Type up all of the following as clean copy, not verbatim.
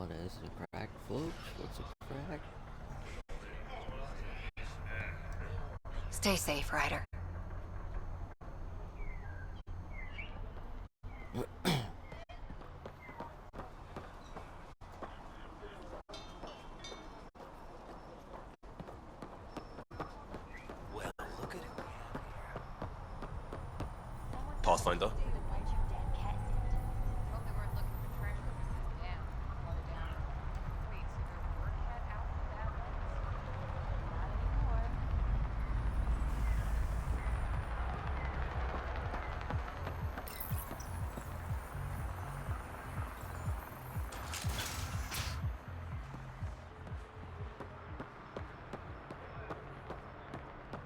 What is a crack, folks? What's a crack? Stay safe, Ryder. Pathfinder?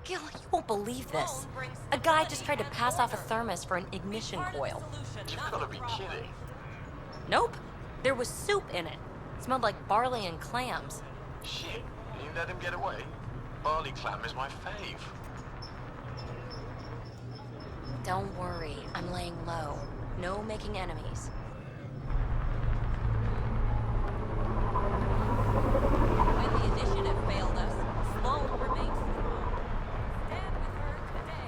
Gil, you won't believe this. A guy just tried to pass off a thermos for an ignition coil. You've got to be kidding. Nope. There was soup in it. Smelled like barley and clams. Shit, you let him get away? Barley clam is my fave. Don't worry, I'm laying low. No making enemies. When the initiative failed us, Sloan remains strong. Stand with her today.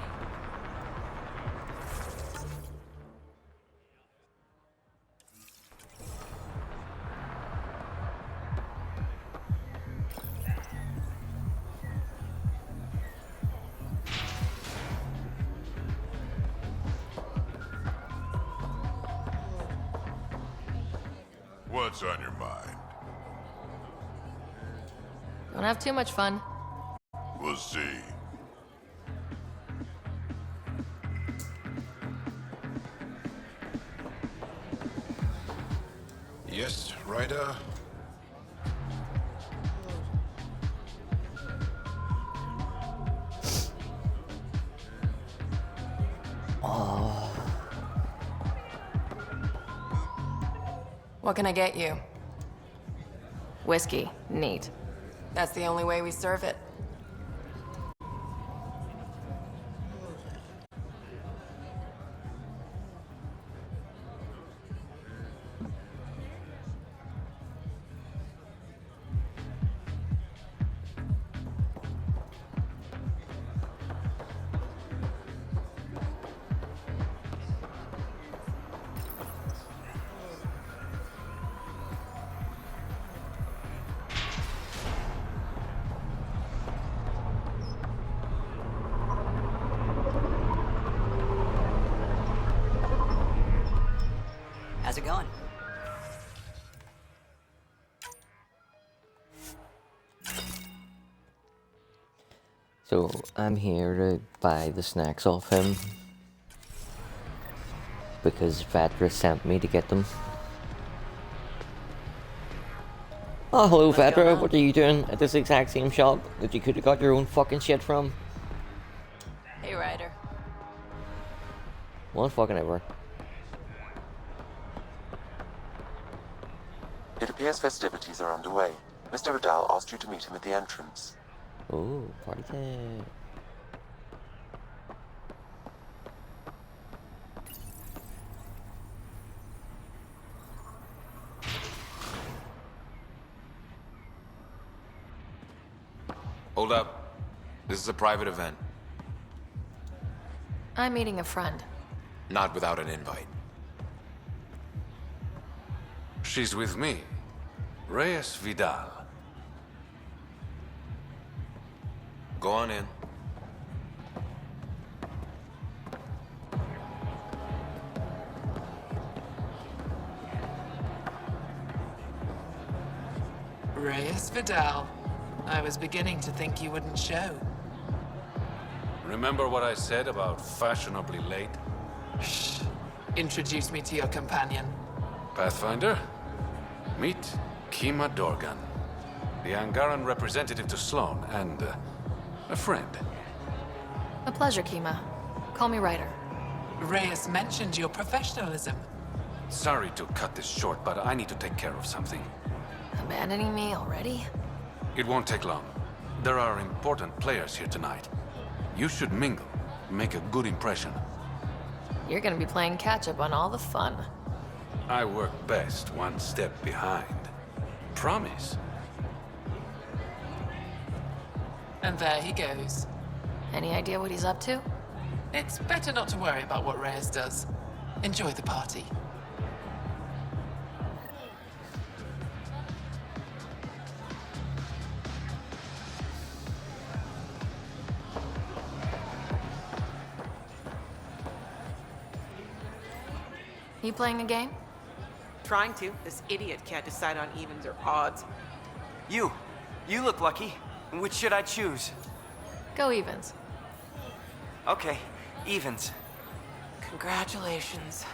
What's on your mind? Don't have too much fun. We'll see. Yes, Ryder? What can I get you? Whiskey. Neat. That's the only way we serve it. How's it going? So, I'm here to buy the snacks off him. Because Vadra sent me to get them. Oh, hello Vadra, what are you doing at this exact same shop that you could have got your own fucking shit from? Hey, Ryder. One fucking ever. It appears festivities are underway. Mr. Vidal asked you to meet him at the entrance. Oh, party time. Hold up. This is a private event. I'm meeting a friend. Not without an invite. She's with me. Reyes Vidal. Go on in. Reyes Vidal. I was beginning to think you wouldn't show. Remember what I said about fashionably late? Shh. Introduce me to your companion. Pathfinder? Meet Kima Dorgan, the Angaran representative to Sloan, and a friend. A pleasure, Kima. Call me Ryder. Reyes mentioned your professionalism. Sorry to cut this short, but I need to take care of something. Abandoning me already? It won't take long. There are important players here tonight. You should mingle, make a good impression. You're gonna be playing catch-up on all the fun. I work best one step behind. Promise? And there he goes. Any idea what he's up to? It's better not to worry about what Reyes does. Enjoy the party. You playing a game? Trying to. This idiot can't decide on evens or odds. You look lucky. Which should I choose? Go evens. Okay, evens. Congratulations.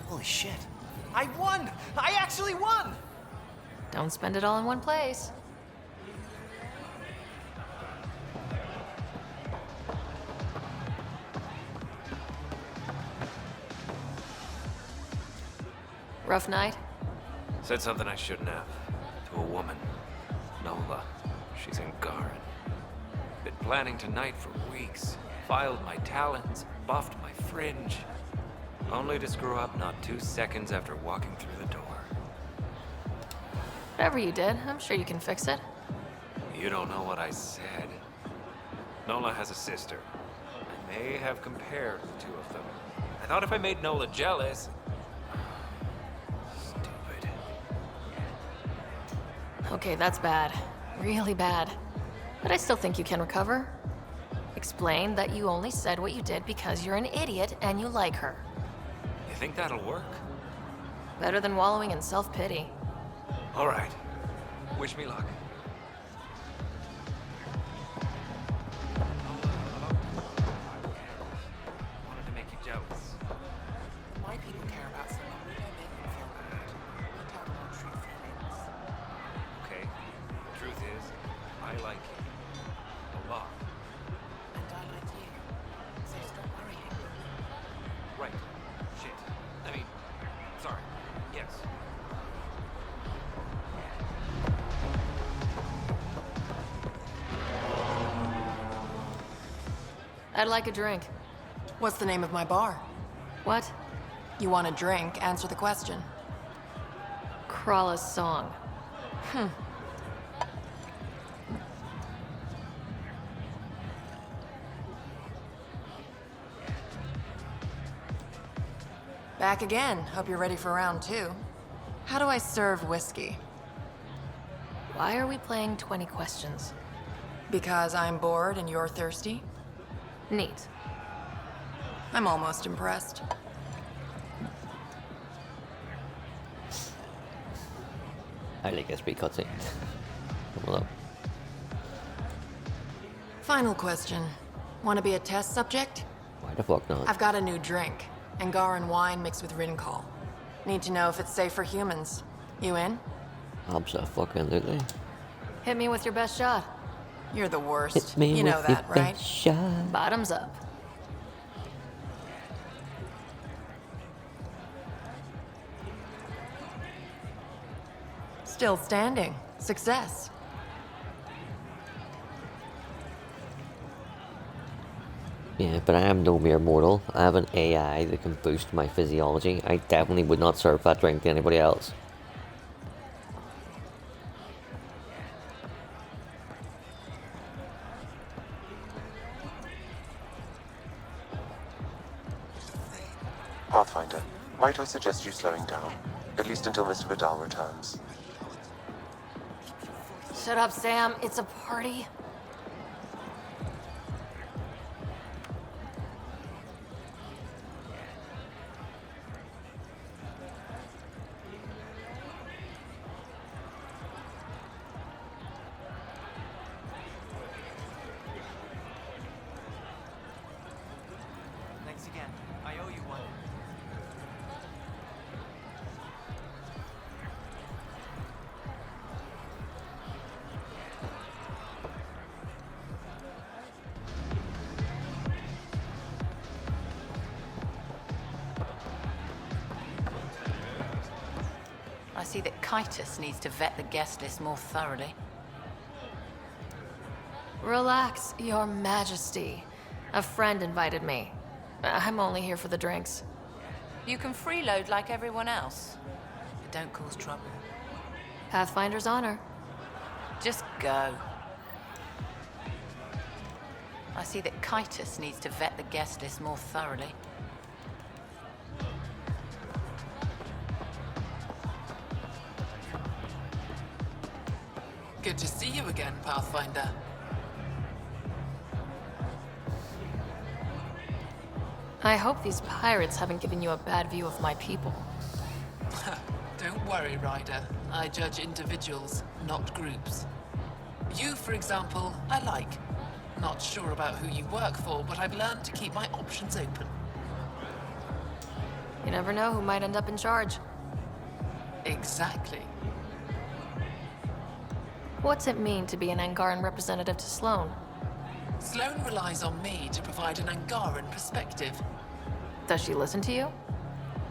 Holy shit. I won! I actually won! Don't spend it all in one place. Rough night? Said something I shouldn't have. To a woman. Nola. She's in Garin. Been planning tonight for weeks. Filed my talons, buffed my fringe. Only to screw up not 2 seconds after walking through the door. Whatever you did, I'm sure you can fix it. You don't know what I said. Nola has a sister. I may have compared the two of them. I thought if I made Nola jealous... Stupid. Okay, that's bad. Really bad. But I still think you can recover. Explain that you only said what you did because you're an idiot and you like her. You think that'll work? Better than wallowing in self-pity. All right. Wish me luck. Wanted to make you jealous. Why people care about someone who don't make them feel bad. We talk about true feelings. Okay. The truth is, I like you. A lot. And I like you. So stop worrying. Right. Shit. I mean, sorry. Yes. I'd like a drink. What's the name of my bar? What? You want a drink? Answer the question. Krala's song. Back again. Hope you're ready for round 2. How do I serve whiskey? Why are we playing 20 questions? Because I'm bored and you're thirsty? Neat. I'm almost impressed. I like this big cutscene. Well, Final question. Want to be a test subject? why the fuck not? I've got a new drink. Angaran wine mixed with Rincol. Need to know if it's safe for humans. You in? Absolutely. Hit me with your best shot. You're the worst. Hit me You know with that, your right? best shot. Bottoms up. Still standing. Success. Yeah, but I am no mere mortal. I have an AI that can boost my physiology. I definitely would not serve that drink to anybody else. Pathfinder, might I suggest you slowing down? At least until Mr. Vidal returns. Shut up, Sam. It's a party. Thanks again. I owe you one. I see that Kitus needs to vet the guest list more thoroughly. Relax, Your Majesty. A friend invited me. I'm only here for the drinks. You can freeload like everyone else, but don't cause trouble. Pathfinder's honor. Just go. I see that Kitus needs to vet the guest list more thoroughly. Good to see you again, Pathfinder. I hope these pirates haven't given you a bad view of my people. Don't worry, Ryder. I judge individuals, not groups. You, for example, I like. Not sure about who you work for, but I've learned to keep my options open. You never know who might end up in charge. Exactly. What's it mean to be an Angaran representative to Sloane? Sloane relies on me to provide an Angaran perspective. Does she listen to you?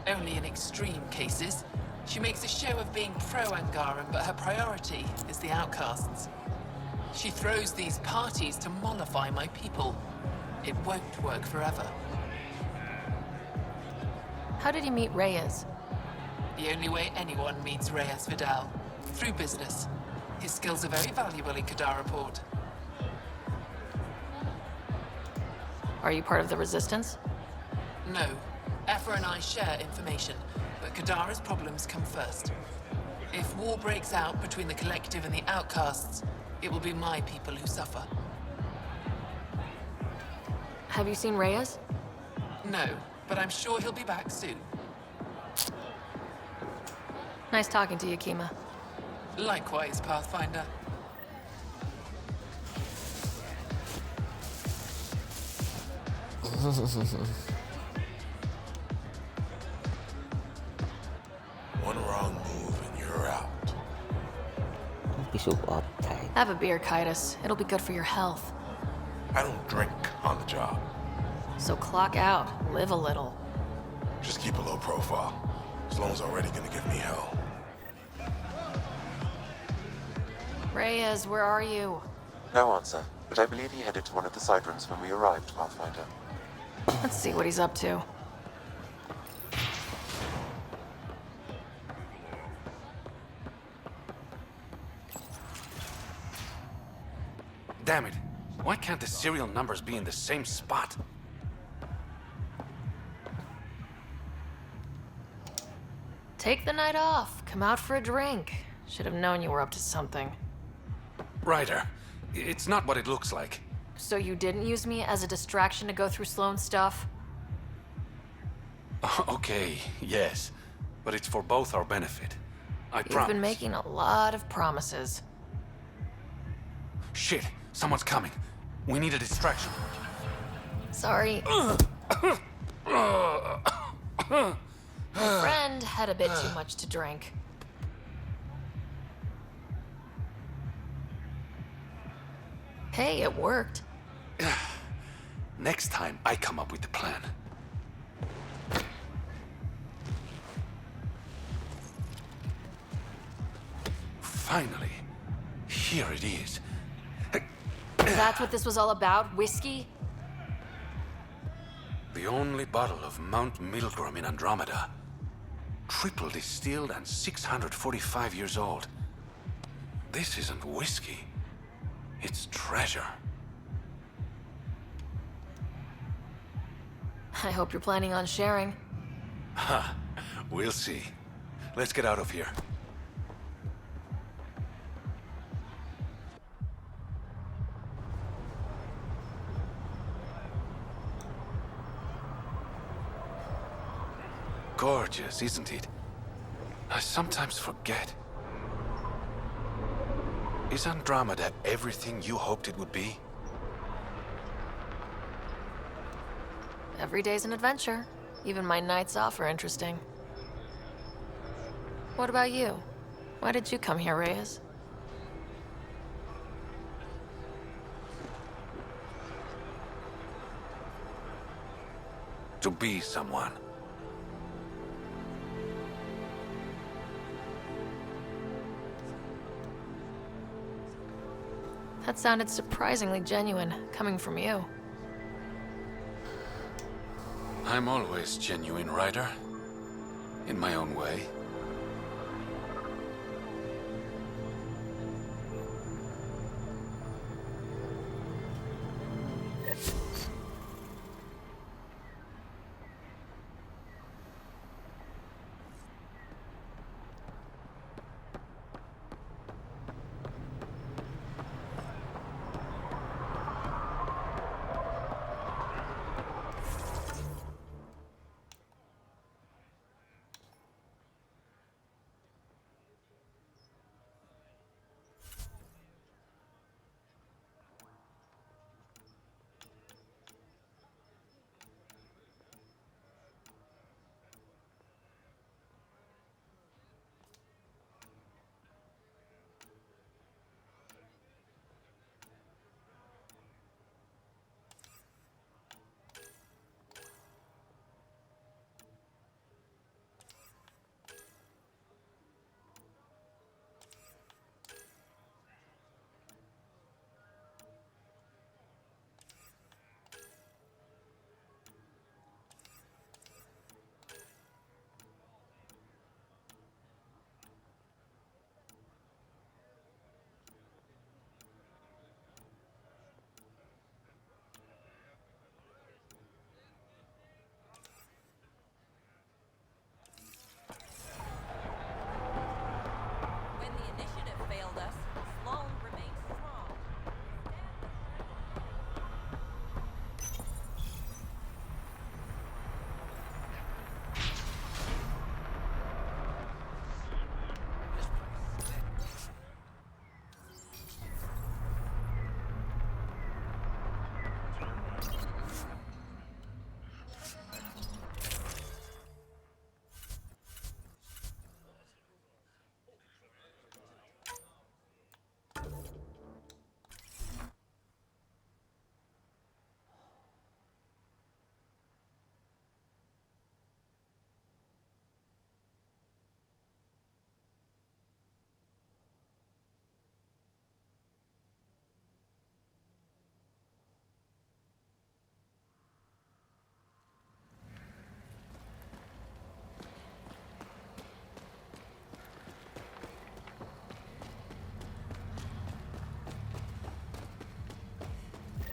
Only in extreme cases. She makes a show of being pro-Angaran, but her priority is the outcasts. She throws these parties to mollify my people. It won't work forever. How did you meet Reyes? The only way anyone meets Reyes Vidal. Through business. His skills are very valuable in Kadara port. Are you part of the Resistance? No. Aphra and I share information, but Kadara's problems come first. If war breaks out between the Collective and the Outcasts, it will be my people who suffer. Have you seen Reyes? No, but I'm sure he'll be back soon. Nice talking to you, Kima. Likewise, Pathfinder. One wrong move and you're out. Don't be so uptight. Have a beer, Kitus. It'll be good for your health. I don't drink on the job. So clock out. Live a little. Just keep a low profile. Sloane's already gonna give me hell. Reyes, where are you? No answer, but I believe he headed to one of the side rooms when we arrived, Pathfinder. Let's see what he's up to. Damn it. Why can't the serial numbers be in the same spot? Take the night off. Come out for a drink. Should have known you were up to something. Ryder, it's not what it looks like. So you didn't use me as a distraction to go through Sloane's stuff? Okay, yes. But it's for both our benefit. I promise. You've been making a lot of promises. Shit, someone's coming. We need a distraction. Sorry. My friend had a bit too much to drink. Hey, it worked. Next time, I come up with the plan. Finally, here it is. That's what this was all about? Whiskey? The only bottle of Mount Milgram in Andromeda. Triple distilled and 645 years old. This isn't whiskey. It's treasure. I hope you're planning on sharing. Ha, we'll see. Let's get out of here. Gorgeous, isn't it? I sometimes forget. Is Andromeda everything you hoped it would be? Every day's an adventure. Even my nights off are interesting. What about you? Why did you come here, Reyes? To be someone. That sounded surprisingly genuine, coming from you. I'm always genuine, Ryder. In my own way.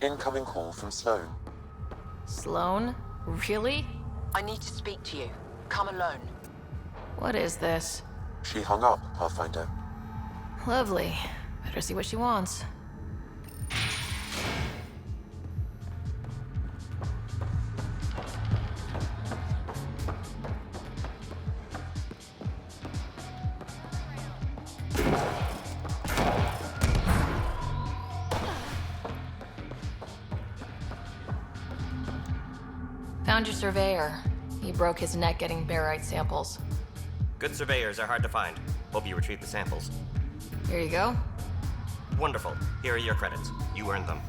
Incoming call from Sloan. Sloan? Really? I need to speak to you. Come alone. What is this? She hung up, Pathfinder. Lovely. Better see what she wants. Found your surveyor. He broke his neck getting barite samples. Good surveyors are hard to find. Hope you retrieve the samples. Here you go. Wonderful. Here are your credits. You earned them.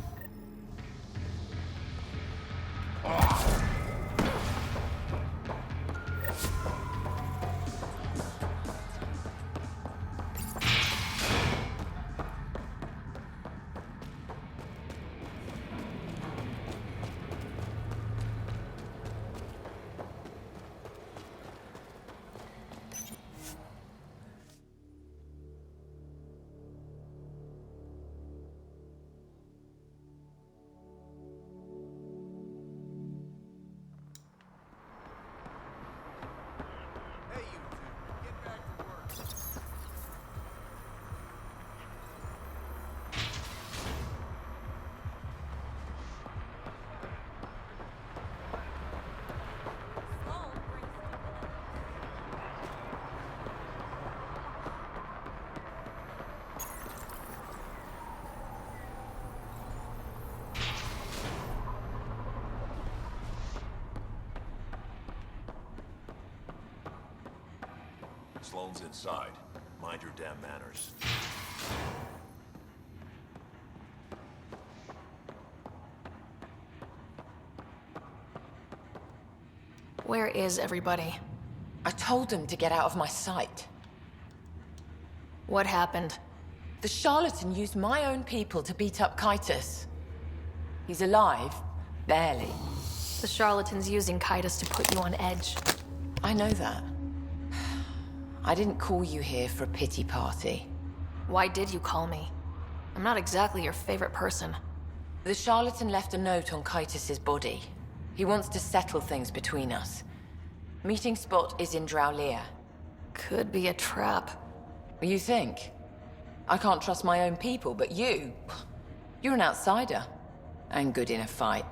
Sloan's inside. Mind your damn manners. Where is everybody? I told them to get out of my sight. What happened? The charlatan used my own people to beat up Kitus. He's alive, barely. The charlatan's using Kitus to put you on edge. I know that. I didn't call you here for a pity party. Why did you call me? I'm not exactly your favorite person. The charlatan left a note on Kitus's body. He wants to settle things between us. Meeting spot is in Drowlear. Could be a trap. You think? I can't trust my own people, but you're an outsider. And good in a fight.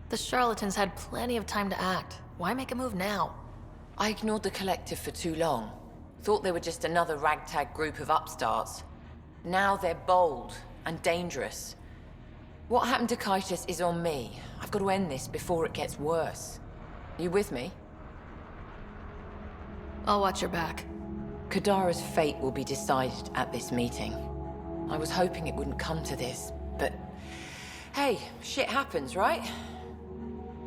The charlatans had plenty of time to act. Why make a move now? I ignored the collective for too long. Thought they were just another ragtag group of upstarts. Now they're bold and dangerous. What happened to Kitus is on me. I've got to end this before it gets worse. You with me? I'll watch your back. Kadara's fate will be decided at this meeting. I was hoping it wouldn't come to this, but hey, shit happens, right?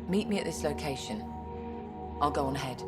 Meet me at this location. I'll go on ahead.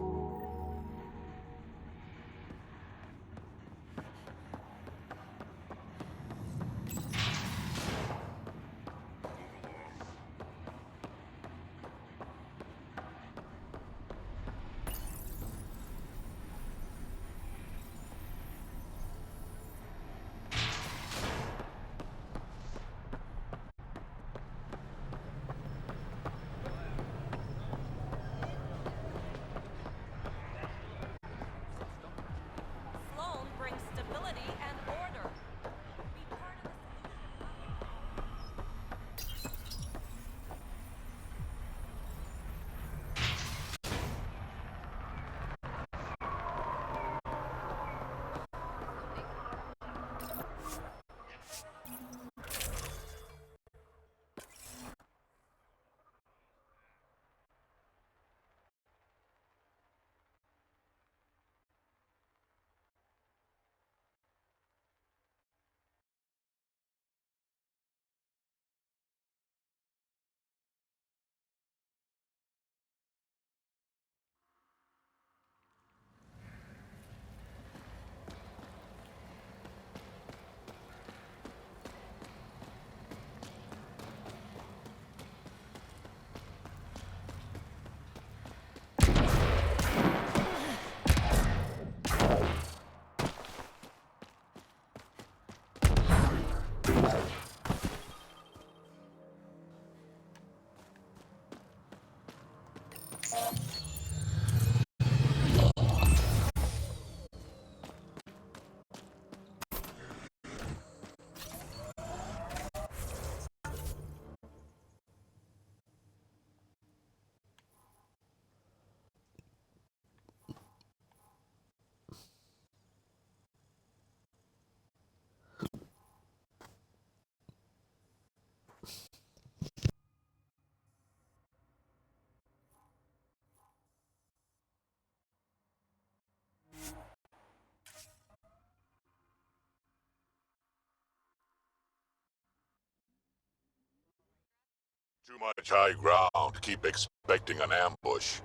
Too much high ground. Keep expecting an ambush.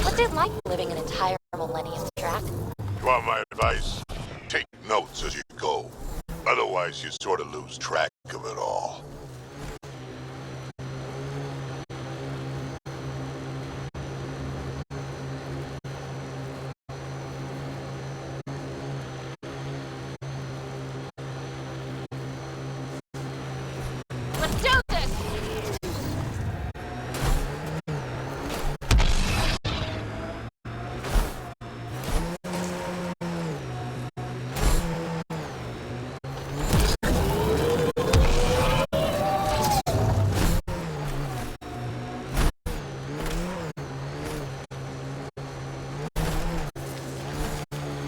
What's it like living an entire millennium track? You want my advice? Take notes as you go. Otherwise, you sort of lose track of it all. Let's do this!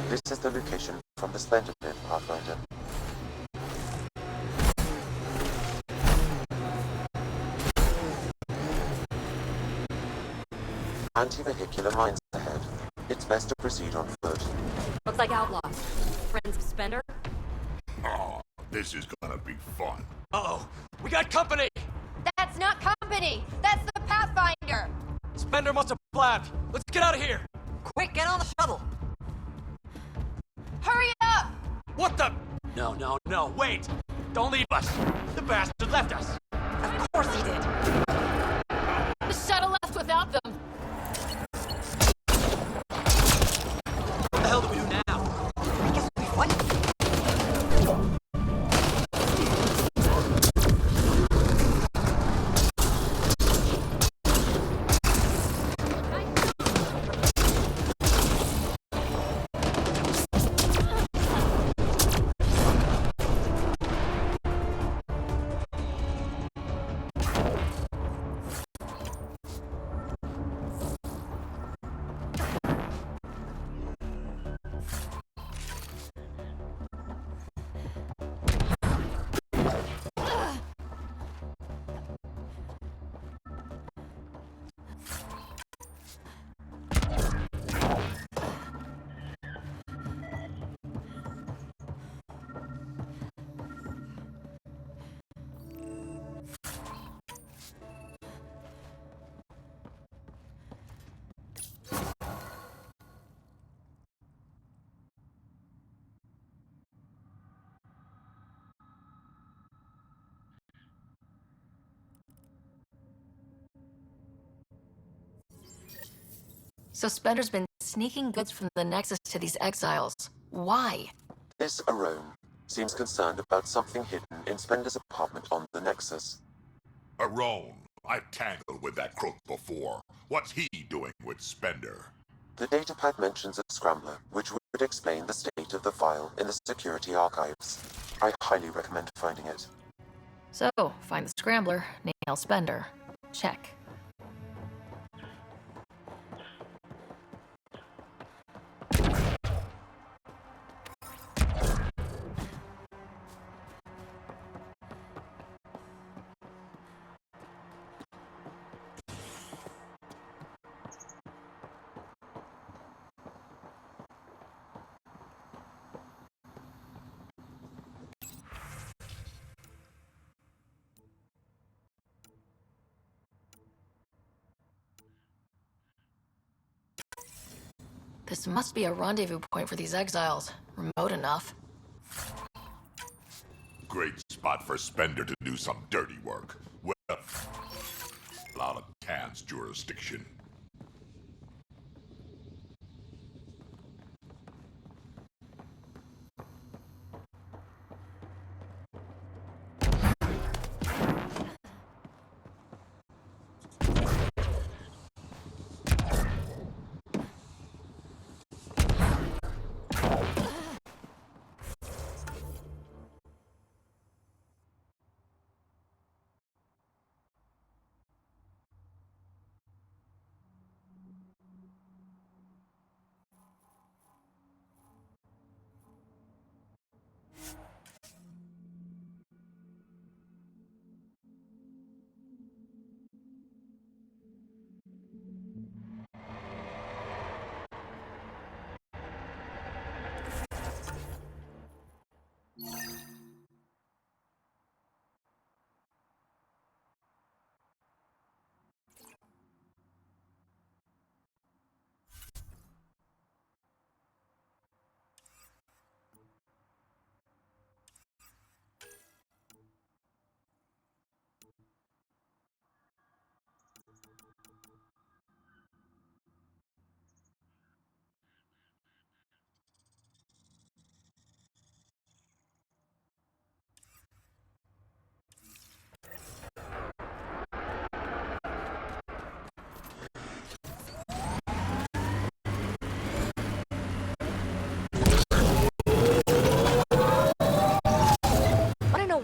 This is the location from the Splendor Pit, Pathfinder. Anti-vehicular mines ahead. It's best to proceed on foot. Looks like outlaws. Friends of Spender? Oh, this is gonna be fun. Uh-oh, we got company! That's not company! That's the Pathfinder! Spender must have blabbed. Let's get out of here! Quick, get on the shuttle! Hurry up! What the? No, wait! Don't leave us! The bastard left us! Of course he did! The shuttle left without them. What the hell do we do now? I guess we fight. So Spender's been sneaking goods from the Nexus to these exiles. Why? This Arone seems concerned about something hidden in Spender's apartment on the Nexus. Arone, I've tangled with that crook before. What's he doing with Spender? The datapad mentions a scrambler, which would explain the state of the file in the security archives. I highly recommend finding it. So, find the scrambler, nail Spender. Check. This must be a rendezvous point for these exiles. Remote enough. Great spot for Spender to do some dirty work. Well, out of Tan's jurisdiction.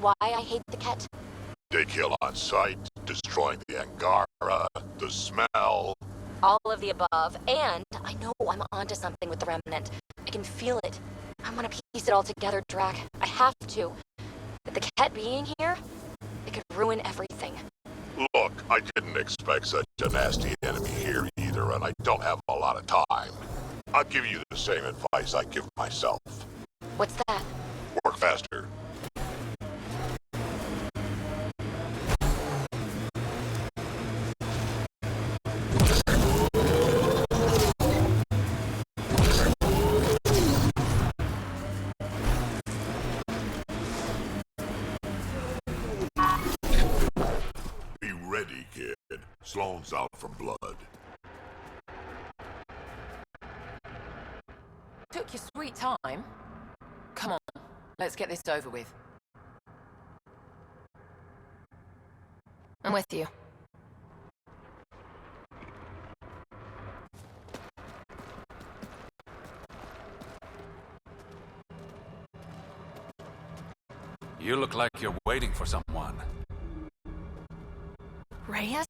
why I hate the Ket? They kill on sight, destroying the Angara, the smell. All of the above, and I know I'm onto something with the Remnant. I can feel it. I want to piece it all together, Drac. I have to. But the Ket being here, it could ruin everything. Look, I didn't expect such a nasty enemy here either, and I don't have a lot of time. I'll give you the same advice I give myself. What's that? Work faster. Be ready, kid. Sloane's out for blood. Took your sweet time. Come on, let's get this over with. I'm with you. You look like you're waiting for someone. Reyes?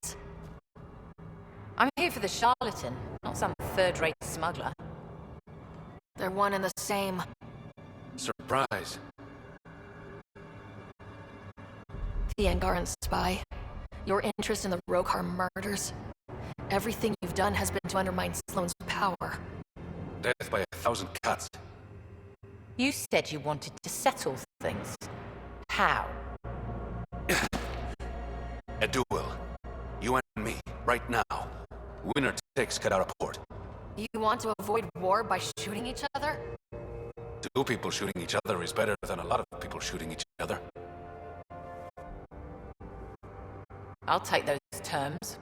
I'm here for the charlatan, not some third-rate smuggler. They're one and the same. Surprise. The Angaran spy. Your interest in the Rokar murders. Everything you've done has been to undermine Sloane's power. Death by 1,000 cuts. You said you wanted to settle things. How? A duel. You and me, right now. Winner takes Kadara port. You want to avoid war by shooting each other? Two people shooting each other is better than a lot of people shooting each other. I'll take those terms.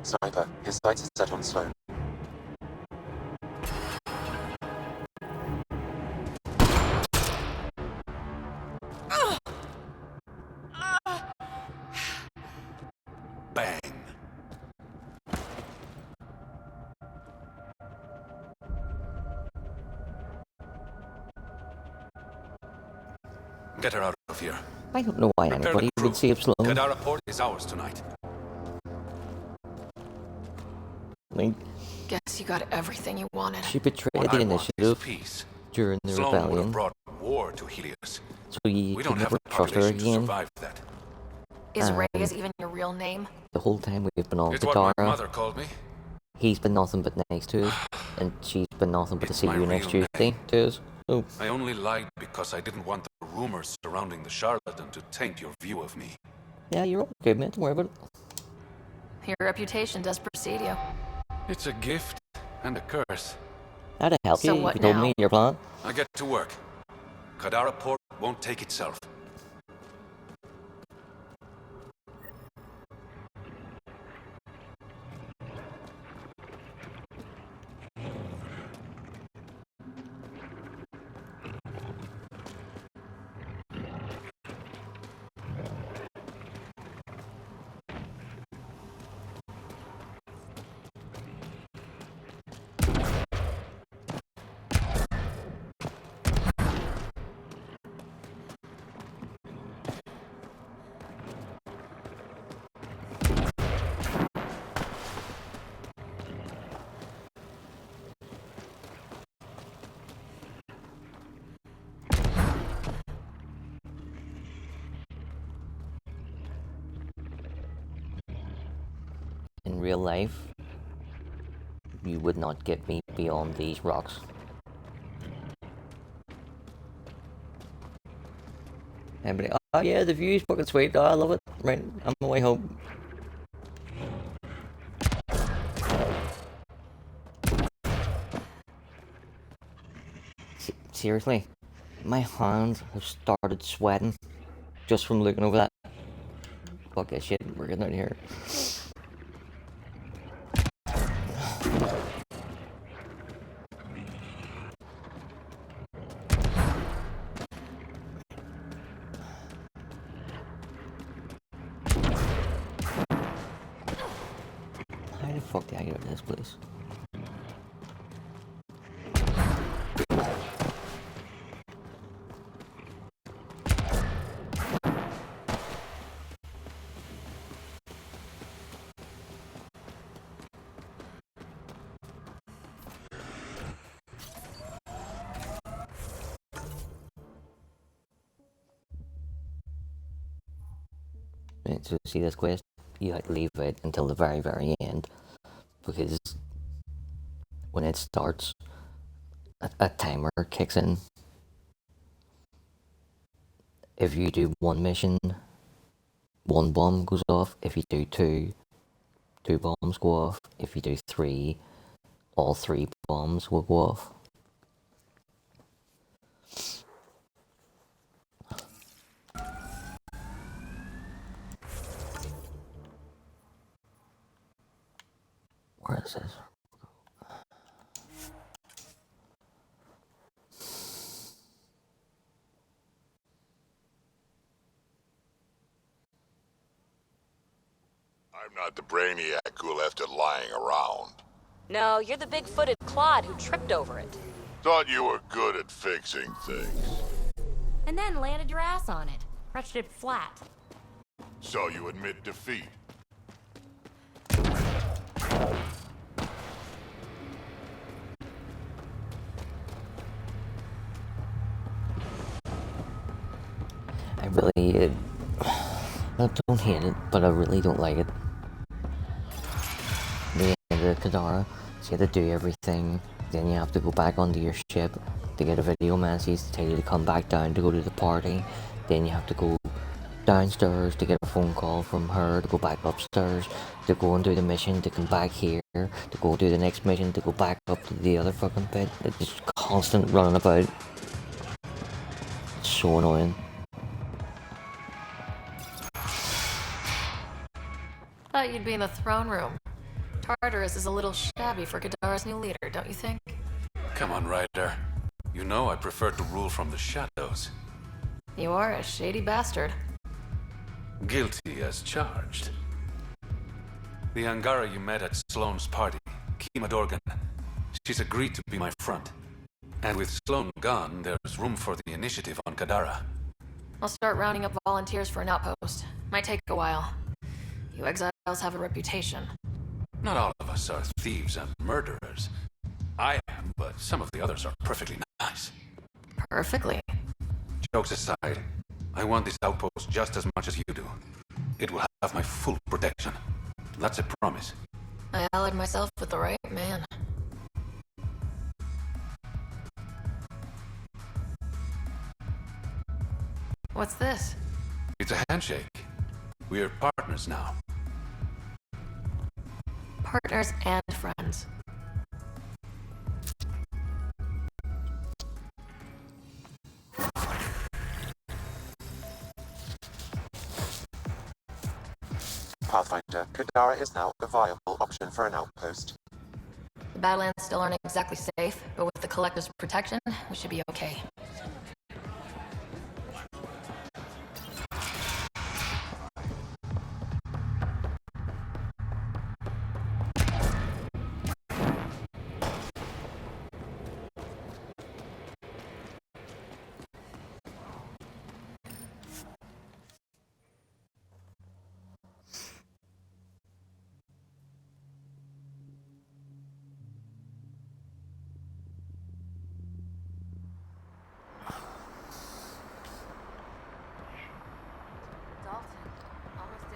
Sniper, his sights are set on Sloane. Bang. Get her out of here. I don't know why Prepare anybody the crew. would save Sloane. Kadara port is ours tonight. Guess you got everything you wanted. She betrayed What the I want is initiative peace. during the Sloane would have rebellion, brought war to Helios. so you We can don't have never the trust her population to again. survive that. Is Reyes even your real name? The whole time we've been on It's what my Kadara, mother called me. he's been nothing but nice to us, and she's been nothing but to It's see my you next real Tuesday to us. Oh, I only lied because I didn't want the rumors surrounding the charlatan to taint your view of me. yeah, you're all good, man. Don't worry about it. Your reputation does precede you. It's a gift and a curse. That'd help So you what if you told now? me your plan. I get to work. Kadara port won't take itself. In real life, you would not get me beyond these rocks. Everybody, oh yeah, the view's fucking sweet. Oh, I love it. Right, I'm on my way home. Seriously, my hands have started sweating just from looking over that. Fuck that shit, we're getting out of here. fuck did I get out of this place? Right, so see this quest? You like leave it until the very end, because when it starts, a timer kicks in. If you do one mission, one bomb goes off. If you do two bombs go off. If you do three, all three bombs will go off. Where is this? I'm not the brainiac who left it lying around. No, you're the big-footed clod who tripped over it. Thought you were good at fixing things. And then landed your ass on it. Crushed it flat. So you admit defeat. I really, I don't hate it, but I really don't like it. The end of Kadara, so you have to do everything, then you have to go back onto your ship to get a video message to tell you to come back down to go to the party, then you have to go downstairs to get a phone call from her to go back upstairs, to go and do the mission, to come back here, to go do the next mission, to go back up to the other fucking bit. It's just constant running about. It's so annoying. Thought you'd be in the throne room. Tartarus is a little shabby for Kadara's new leader, don't you think? Come on, Ryder. You know I prefer to rule from the shadows. You are a shady bastard. Guilty as charged. The Angara you met at Sloane's party, Kima Dorgan, she's agreed to be my front. And with Sloane gone, there's room for the initiative on Kadara. I'll start rounding up volunteers for an outpost. Might take a while. You exiles have a reputation. Not all of us are thieves and murderers. I am, but some of the others are perfectly nice. Perfectly. Jokes aside, I want this outpost just as much as you do. It will have my full protection. That's a promise. I allied myself with the right man. What's this? It's a handshake. We're partners now. Partners and friends. Pathfinder, Kadara is now a viable option for an outpost. The Badlands still aren't exactly safe, but with the Collective's protection, we should be okay.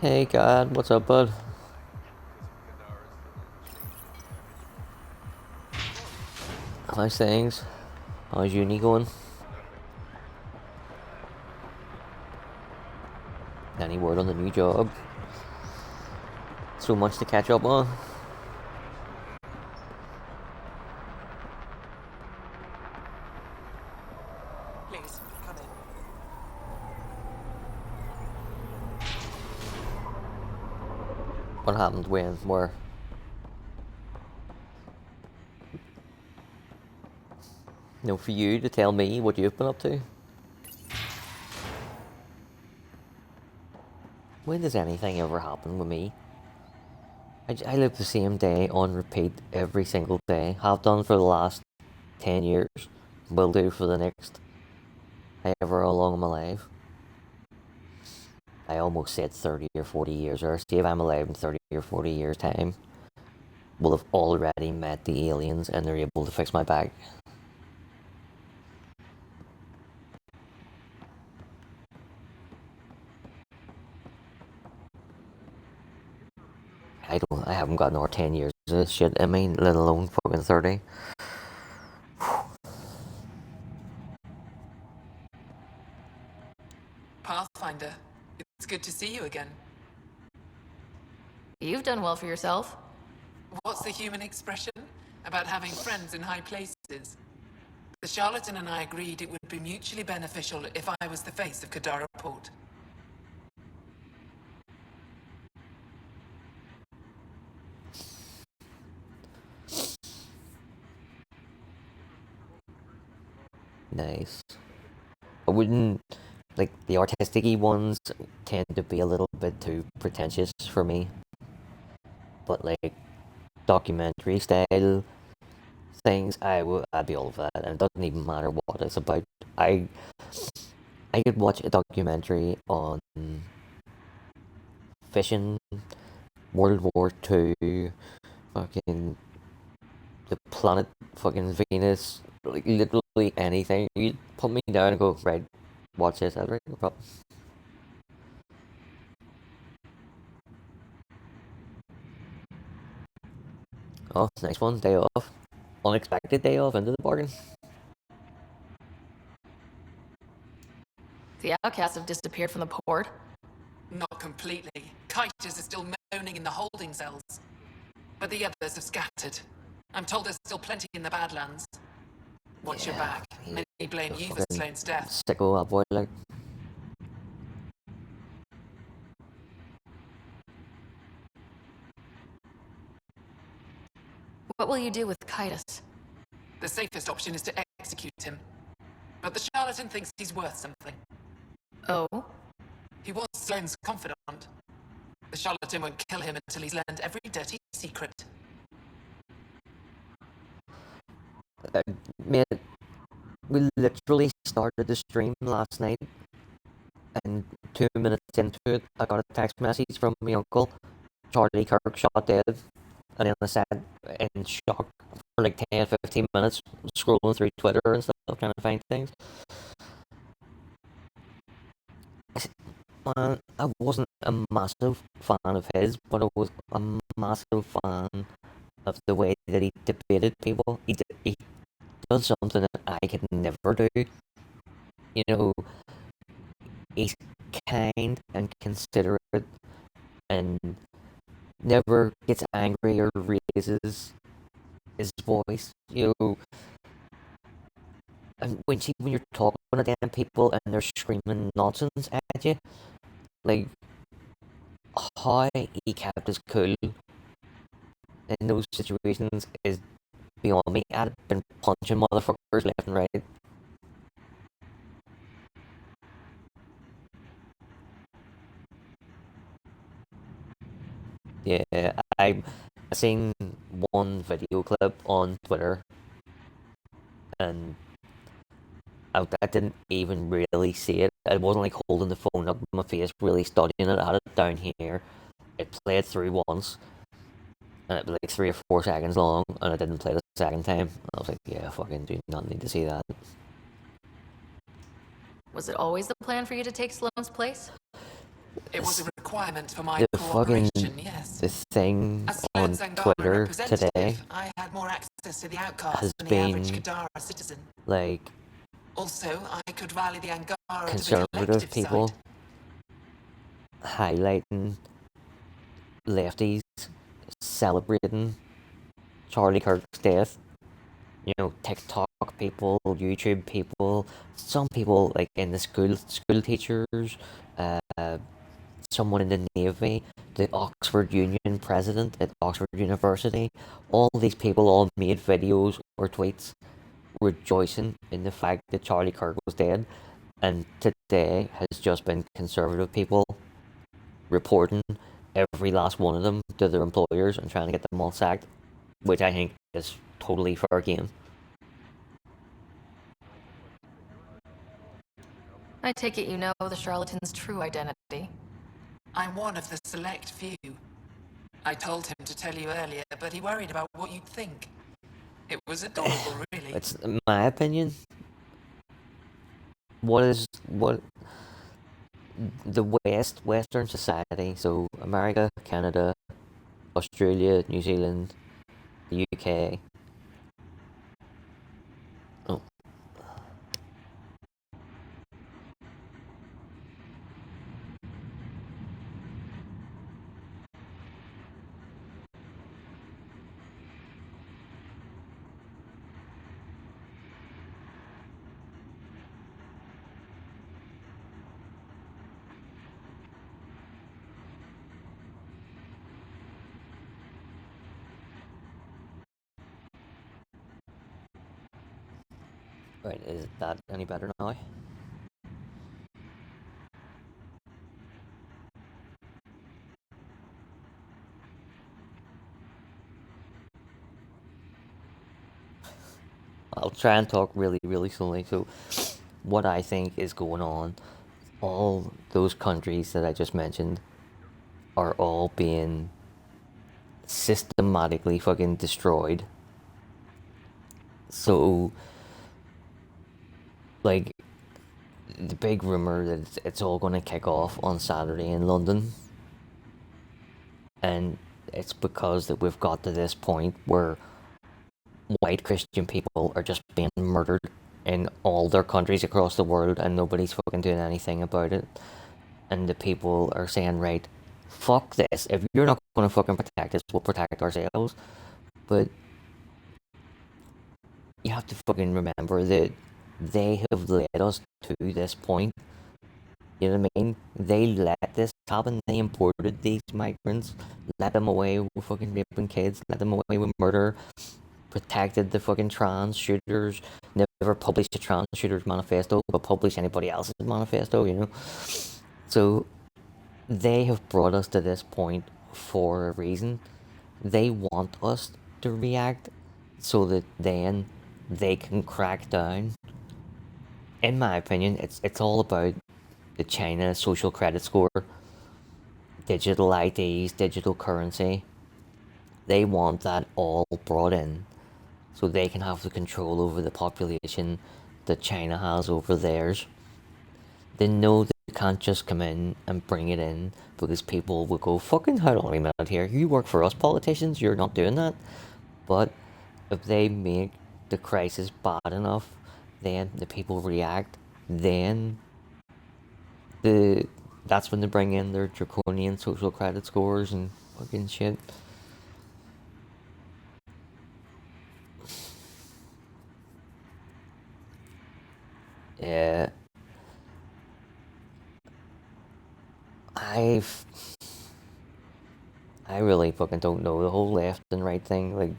Hey God, what's up, bud? How's things? How's uni going? Any word on the new job? So much to catch up on. Please, come in. What happened when? Where? No, for you to tell me what you've been up to? When does anything ever happen with me? I live the same day on repeat every single day. Have done for the last 10 years. Will do for the next however long in my life. I almost said 30 or 40 years, or see if I'm alive in 30 or 40 years' time. Will have already met the aliens and they're able to fix my back. I haven't got another 10 years of this shit in me, let alone fucking 30. Pathfinder, it's good to see you again. You've done well for yourself. What's the human expression about having friends in high places? The charlatan and I agreed it would be mutually beneficial if I was the face of Kadara Port. Nice. I wouldn't, like, the artistic-y ones tend to be a little bit too pretentious for me. But, like, documentary style things, I'd be all of that, and it doesn't even matter what it's about. I could watch a documentary on fishing, World War II, fucking the planet, fucking Venus, like literally anything. You put me down and go, right, watch this, right, no problem. Oh, next one, day off. Unexpected day off into the bargain. The outcasts have disappeared from the port. Not completely. Kiters is still moaning in the holding cells. But the others have scattered. I'm told there's still plenty in the Badlands. Watch your back. Many blame you for Slane's death. Sicko that boy, like. What will you do with Kitus? The safest option is to execute him. But the charlatan thinks he's worth something. Oh? He was Sloane's confidant. The charlatan won't kill him until he's learned every dirty secret. Mate, we literally started the stream last night, and 2 minutes into it, I got a text message from my uncle, Charlie Kirk shot dead, and then I sat in shock for like 10-15 minutes, scrolling through Twitter and stuff, trying to find things. Man, I wasn't a massive fan of his, but I was a massive fan of the way that he debated people. He does something that I could never do. You know, he's kind and considerate and never gets angry or raises his voice. You know, and when you're talking to damn people and they're screaming nonsense at you, like, how he kept his cool in those situations is beyond me. I'd been punching motherfuckers left and right. Yeah, I seen one video clip on Twitter, and I didn't even really see it. I wasn't like holding the phone up to my face, really studying it. I had it down here. It played through once, and it was like 3 or 4 seconds long, and I didn't play the second time. I was like, yeah, fucking do not need to see that. Was it always the plan for you to take Sloane's place? It was a requirement for my The cooperation, fucking yes. the thing As on Sloane's Angara Twitter representative, today I had more access to the outcasts has than the average been Kadara citizen. like Also, I could rally the Angara to the conservative collective people side. highlighting lefties celebrating Charlie Kirk's death. You know, TikTok people, YouTube people, some people like in the school teachers, someone in the Navy, the Oxford Union president at Oxford University. All these people all made videos or tweets rejoicing in the fact that Charlie Kirk was dead, and today has just been conservative people reporting every last one of them to their employers and trying to get them all sacked, which I think is totally fair game. I take it you know the charlatan's true identity. I'm one of the select few. I told him to tell you earlier, but he worried about what you'd think. It was adorable, really. It's my opinion. What the Western society, so America, Canada, Australia, New Zealand, the UK. Oh. Right, is that any better now? I'll try and talk really, really slowly. So, what I think is going on, all those countries that I just mentioned are all being systematically fucking destroyed. So, like, the big rumor that it's all going to kick off on Saturday in London, and it's because that we've got to this point where white Christian people are just being murdered in all their countries across the world, and nobody's fucking doing anything about it. And the people are saying, right, fuck this. If you're not going to fucking protect us, we'll protect ourselves. But you have to fucking remember that they have led us to this point. You know what I mean? They let this happen. They imported these migrants, let them away with fucking raping kids, let them away with murder, protected the fucking trans shooters, never published a trans shooters manifesto, but published anybody else's manifesto, you know? So, they have brought us to this point for a reason. They want us to react so that then they can crack down. In my opinion, it's all about the China social credit score, digital IDs, digital currency. They want that all brought in so they can have the control over the population that China has over theirs. They know they can't just come in and bring it in because people will go, fucking hold on a minute here, you work for us politicians, you're not doing that. But if they make the crisis bad enough, then the people react, then that's when they bring in their draconian social credit scores and fucking shit. Yeah. I really fucking don't know the whole left and right thing. Like,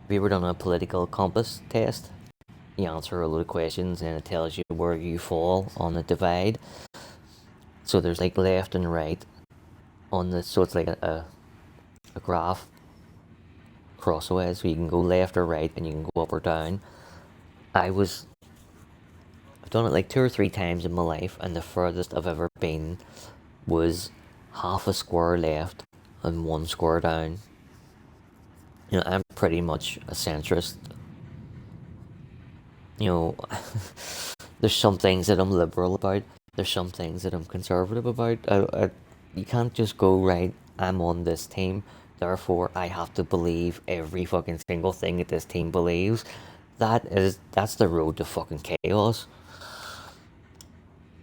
we were done a political compass test. You answer a load of questions and it tells you where you fall on the divide. So there's like left and right on the, so it's like a graph crosswise, so you can go left or right and you can go up or down. I've done it like 2 or 3 times in my life, and the furthest I've ever been was half a square left and 1 square down. You know, I'm pretty much a centrist. You know, there's some things that I'm liberal about, there's some things that I'm conservative about. You can't just go, right, I'm on this team, therefore I have to believe every fucking single thing that this team believes. That's the road to fucking chaos.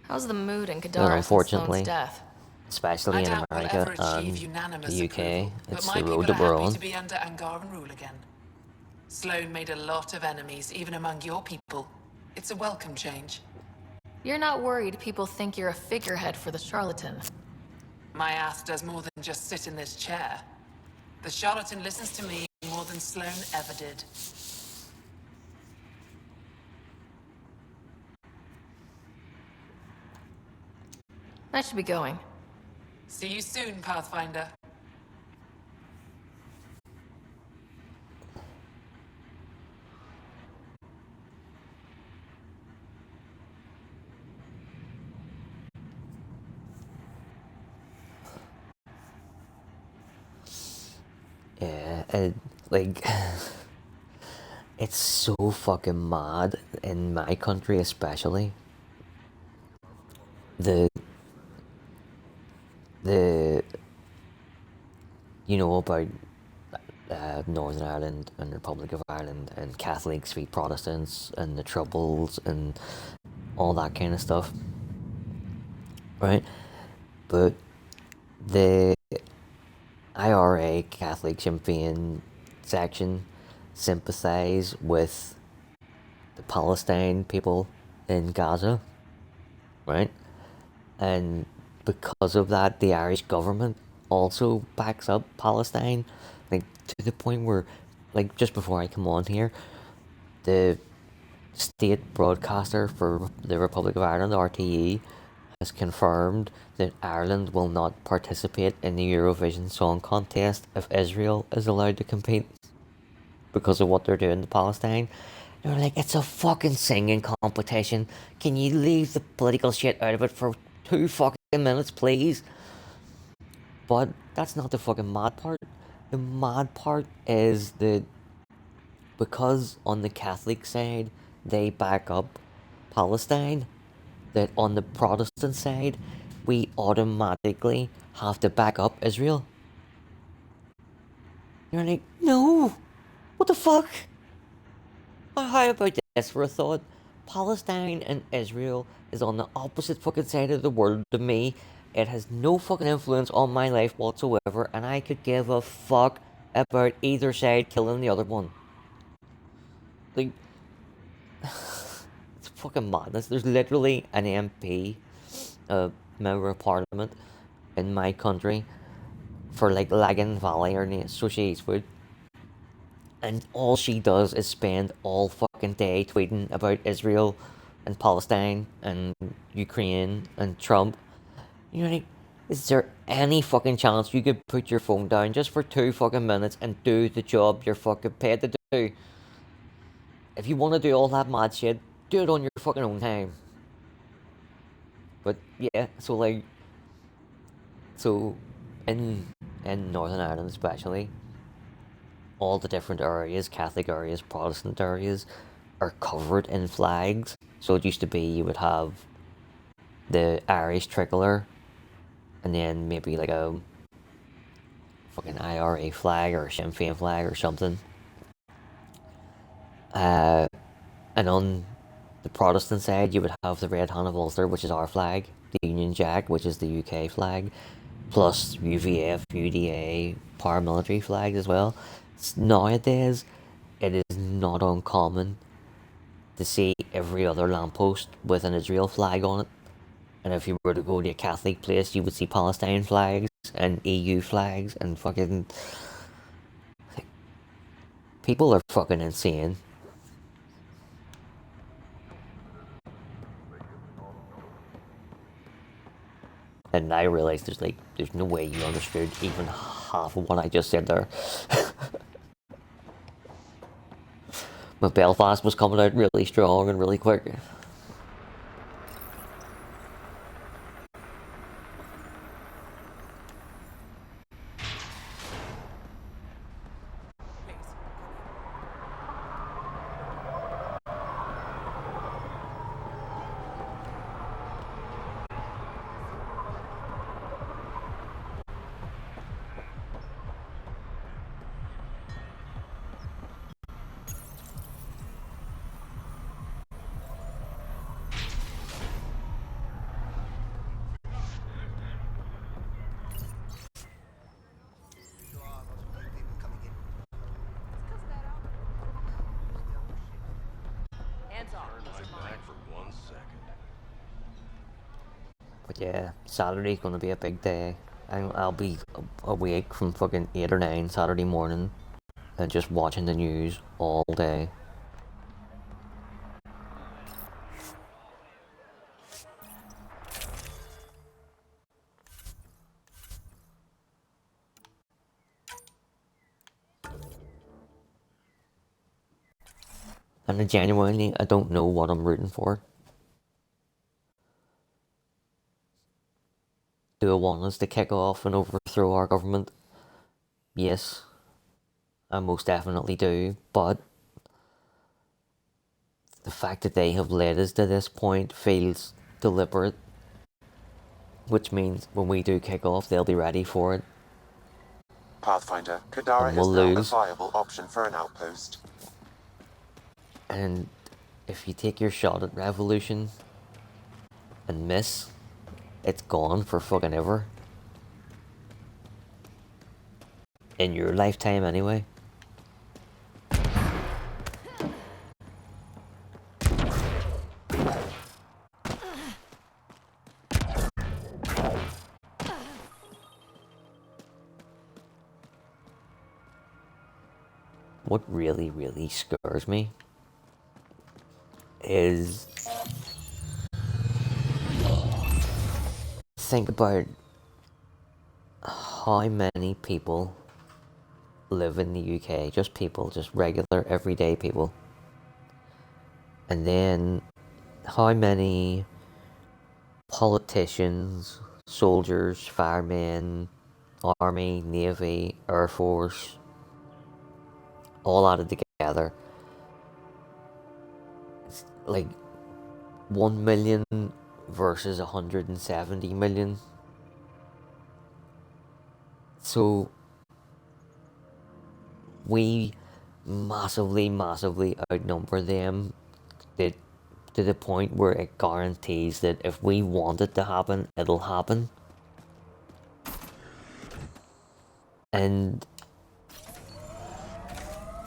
How's the mood in Kadara since Sloane's death? Especially in America and the UK, it's the road that we're on. To be under Angaran rule again. Sloane made a lot of enemies, even among your people. It's a welcome change. You're not worried people think you're a figurehead for the charlatan? My ass does more than just sit in this chair. The charlatan listens to me more than Sloane ever did. I should be going. See you soon, Pathfinder. Yeah, like, it's so fucking mad in my country, especially. The you know about Northern Ireland and Republic of Ireland and Catholics v Protestants and the Troubles and all that kind of stuff, right? But the IRA Catholic Sinn Féin section sympathise with the Palestine people in Gaza, right? And because of that, the Irish government also backs up Palestine, like to the point where, like just before I come on here, the state broadcaster for the Republic of Ireland, RTE, has confirmed that Ireland will not participate in the Eurovision Song Contest if Israel is allowed to compete because of what they're doing to Palestine. They're like, it's a fucking singing competition. Can you leave the political shit out of it for 2 fucking minutes, please? But that's not the fucking mad part. The mad part is that because on the Catholic side they back up Palestine, that on the Protestant side we automatically have to back up Israel. You're like, no! What the fuck? How about this for a thought? Palestine and Israel is on the opposite fucking side of the world to me. It has no fucking influence on my life whatsoever, and I could give a fuck about either side killing the other one. Like, it's fucking madness. There's literally an MP, a member of parliament, in my country for like Lagan Valley or so she's would. And all she does is spend all fucking day tweeting about Israel and Palestine and Ukraine and Trump. You're like, is there any fucking chance you could put your phone down just for 2 fucking minutes and do the job you're fucking paid to do? If you want to do all that mad shit, do it on your fucking own time. But yeah, so like, so in Northern Ireland especially, all the different areas, Catholic areas, Protestant areas, are covered in flags. So it used to be you would have the Irish tricolour, and then maybe like a fucking IRA flag or a Sinn Féin flag or something. And on the Protestant side, you would have the Red Hand of Ulster, which is our flag, the Union Jack, which is the UK flag, plus UVF, UDA, paramilitary flags as well. Nowadays, it is not uncommon to see every other lamppost with an Israel flag on it. And if you were to go to a Catholic place, you would see Palestine flags and EU flags and fucking... People are fucking insane. And I realised there's no way you understood even half of what I just said there. But Belfast was coming out really strong and really quick. But yeah, Saturday's gonna be a big day. I'll be awake from fucking 8 or 9 Saturday morning and just watching the news all day. And I don't know what I'm rooting for. Do I want us to kick off and overthrow our government? Yes, I most definitely do, but the fact that they have led us to this point feels deliberate, which means when we do kick off, they'll be ready for it. Pathfinder, Kadara And we'll is now lose. a viable option for an outpost. And if you take your shot at revolution and miss, it's gone for fucking ever. In your lifetime, anyway. What really, really scares me is think about how many people live in the UK, just people, just regular everyday people, and then how many politicians, soldiers, firemen, army, navy, air force, all added together. It's like 1 million versus 170 million. So we massively outnumber them to the point where it guarantees that if we want it to happen, it'll happen. And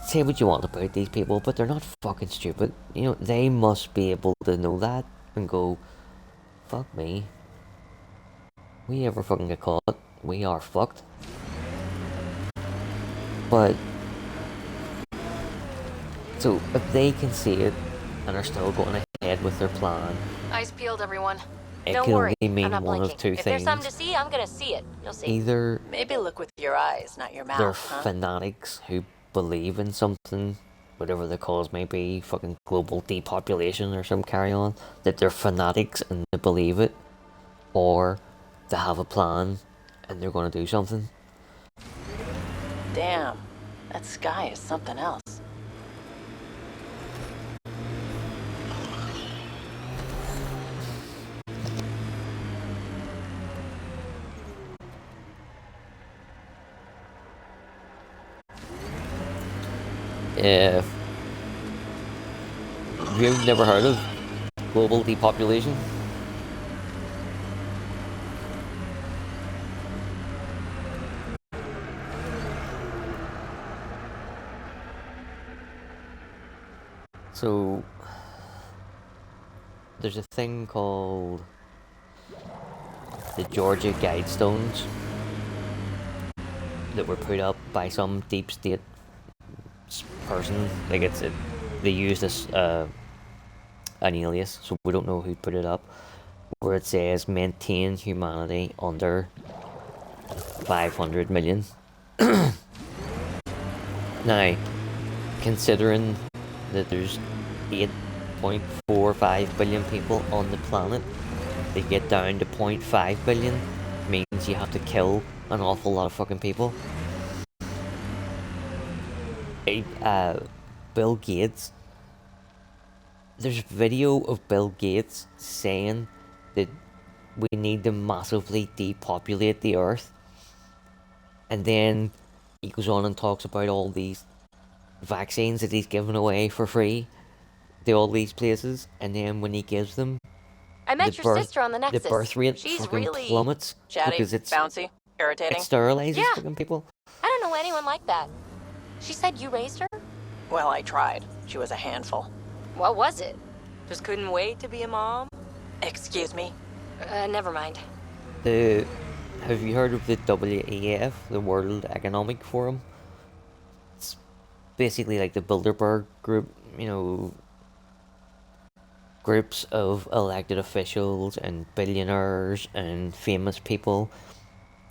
say what you want about these people, but they're not fucking stupid. You know, they must be able to know that and go, fuck me. We ever fucking get caught, we are fucked. But so if they can see it and are still going ahead with their plan, Eyes peeled, everyone. it Don't can worry, only mean I'm not one blinking. of two If things. there's something to see, I'm gonna see it. You'll see. Either Maybe look with your eyes, not your mouth, they're huh? fanatics who believe in something, whatever the cause may be, fucking global depopulation or some carry on, that they're fanatics and they believe it, or they have a plan and they're going to do something. Damn, that sky is something else. If you've never heard of global depopulation, so there's a thing called the Georgia Guidestones that were put up by some deep state person. Like they used this an alias, so we don't know who put it up, where it says maintain humanity under 500 million. Now, considering that there's 8.45 billion people on the planet, to get down to 0.5 billion means you have to kill an awful lot of fucking people. Bill Gates, there's video of Bill Gates saying that we need to massively depopulate the earth, and then he goes on and talks about all these vaccines that he's giving away for free to all these places, and then when he gives them, I met your sister on the Nexus. the birth rate She's fucking really plummets Chatty, because it's bouncy, irritating. it sterilizes Yeah. fucking people. I don't know anyone like that. She said you raised her? Well, I tried. She was a handful. What was it? Just couldn't wait to be a mom? Excuse me? Never mind. Have you heard of the WEF, the World Economic Forum? It's basically like the Bilderberg group, you know, groups of elected officials and billionaires and famous people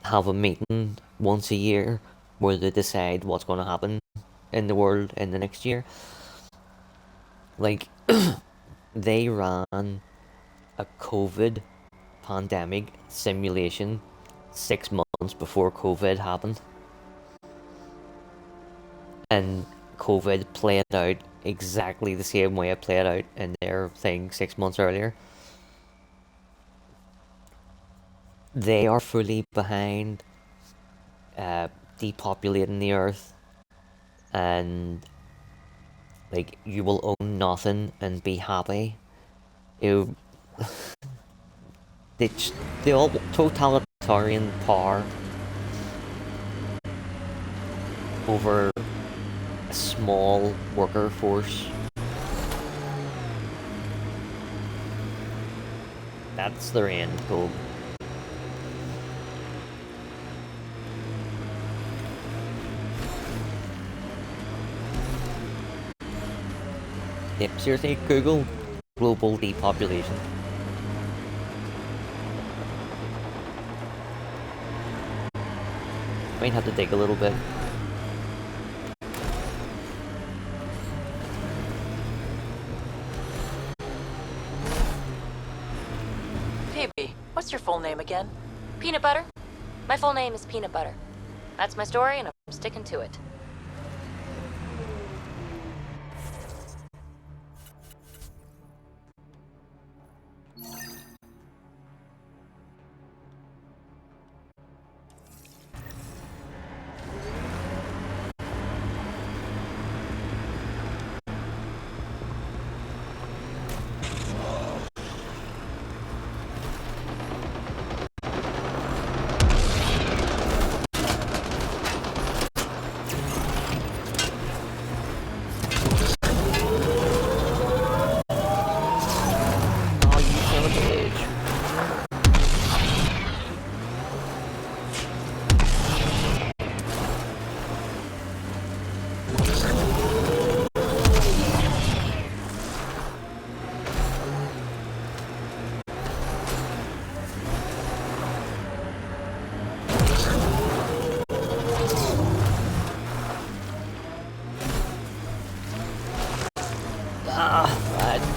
have a meeting once a year where they decide what's going to happen in the world in the next year. Like, they ran a COVID pandemic simulation 6 months before COVID happened. And COVID played out exactly the same way it played out in their thing 6 months earlier. They are fully behind depopulating the earth, and like, you will own nothing and be happy. You, the all totalitarian power over a small worker force. That's their end goal. Yep, seriously, Google global depopulation. Might have to dig a little bit. Phoebe, what's your full name again? Peanut Butter. My full name is Peanut Butter. That's my story, and I'm sticking to it.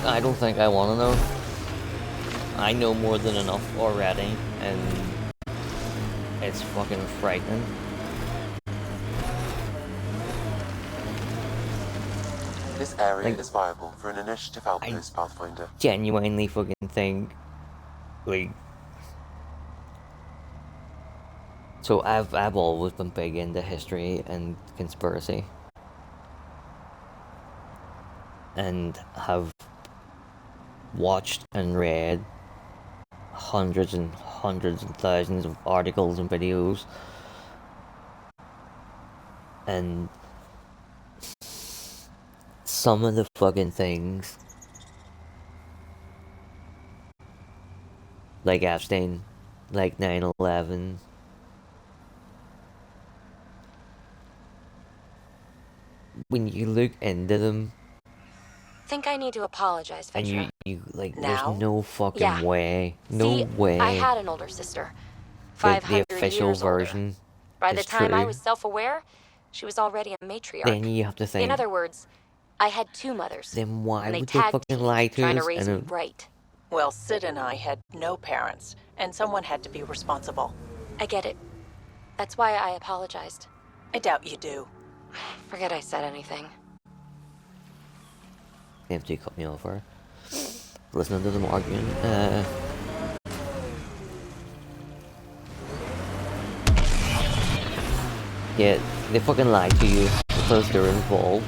I don't think I want to know. I know more than enough already, and it's fucking frightening. This area is viable for an initiative outpost, Pathfinder. Genuinely fucking think, like... So I've always been big into history and conspiracy. And have watched and read hundreds and hundreds and thousands of articles and videos, and some of the fucking things, like Epstein, like 9/11, when you look into them, Think I need to apologize, and Ventura. you like, Now? there's no fucking Yeah. way, See, no way. I had an older sister. the 500 official years older. version By the is time true. I was self-aware, she was already a matriarch. Then you have to think, In other words, I had two mothers. then why and they would they tag fucking teamed, lie to trying us? to raise me And right. Well, Sid and I had no parents, and someone had to be responsible. I get it. That's why I apologized. I doubt you do. Forget I said anything. they have to cut me off for listening to them arguing. Yeah, they fucking lie to you because they're involved.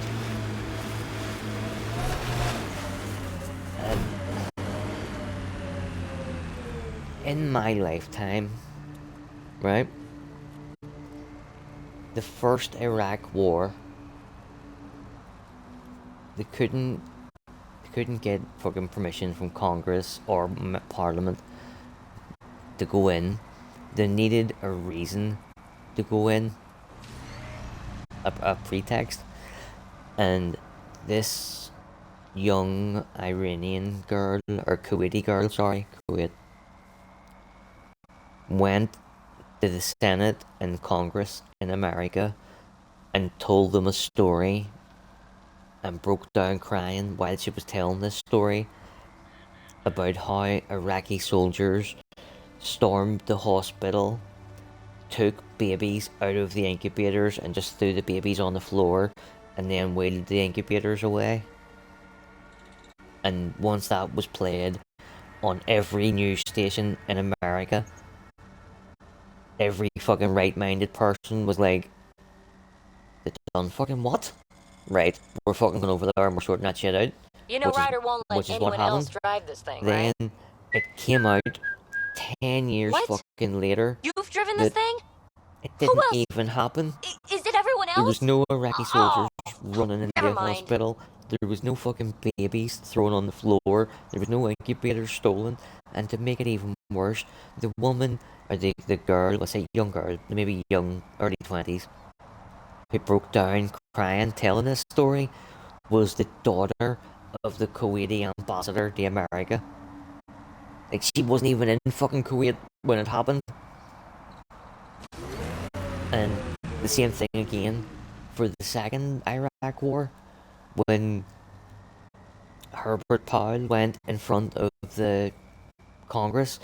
And in my lifetime, right? The first Iraq war, they couldn't get fucking permission from Congress or Parliament to go in. They needed a reason to go in, a pretext, and this young Iranian girl, or Kuwaiti girl, sorry, Kuwait, went to the Senate and Congress in America and told them a story and broke down crying while she was telling this story about how Iraqi soldiers stormed the hospital, took babies out of the incubators and just threw the babies on the floor and then wheeled the incubators away. And once that was played on every news station in America, every fucking right-minded person was like, they done fucking what? Right, we're fucking going over there and we're sorting that shit out. You know Ryder won't let anyone else drive this thing, right? Then it came out 10 years fucking later. You've driven this thing? It didn't even happen. Is it everyone else? There was no Iraqi soldiers running into the never mind. hospital. There was no fucking babies thrown on the floor. There was no incubators stolen. And to make it even worse, the woman, or the girl, let's say young girl, maybe young, early 20s, who broke down crying, telling this story, was the daughter of the Kuwaiti ambassador to America. Like, she wasn't even in fucking Kuwait when it happened. And the same thing again for the second Iraq war, when Herbert Powell went in front of the Congress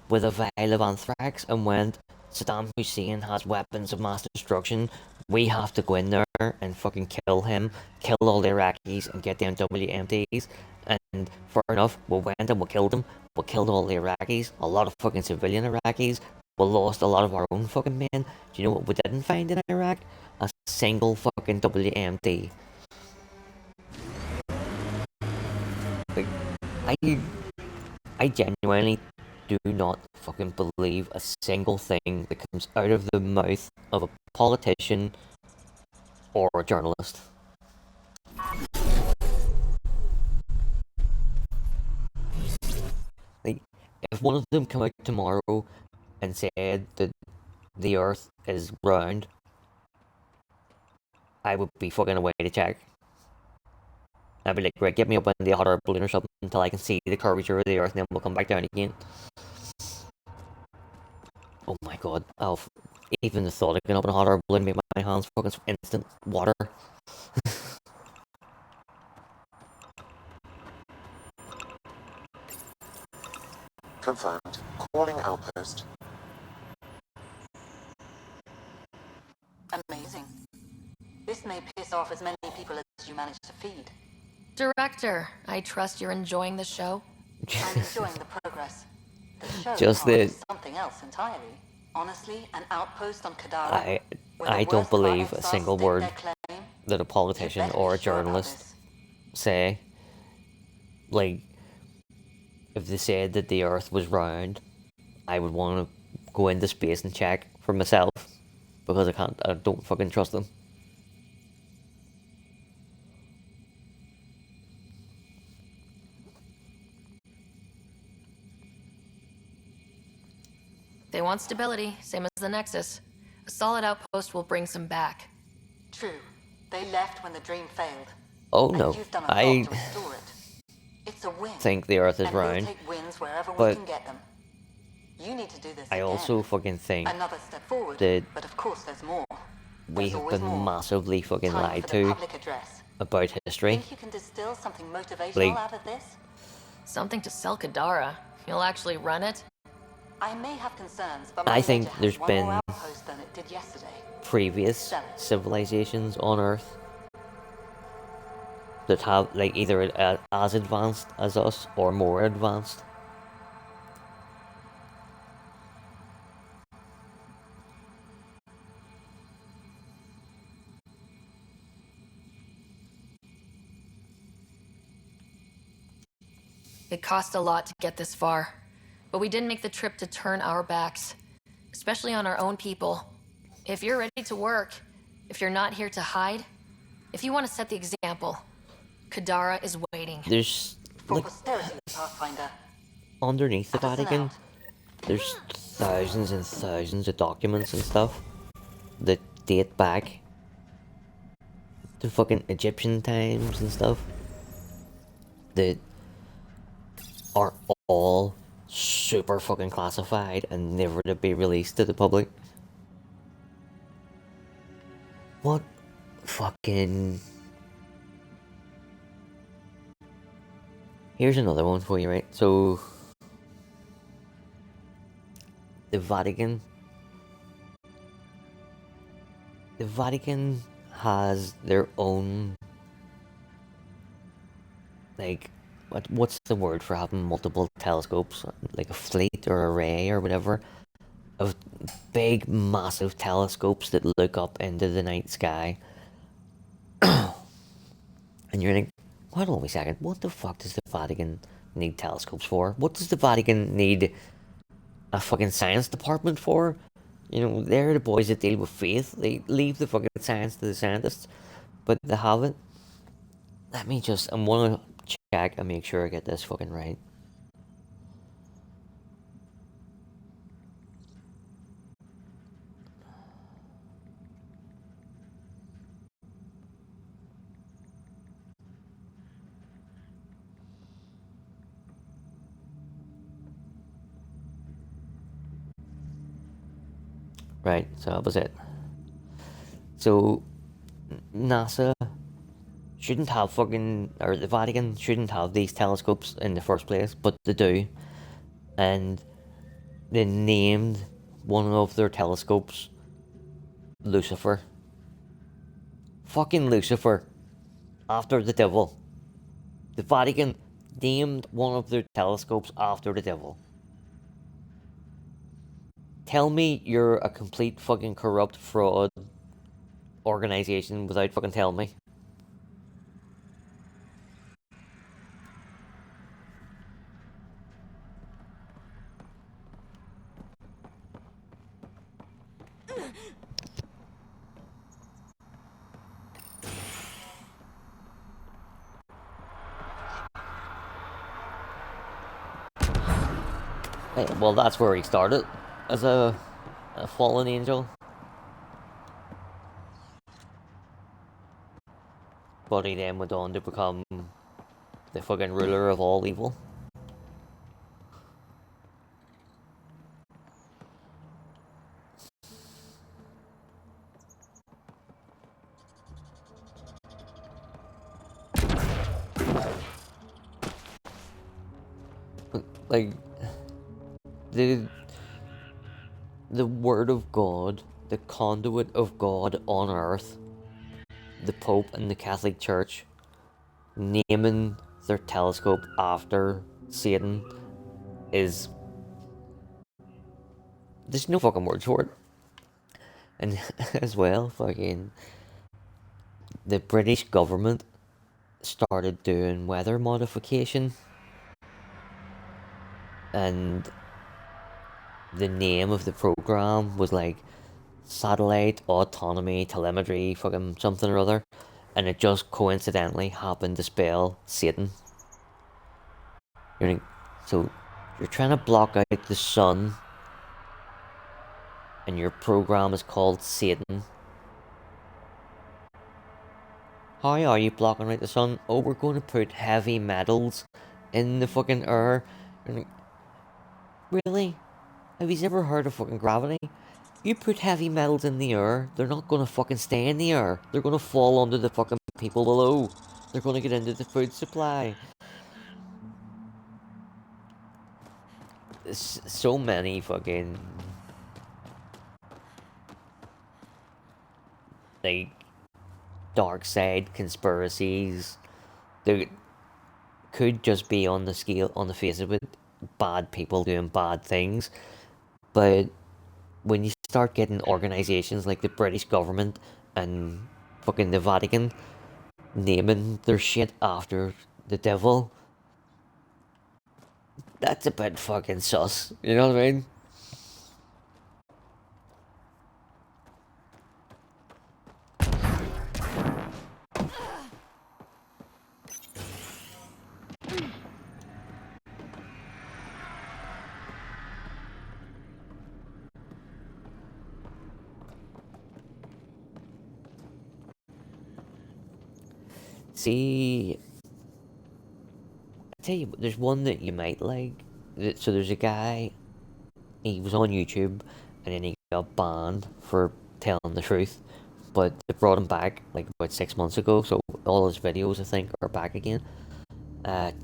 with a vial of anthrax and went, Saddam Hussein has weapons of mass destruction, we have to go in there and fucking kill him, kill all the Iraqis and get them WMDs. And fair enough, we went and we killed them, we killed all the Iraqis, a lot of fucking civilian Iraqis, we lost a lot of our own fucking men. Do you know what we didn't find in Iraq? A single fucking WMD. Like, I genuinely do not fucking believe a single thing that comes out of the mouth of a politician or a journalist. Like, if one of them come out tomorrow and said that the Earth is round, I would be fucking away to check. I'd be like, right, get me up in the hot air balloon or something until I can see the curvature of the Earth, and then we'll come back down again. Oh my god, even the thought of getting up in a hot air balloon made my hands fucking instant water. Confirmed. Calling outpost. Amazing. This may piss off as many people as you manage to feed. Director, I trust you're enjoying the show? I'm enjoying the progress. The show Just is something else entirely. Honestly, an outpost on Kadara. I don't believe a single word that a politician or a journalist say. Like, if they said that the Earth was round, I would want to go into space and check for myself, because I don't fucking trust them. They want stability, same as the Nexus. A solid outpost will bring some back. True. They left when the dream failed. Oh no, I It's a win. think the Earth is and we'll round, take wins wherever we but can get them. You need to do this I again. also fucking think Another step forward, that but of course there's more. we have been massively fucking Time lied for the to public address. about history. Think you can distill something motivational Like- out of this? Something to sell Kadara. You'll actually run it? I may have concerns, but I my think nature has there's one been more outpost than it did yesterday. previous civilizations on Earth that have, like, either as advanced as us or more advanced. It cost a lot to get this far, but we didn't make the trip to turn our backs, especially on our own people. If you're ready to work, if you're not here to hide, if you want to set the example, Kadara is waiting. There's, like, Posterity, Pathfinder. underneath the Vatican, there's thousands and thousands of documents and stuff that date back to fucking Egyptian times and stuff that are all super fucking classified and never to be released to the public. What fucking Here's another one for you, right? So, the Vatican. The Vatican has their own, like, what's the word for having multiple telescopes? Like a fleet or array or whatever of big, massive telescopes that look up into the night sky. And you're like, hold on a second, what the fuck does the Vatican need telescopes for? What does the Vatican need a fucking science department for? You know, they're the boys that deal with faith. They leave the fucking science to the scientists, but they haven't. I'm gonna check and make sure I get this fucking right. Right, so that was it. So, NASA shouldn't have fucking, or the Vatican shouldn't have these telescopes in the first place, but they do. And they named one of their telescopes Lucifer. Fucking Lucifer. After the devil. The Vatican named one of their telescopes after the devil. Tell me you're a complete fucking corrupt fraud organization without fucking telling me. Hey, well, that's where he started, as a fallen angel. But he then went on to become the fucking ruler of all evil. Like, the word of God, the conduit of God on earth, the Pope and the Catholic Church, naming their telescope after Satan is... there's no fucking words for it. And as well, fucking... the British government started doing weather modification. And the name of the program was like Satellite Autonomy Telemetry fucking something or other. And it just coincidentally happened to spell Satan. So you're trying to block out the sun, and your program is called Satan. How are you blocking out the sun? Oh, we're going to put heavy metals in the fucking air. Really? Have you ever heard of fucking gravity? You put heavy metals in the air, they're not gonna fucking stay in the air. They're gonna fall onto the fucking people below. They're gonna get into the food supply. There's so many fucking... like... dark side conspiracies. There could just be on the scale, on the face of it, bad people doing bad things. But when you start getting organizations like the British government and fucking the Vatican naming their shit after the devil, that's a bit fucking sus. You know what I mean? See, I tell you, there's one that you might like. So there's a guy, he was on YouTube, and then he got banned for telling the truth. But they brought him back, like, about 6 months ago, so all his videos, I think, are back again.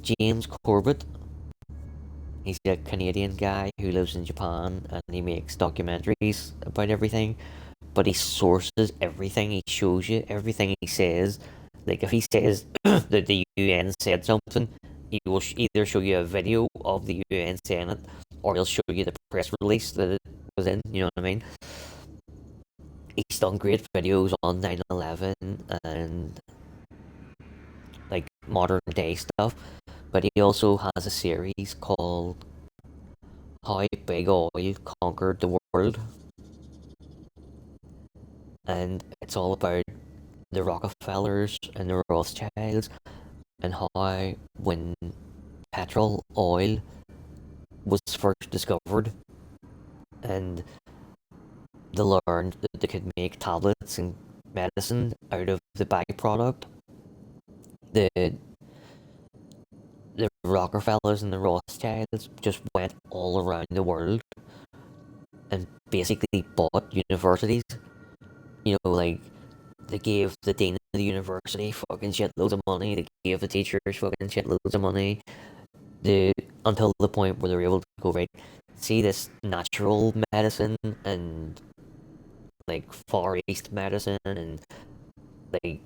James Corbett. He's a Canadian guy who lives in Japan and he makes documentaries about everything. But he sources everything. He shows you everything he says. Like if he says that the UN said something, he will either show you a video of the UN saying it, or he'll show you the press release that it was in. You know what I mean? He's done great videos on 9/11 and like modern day stuff. But he also has a series called How Big Oil Conquered the World. And it's all about the Rockefellers and the Rothschilds and how when petrol oil was first discovered and they learned that they could make tablets and medicine out of the byproduct, the Rockefellers and the Rothschilds just went all around the world and basically bought universities. You know, like they gave the dean of the university fucking shitloads of money. They gave the teachers fucking shitloads of money. Until the point where they were able to go, right, see this natural medicine and like Far East medicine and like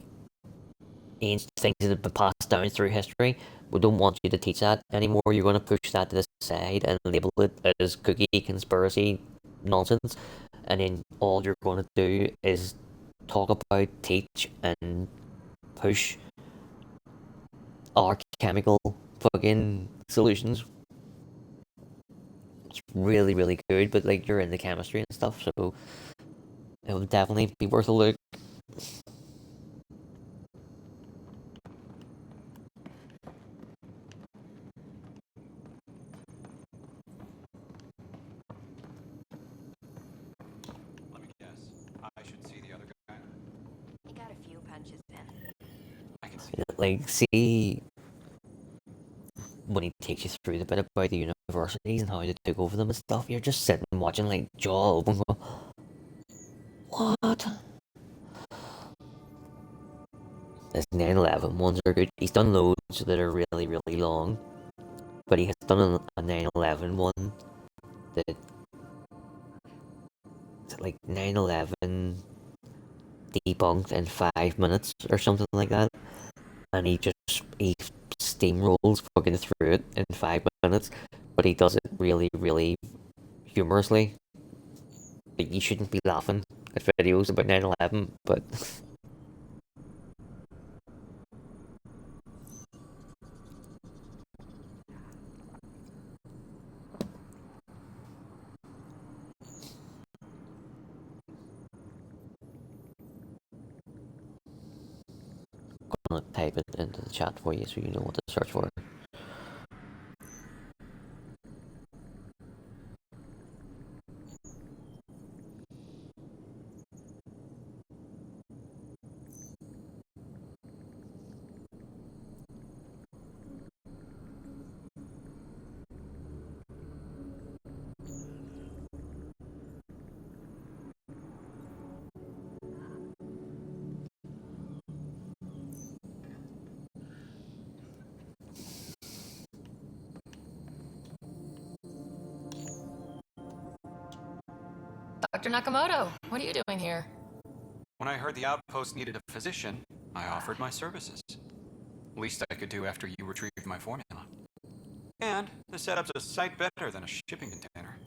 ancient things that have been passed down through history. We don't want you to teach that anymore. You're going to push that to the side and label it as cookie conspiracy nonsense. And then all you're going to do is talk about, teach, and push our chemical fucking solutions. It's really, really good, but like you're into chemistry and stuff, so it would definitely be worth a look. Let me guess. I should see the other guy. He got a few punches in. I can see. Like, see when he takes you through the bit about the universities and how they took over them and stuff, you're just sitting watching like jaw open. Go, what? His 9/11 ones are good. He's done loads that are really, really long, but he has done a 9/11 one that is like 9/11 debunked in 5 minutes or something like that, and he steamrolls fucking through it in 5 minutes, but he does it really, really humorously. Like, you shouldn't be laughing at videos about 9/11, but I'm gonna type it into the chat for you so you know what to search for. Dr. Nakamoto, what are you doing here? When I heard the outpost needed a physician, I offered my services. Least I could do after you retrieved my formula. And the setup's a sight better than a shipping container.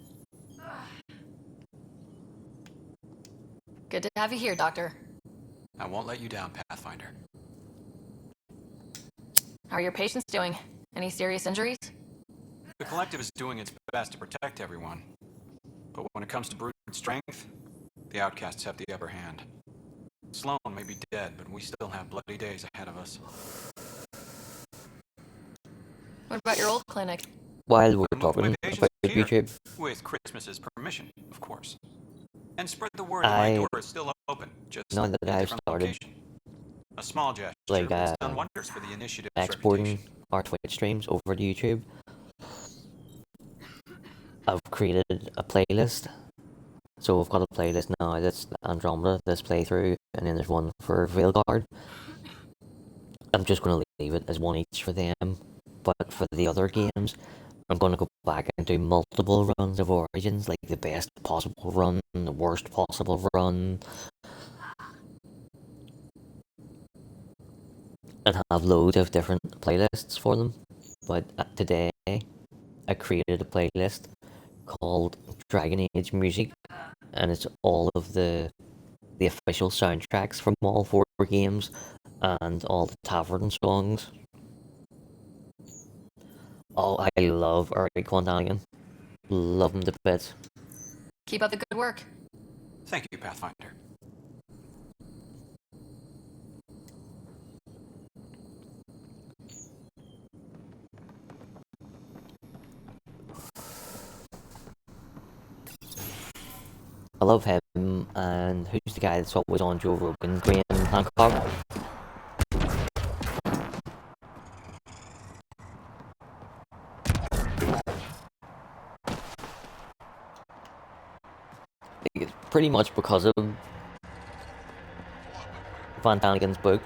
Good to have you here, Doctor. I won't let you down, Pathfinder. How are your patients doing? Any serious injuries? The Collective is doing its best to protect everyone. But when it comes to brute strength, the outcasts have the upper hand. Sloan may be dead, but we still have bloody days ahead of us. What about your old clinic? While we're talking about YouTube, With Christmas's permission, of course. And spread the word my door is still open, just now that a I've different started location. A small gesture like has done wonders for the initiative's exporting reputation. our Twitch streams over to YouTube, I've created a playlist. So I've got a playlist now that's Andromeda, this playthrough, and then there's one for Veilguard. I'm just going to leave it as one each for them, But for the other games, I'm gonna go back and do multiple runs of Origins, like the best possible run, the worst possible run, and have loads of different playlists for them. But today, I created a playlist called Dragon Age Music, and it's all of the official soundtracks from all 4 games and all the tavern songs. Oh, I love Eric Quantanigan. Love him to bits. Keep up the good work. Thank you, Pathfinder. I love him, and who's the guy that's always on Joe Rogan? Graham Hancock. It's pretty much because of Van Daniken's book.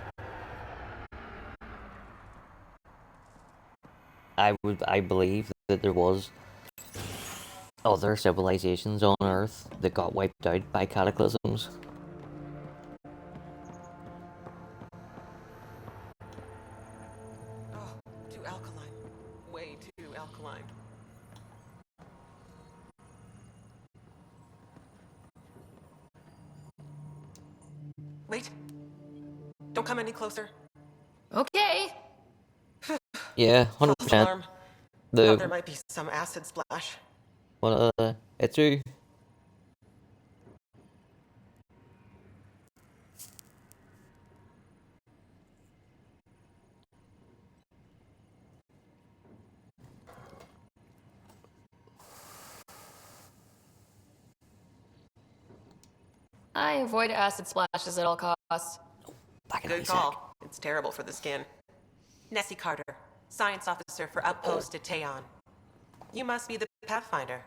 I believe that there was other civilizations on Earth that got wiped out by cataclysms. Oh, too alkaline. Way too alkaline. Wait. Don't come any closer. Okay. Yeah, 100%. Alarm. Thought there might be some acid splash. Well, it's true. I avoid acid splashes at all costs. Good call. It's terrible for the skin. Nessie Carter, science officer for Outpost at Teon. You must be the Pathfinder.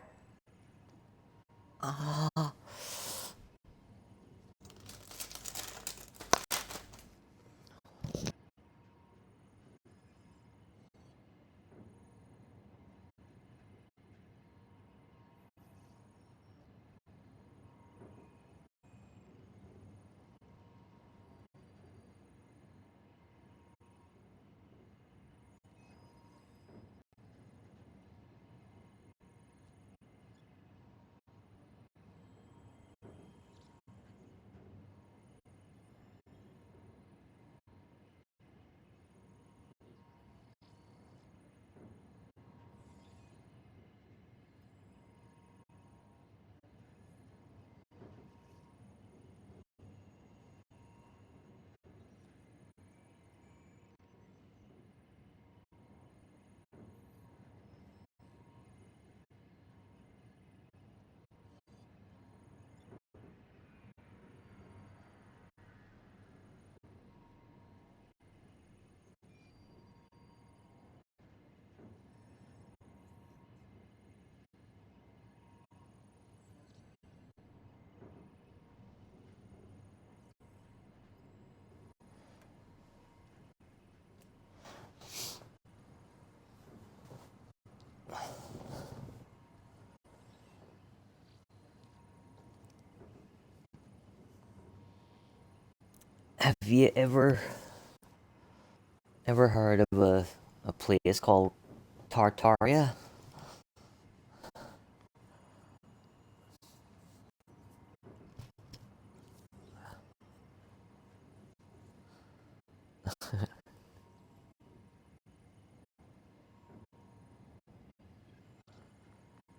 Have you ever heard of a place called Tartaria?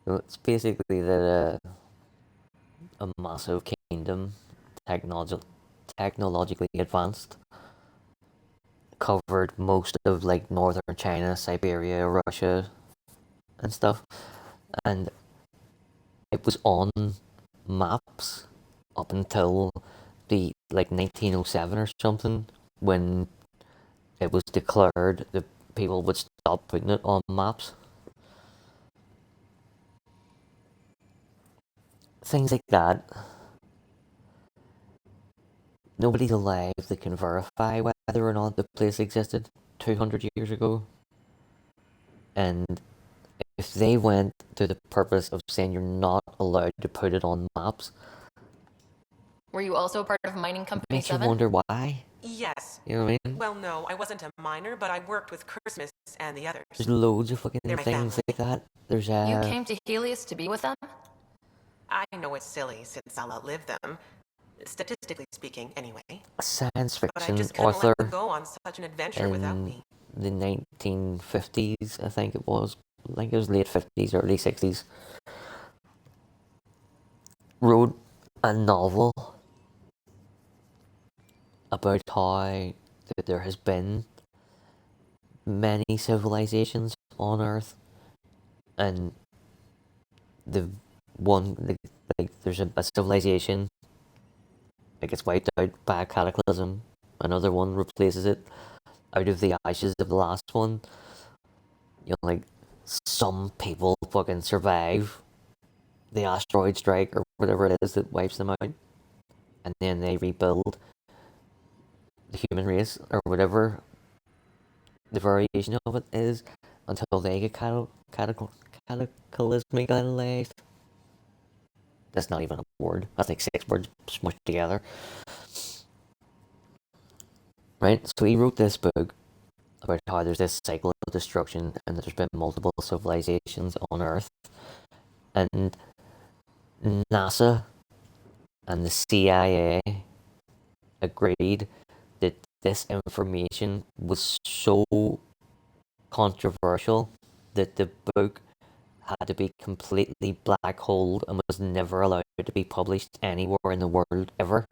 Well, it's basically that a massive kingdom, technologically advanced, covered most of like northern China, Siberia, Russia, and stuff, and it was on maps up until the like 1907 or something, when it was declared that people would stop putting it on maps. Things like that. Nobody's alive that can verify whether or not the place existed 200 years ago. And if they went to the purpose of saying you're not allowed to put it on maps, Were you also part of Mining Company makes you 7? wonder why. Yes. You know what I mean? Well, no, I wasn't a miner, but I worked with Christmas and the others. There's loads of fucking They're my things family. like that. There's You came to Helios to be with them? I know it's silly since I'll outlive them. Statistically speaking, anyway. a science But I fiction just couldn't author let them go on such an adventure without in me. the 1950s, I think it was. I think it was late 50s, early 60s. Wrote a novel about how that there has been many civilizations on Earth, and the one like there's a civilization that gets wiped out by a cataclysm. Another one replaces it out of the ashes of the last one. You know, like some people fucking survive the asteroid strike or whatever it is that wipes them out, and then they rebuild the human race or whatever the variation of it is until they get cataclysmicalized. That's not even a word. That's like 6 words smushed together. Right? So he wrote this book about how there's this cycle of destruction and that there's been multiple civilizations on Earth. And NASA and the CIA agreed that this information was so controversial that the book had to be completely black holed and was never allowed to be published anywhere in the world ever.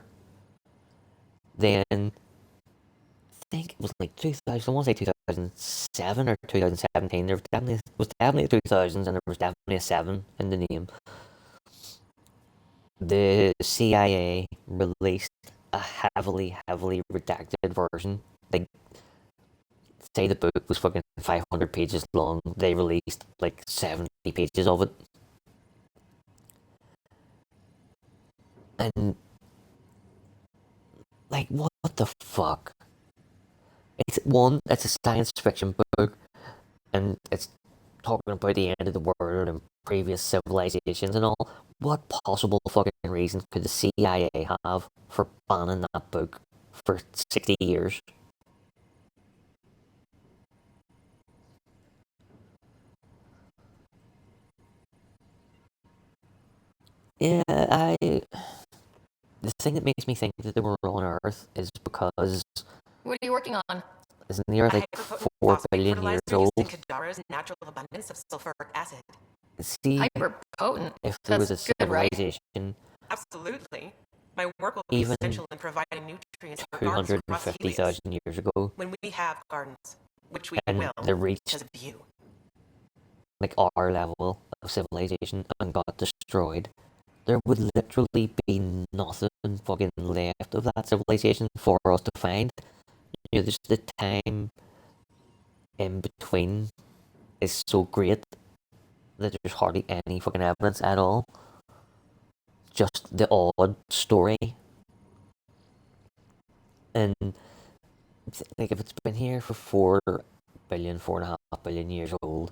Then, I think it was like 2000, I want to say 2007 or 2017. There was definitely 2000s, and there was definitely a 7 in the name. The CIA released a heavily redacted version. Like, say the book was fucking 500 pages long, they released like 70 pages of it. And, like, what the fuck? It's a science fiction book, and it's talking about the end of the world and previous civilizations and all. What possible fucking reason could the CIA have for banning that book for 60 years? Yeah, the thing that makes me think that they were on Earth is because What are you working on? isn't the Earth like 4 billion years old? Using Kadara's natural abundance of sulfuric acid. See, Hyper-potent. if there was a That's good, right? civilization Absolutely. My work will be even essential in providing nutrients for gardens across Helios 250,000 years ago, when we have gardens, which we and will they reached because of you. like our level of civilization and got destroyed, there would literally be nothing fucking left of that civilization for us to find. You know, there's the time in between is so great that there's hardly any fucking evidence at all. Just the odd story. And like if it's been here for 4.5 billion years old,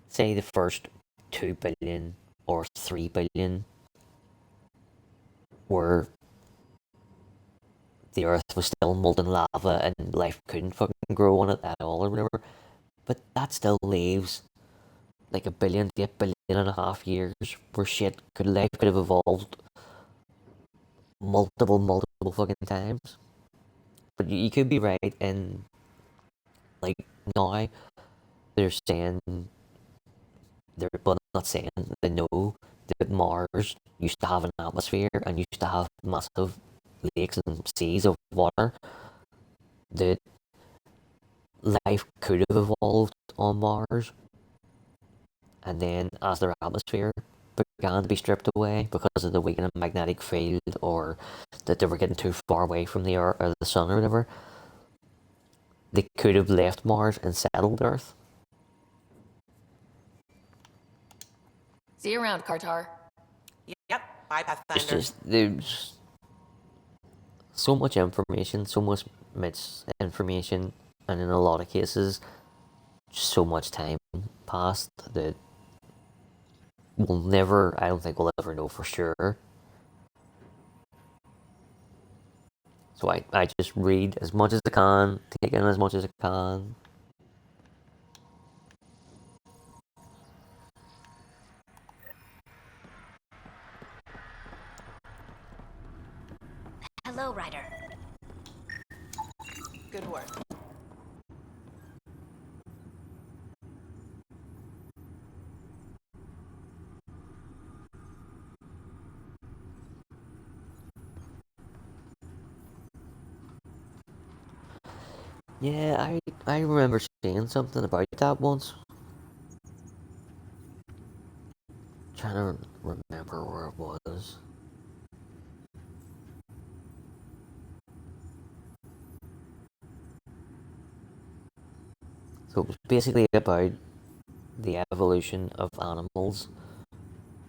say the first 2 billion or 3 billion were the Earth was still molten lava and life couldn't fucking grow on it at all or whatever. But that still leaves like 1 billion to 1.5 billion years where life could have evolved multiple fucking times. But you could be right in like now they're saying not saying they know that Mars used to have an atmosphere and used to have massive lakes and seas of water, that life could have evolved on Mars, and then as their atmosphere began to be stripped away because of the weakening magnetic field, or that they were getting too far away from the Earth or the sun or whatever, they could have left Mars and settled Earth. See you around, Kartar. Yep, bye, Pathfinder. There's so much information, so much misinformation, and in a lot of cases, so much time passed that we'll never, I don't think we'll ever know for sure. So I just read as much as I can, take in as much as I can. Hello, Ryder. Good work. Yeah, I remember seeing something about that once. Trying to remember where it was. So it was basically about the evolution of animals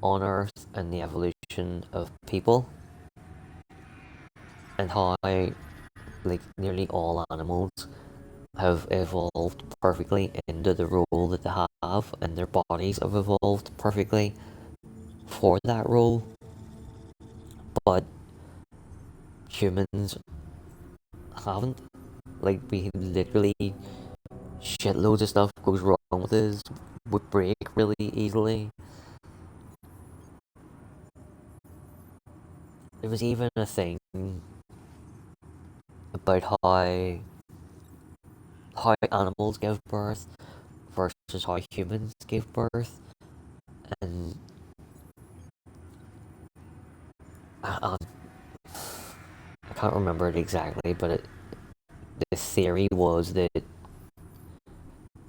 on Earth and the evolution of people, and how like nearly all animals have evolved perfectly into the role that they have, and their bodies have evolved perfectly for that role. But humans haven't. Like, we literally, shitloads of stuff goes wrong with us. We break really easily. There was even a thing about how animals give birth versus how humans give birth, and I can't remember it exactly, but the theory was that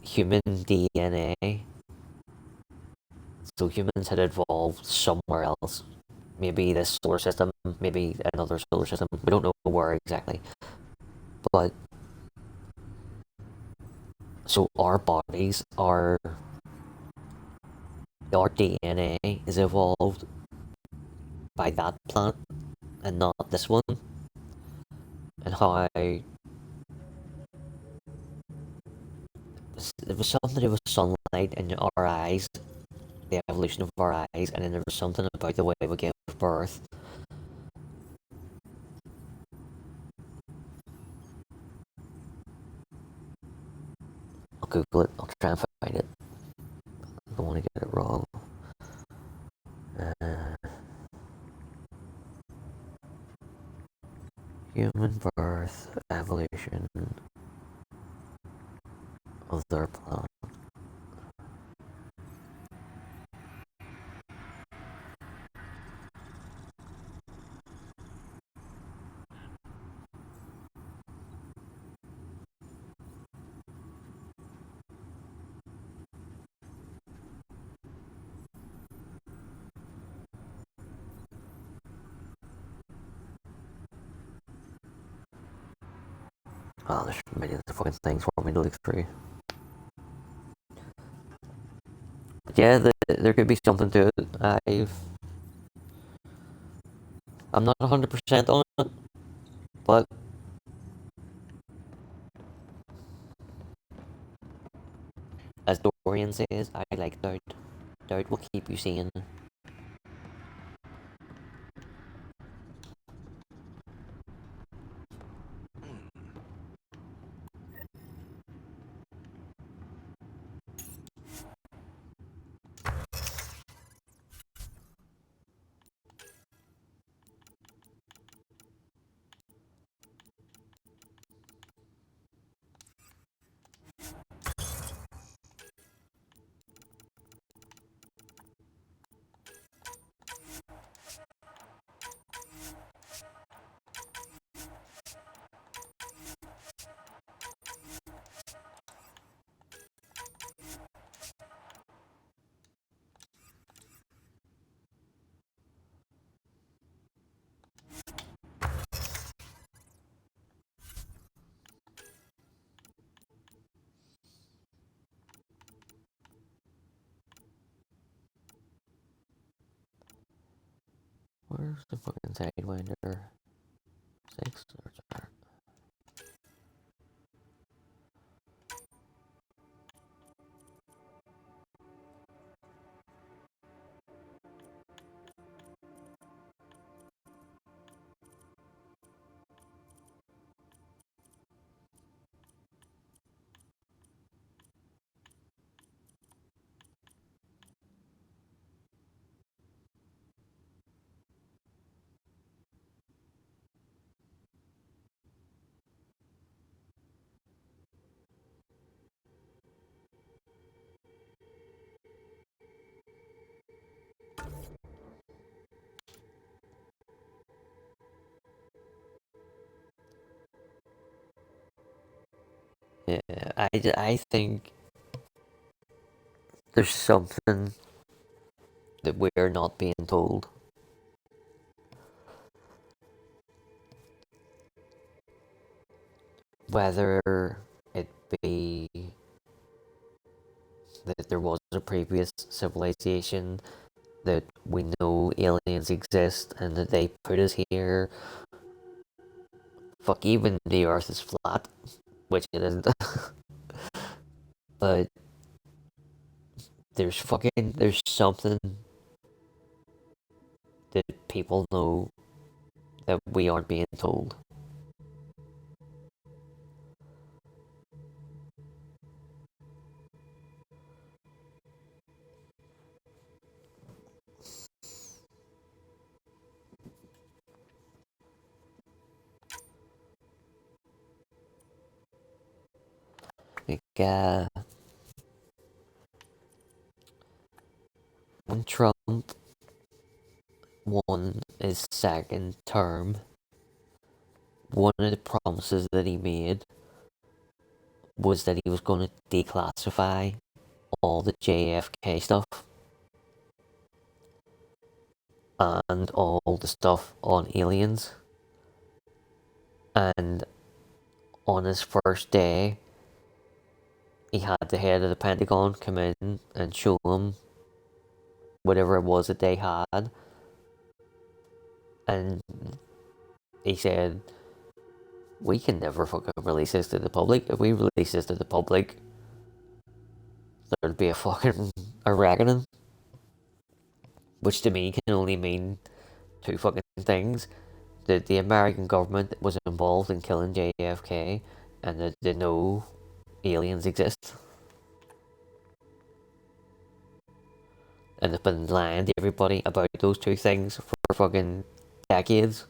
human DNA, so humans had evolved somewhere else, maybe this solar system, maybe another solar system, we don't know where exactly, but so our bodies are, our DNA is evolved by that planet and not this one, and how it was something to do with sunlight and our eyes, the evolution of our eyes, and then there was something about the way we give birth. I'll Google it, I'll try and find it. I don't want to get it wrong. Human birth, evolution of their planet. Oh, there's millions of fucking things for me to look through. But yeah, there could be something to it. I'm not 100% on it, but as Dorian says, I like doubt. Doubt will keep you sane. Where's the fucking Sidewinder? 6 or chart? Yeah, I think there's something that we're not being told. Whether it be that there was a previous civilization, that we know aliens exist and that they put us here. Fuck, even the Earth is flat, which it isn't. But there's something that people know that we aren't being told. Like, when Trump won his second term, one of the promises that he made was that he was going to declassify all the JFK stuff and all the stuff on aliens. And on his first day, he had the head of the Pentagon come in and show him whatever it was that they had. And he said, we can never fucking release this to the public. If we release this to the public, there'd be a reckoning. Which to me can only mean two fucking things. That the American government was involved in killing JFK and that they know aliens exist. And they've been lying to everybody about those two things for fucking decades.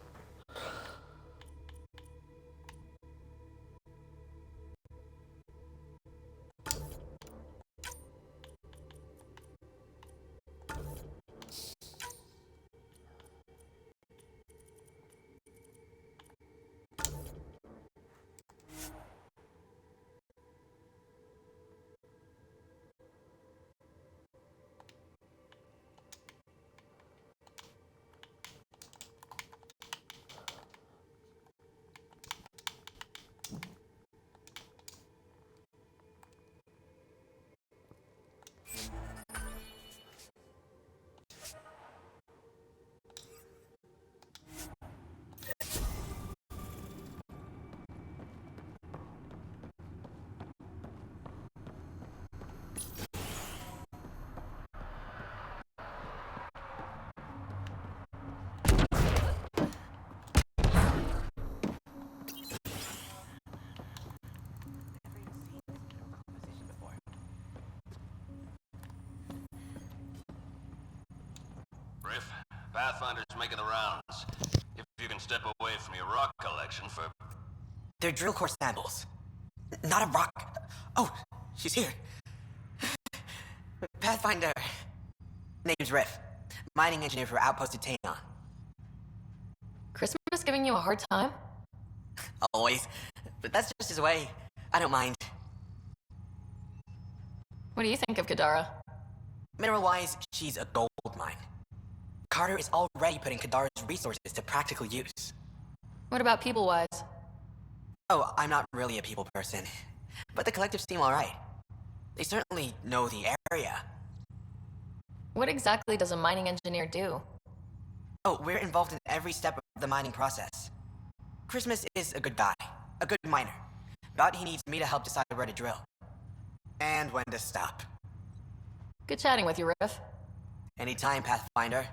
Riff, Pathfinder's making the rounds. If you can step away from your rock collection for... They're drill core samples. Not a rock. Oh, she's here. Pathfinder. Name's Riff. Mining engineer for Outpost at Taeon. Christmas giving you a hard time? Always. But that's just his way. I don't mind. What do you think of Kadara? Mineral-wise, she's a gold mine. Carter is already putting Kadara's resources to practical use. What about people-wise? Oh, I'm not really a people person. But the collectives seem alright. They certainly know the area. What exactly does a mining engineer do? Oh, we're involved in every step of the mining process. Christmas is a good guy, a good miner. But he needs me to help decide where to drill. And when to stop. Good chatting with you, Riff. Anytime, Pathfinder.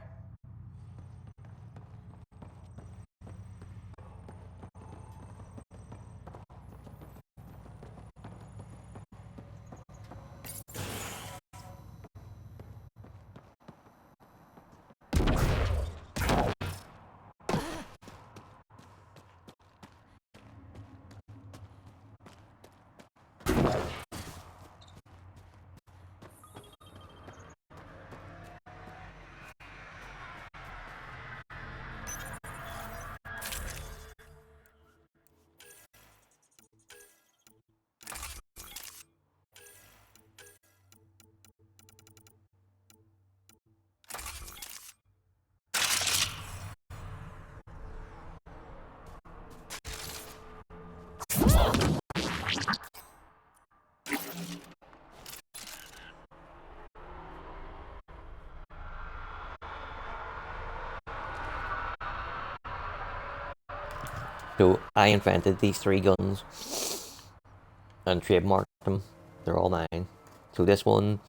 So I invented these 3 guns and trademarked them. They're all mine. So this one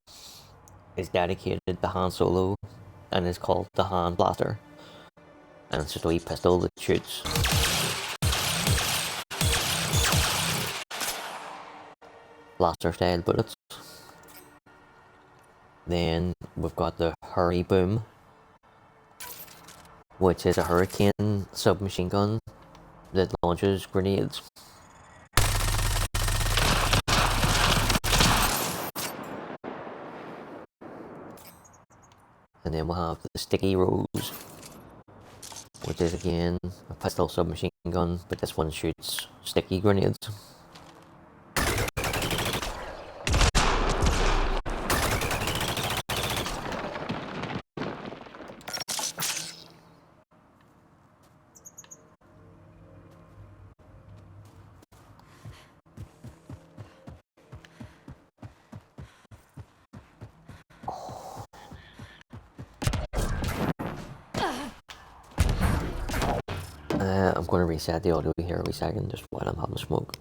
is dedicated to Han Solo and is called the Han Blaster. And it's just a wee pistol that shoots blaster style bullets. Then we've got the Hurry Boom, which is a Hurricane submachine gun that launches grenades. And then we'll have the Sticky Rose, which is again a pistol submachine gun, but this one shoots sticky grenades. I'm going to reset the audio here a second, just while I'm having a smoke.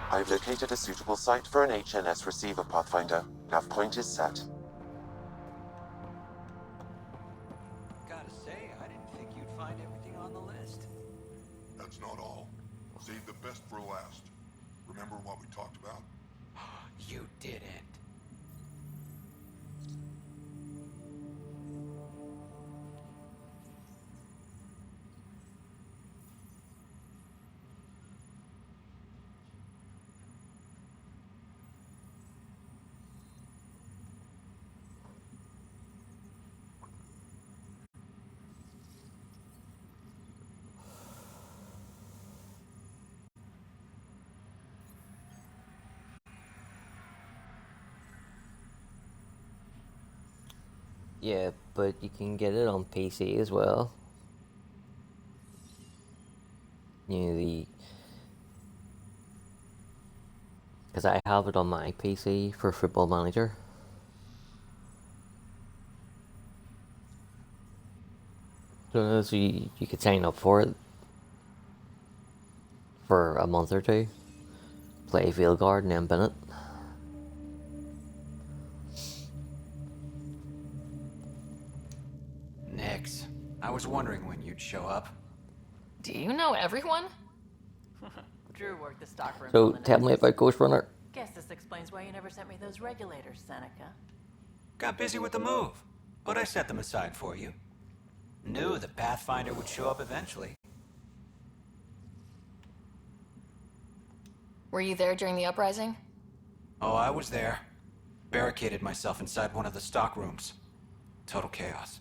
I've located a suitable site for an HNS receiver, Pathfinder. Nav point is set. Gotta say, I didn't think you'd find everything on the list. That's not all. Save the best for last. Remember what we talked about? You didn't. Yeah, but you can get it on PC as well. You know, because I have it on my PC for Football Manager. So you could sign up for it for a month or two, play Field Guard and then bin it. Nix, I was wondering when you'd show up. Do you know everyone? Drew worked the stockroom. So tell me about Ghost Runner. Guess this explains why you never sent me those regulators, Seneca. Got busy with the move, but I set them aside for you. Knew the Pathfinder would show up eventually. Were you there during the uprising? Oh, I was there. Barricaded myself inside one of the stock rooms. Total chaos.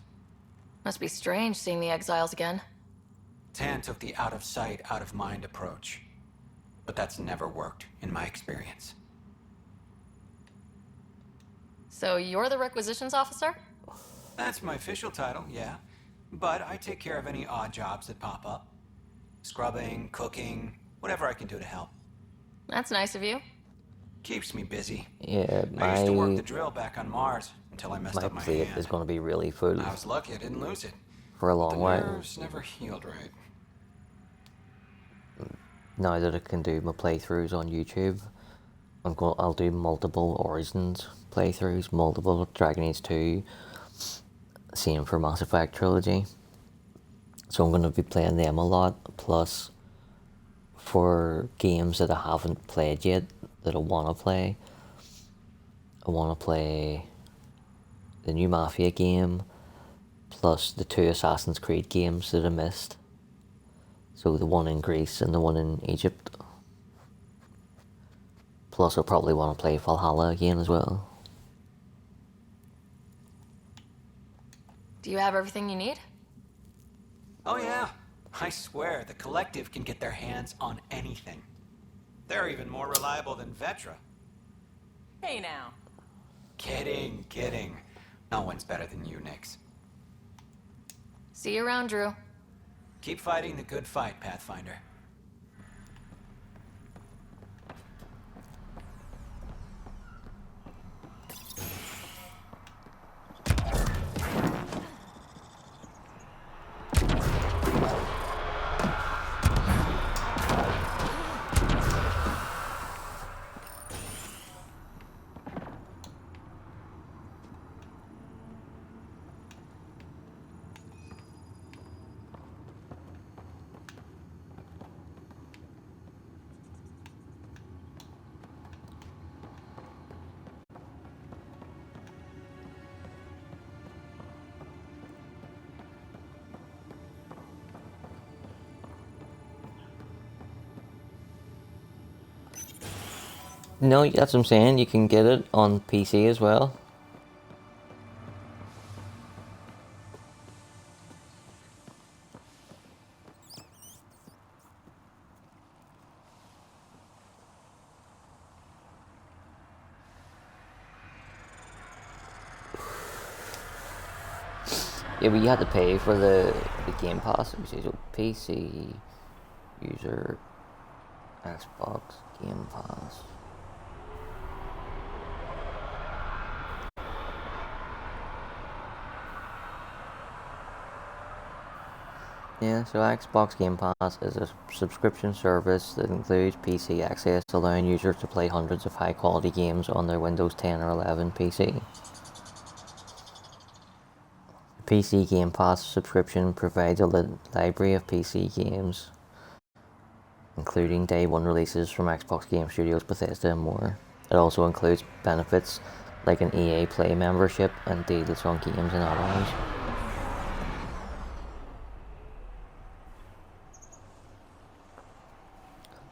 Must be strange seeing the exiles again. Tan took the out-of-sight, out-of-mind approach. But that's never worked, in my experience. So you're the requisitions officer? That's my official title, yeah. But I take care of any odd jobs that pop up. Scrubbing, cooking, whatever I can do to help. That's nice of you. Keeps me busy. Yeah, I used to work the drill back on Mars until I messed my up my plate hand. is going to be really full I was lucky I didn't lose it. for a long The while. nerves never healed right. Now that I can do my playthroughs on YouTube, I'll do multiple Origins playthroughs, multiple Dragon Age 2, same for Mass Effect Trilogy. So I'm going to be playing them a lot, plus for games that I haven't played yet, that I want to play. I want to play the new Mafia game, plus the 2 Assassin's Creed games that I missed. So the one in Greece and the one in Egypt. Plus I'll probably want to play Valhalla again as well. Do you have everything you need? Oh yeah, I swear the Collective can get their hands on anything. They're even more reliable than Vetra. Hey now. Kidding. No one's better than you, Nix. See you around, Drew. Keep fighting the good fight, Pathfinder. No, that's what I'm saying, you can get it on PC as well. Yeah, but you had to pay for the Game Pass. Let me see, so PC, user, Xbox, Game Pass. Yeah, so Xbox Game Pass is a subscription service that includes PC access, allowing users to play hundreds of high-quality games on their Windows 10 or 11 PC. PC Game Pass subscription provides a library of PC games, including day one releases from Xbox Game Studios, Bethesda, and more. It also includes benefits like an EA Play membership and deals on games and add-ons.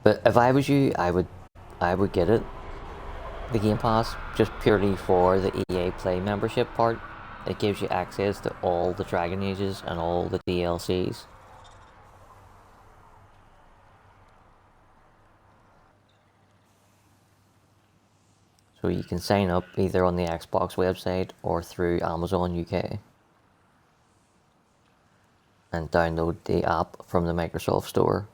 But if I was you, I would get it, the Game Pass, just purely for the EA Play membership part. It gives you access to all the Dragon Ages and all the DLCs. So you can sign up either on the Xbox website or through Amazon UK. And download the app from the Microsoft Store.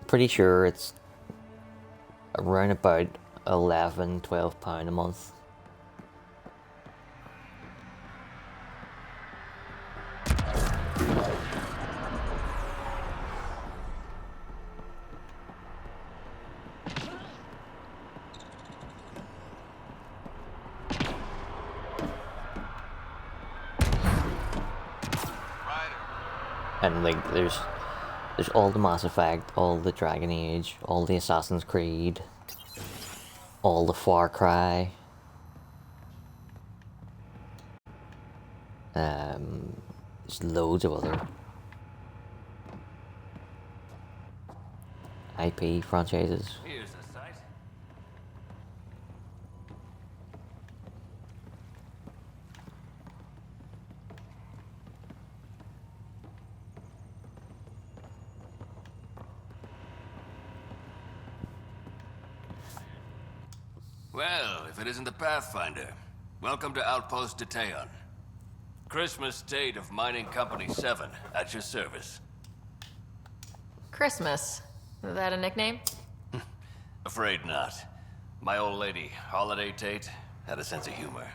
Pretty sure it's around about £11-12 a month. And like there's all the Mass Effect, all the Dragon Age, all the Assassin's Creed, all the Far Cry. There's loads of other IP franchises. Here's the site. Well, if it isn't the Pathfinder, welcome to Outpost Deteon. Christmas State of Mining Company 7, at your service. Christmas. Is that a nickname? Afraid not. My old lady, Holiday Tate, had a sense of humor.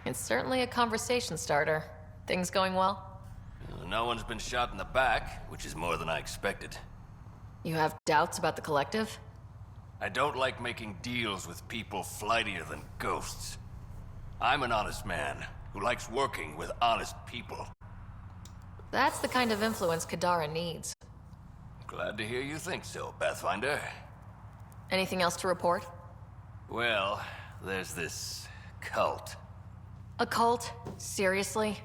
It's certainly a conversation starter. Things going well? No one's been shot in the back, which is more than I expected. You have doubts about the collective? I don't like making deals with people flightier than ghosts. I'm an honest man who likes working with honest people. That's the kind of influence Kadara needs. Glad to hear you think so, Pathfinder. Anything else to report? Well, there's this cult. A cult? Seriously?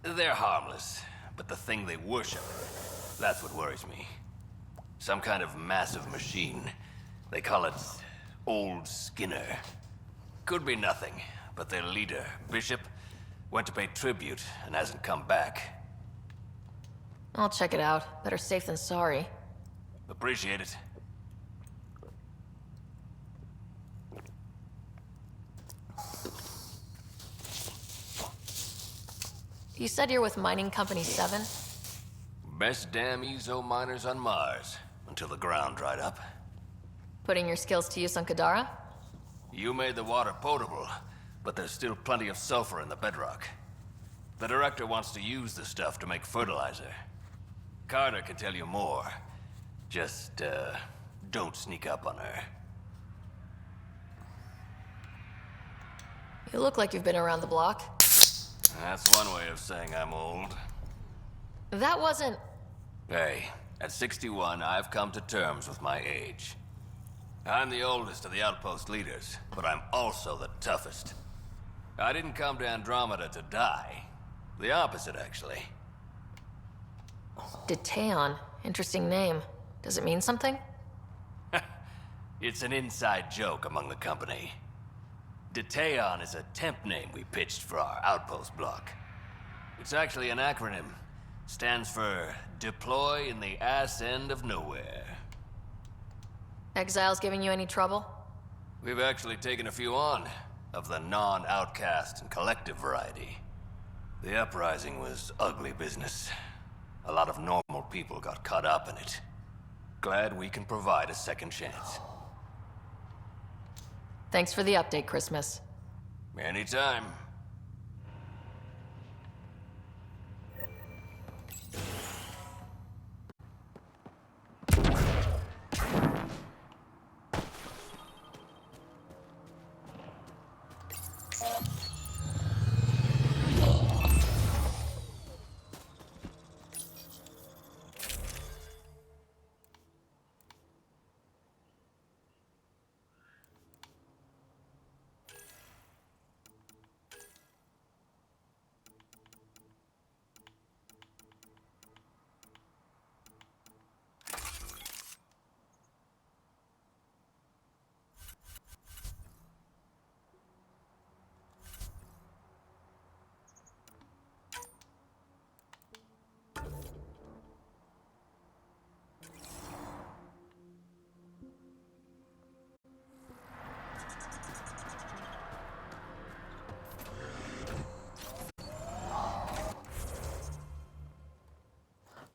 They're harmless, but the thing they worship, that's what worries me. Some kind of massive machine. They call it Old Skinner. Could be nothing, but their leader, Bishop, went to pay tribute and hasn't come back. I'll check it out. Better safe than sorry. Appreciate it. You said you're with Mining Company 7? Best damn EZO miners on Mars, until the ground dried up. Putting your skills to use on Kadara? You made the water potable, but there's still plenty of sulfur in the bedrock. The director wants to use the stuff to make fertilizer. Carter can tell you more. Just, don't sneak up on her. You look like you've been around the block. That's one way of saying I'm old. That wasn't... Hey, at 61, I've come to terms with my age. I'm the oldest of the outpost leaders, but I'm also the toughest. I didn't come to Andromeda to die. The opposite, actually. Deteon. Interesting name. Does it mean something? It's an inside joke among the company. Deteon is a temp name we pitched for our outpost block. It's actually an acronym. Stands for Deploy in the Ass End of Nowhere. Exiles giving you any trouble? We've actually taken a few on, of the non-outcast and collective variety. The uprising was ugly business. A lot of normal people got caught up in it. Glad we can provide a second chance. Thanks for the update, Christmas. Anytime.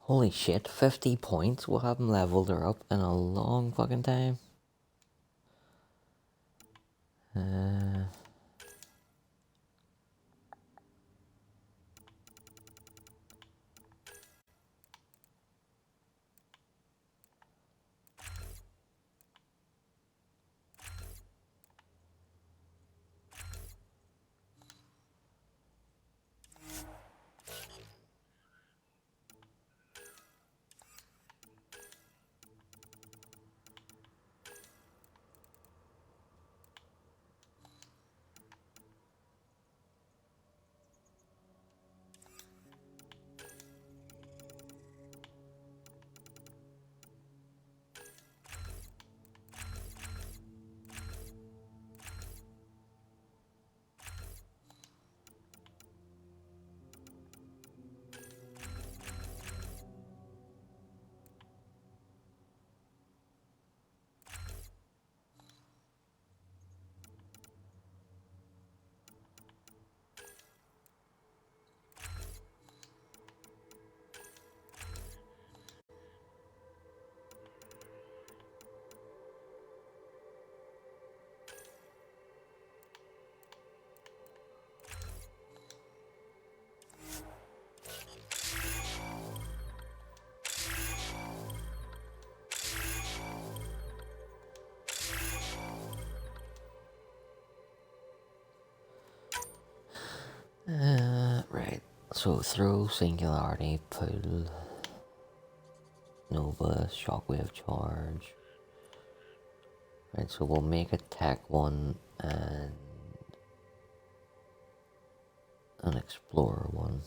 Holy shit, 50 points? We haven't leveled her up in a long fucking time. So throw, singularity, pull, nova, shockwave charge. Right, so we'll make a tech one and an explorer one.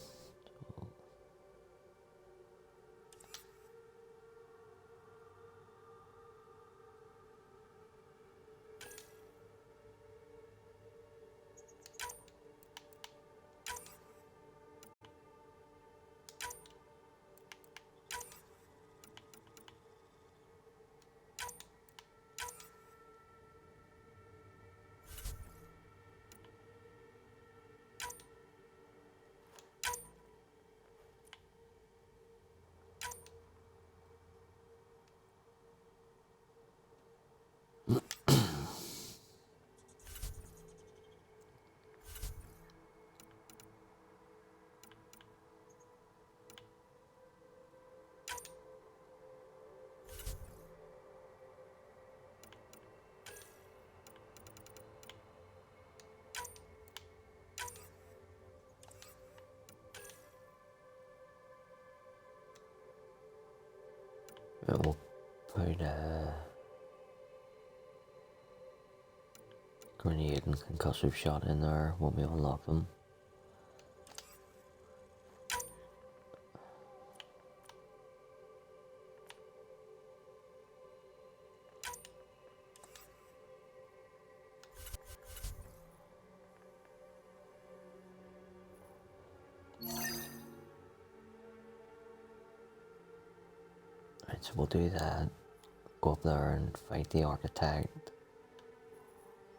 And we'll put a grenade and concussive shot in there when we unlock them. Right, so we'll do that, go up there and fight the architect,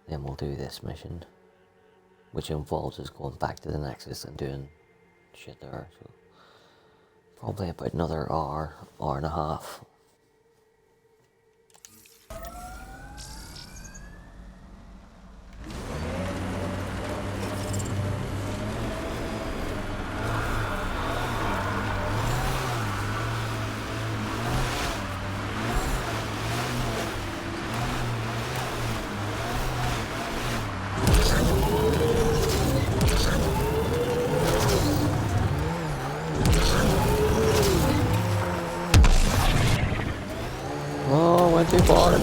then we'll do this mission, which involves us going back to the Nexus and doing shit there, so probably about another hour and a half. Oh, went too far.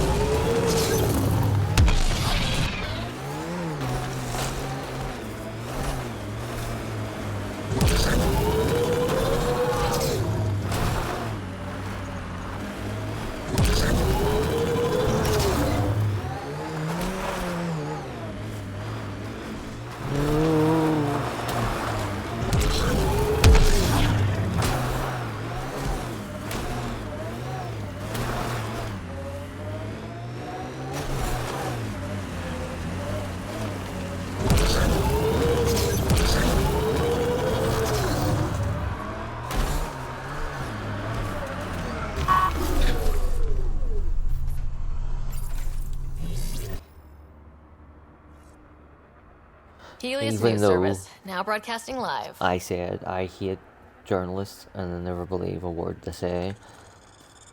Helios Even News though Service, now broadcasting live. I said I hate journalists and I never believe a word they say,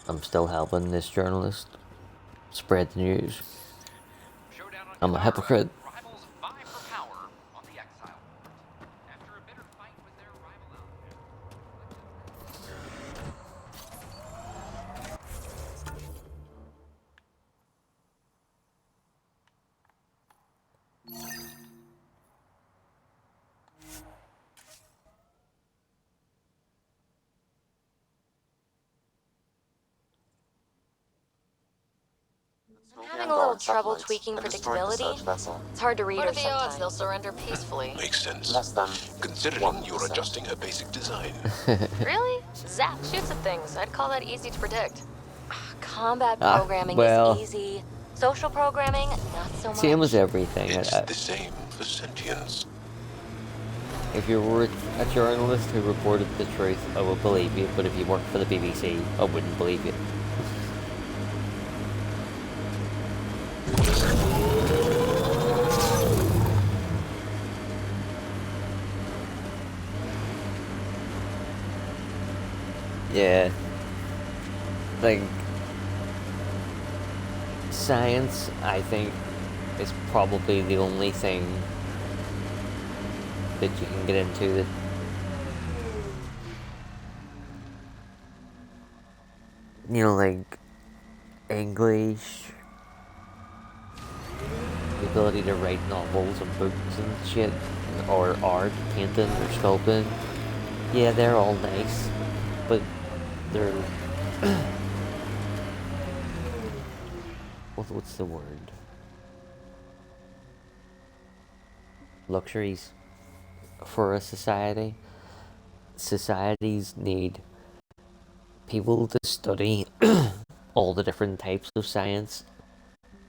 I'm still helping this journalist spread the news. I'm a hypocrite. I'm having a little trouble tweaking predictability. It's hard to read What her are the odds sometimes. they'll surrender peacefully? Makes sense. Considering you're adjusting her basic design. Really? Zap shoots at things. I'd call that easy to predict. Combat programming well, is easy. Social programming, not so much. Same as everything. It's the same for sentience. If you were a journalist who reported the truth, I would believe you, but if you worked for the BBC, I wouldn't believe you. Yeah. Like, science, I think, is probably the only thing that you can get into that you know, like English, the ability to write novels and books and shit, or art, painting or sculpting. Yeah, they're all nice, but they're what's the word? Luxuries for a society. Societies need people to study all the different types of science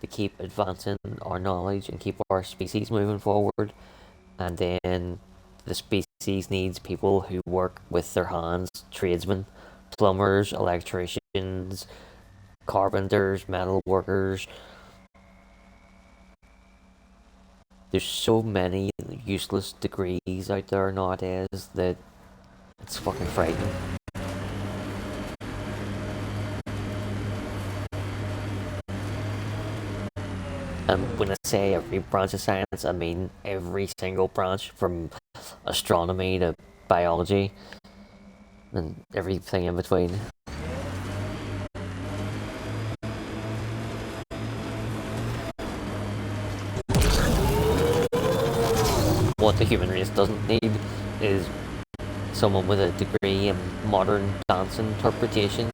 to keep advancing our knowledge and keep our species moving forward. And then the species needs people who work with their hands, tradesmen, plumbers, electricians, carpenters, metal workers. There's so many useless degrees out there nowadays that it's fucking frightening. And when I say every branch of science, I mean every single branch, from astronomy to biology and everything in between. What the human race doesn't need is someone with a degree in modern dance interpretation.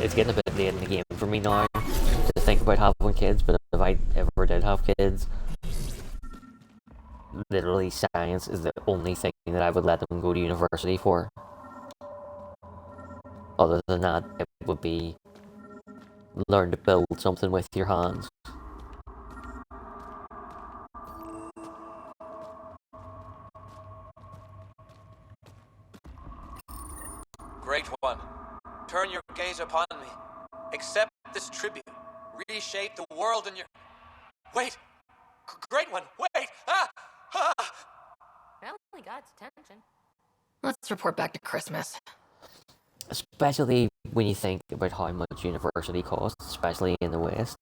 It's getting a bit late in the game for me now to think about having kids, but if I ever did have kids, literally science is the only thing that I would let them go to university for. Other than that, it would be learn to build something with your hands. Great one. Turn your gaze upon me. Accept this tribute. Reshape the world in your... Wait! Great one! Wait! Ah! Ah! Well, we got its attention. Let's report back to Christmas. Especially when you think about how much university costs, especially in the West.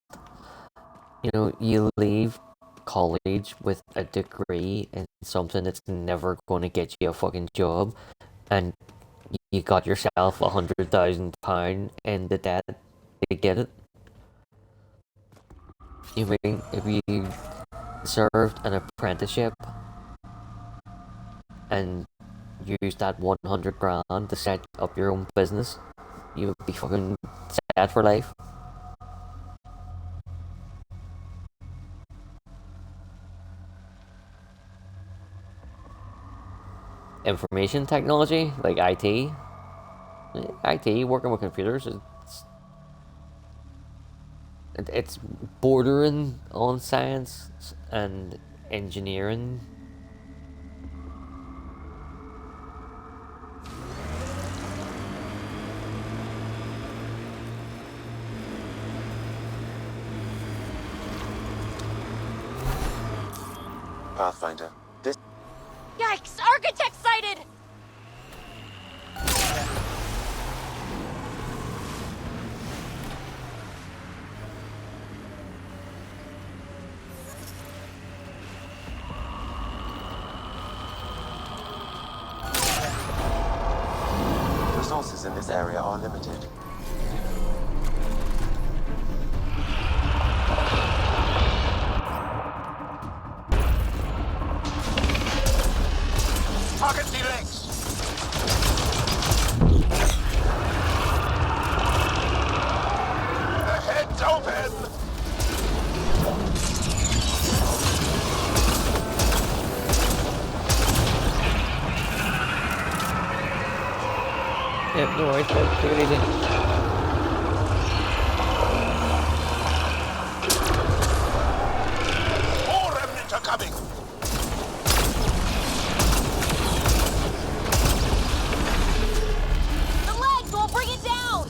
You know, you leave college with a degree in something that's never going to get you a fucking job, and you got yourself £100,000 in the debt to get it. You mean, if you served an apprenticeship and used that 100 grand to set up your own business, you would be fucking set for life. Information technology, like IT, working with computers, it's bordering on science and engineering. Pathfinder, this... Yikes! Architect sighted! Resources in this area are limited. Target D-Links! The head's open! Yep, no worries, bud. Take it easy. More remnants are coming! The legs will bring it down!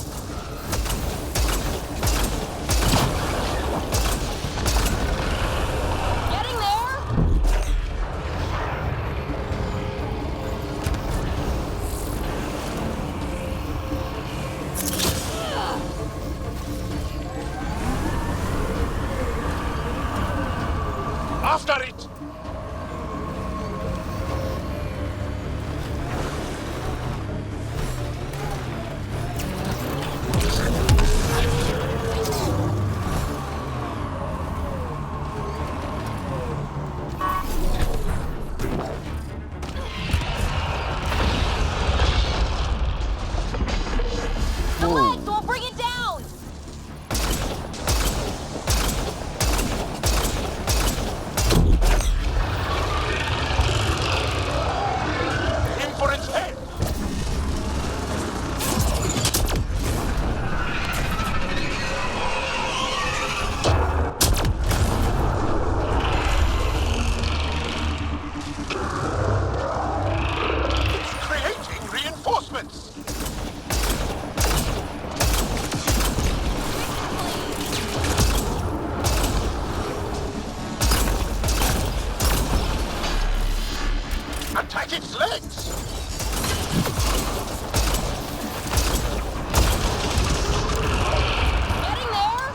legs! Getting there?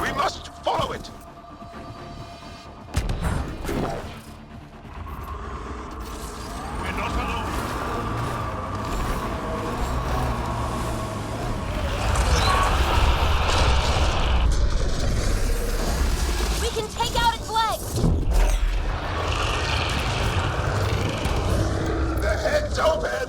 We must follow it! We're not alone. We can take out its legs! The head's open!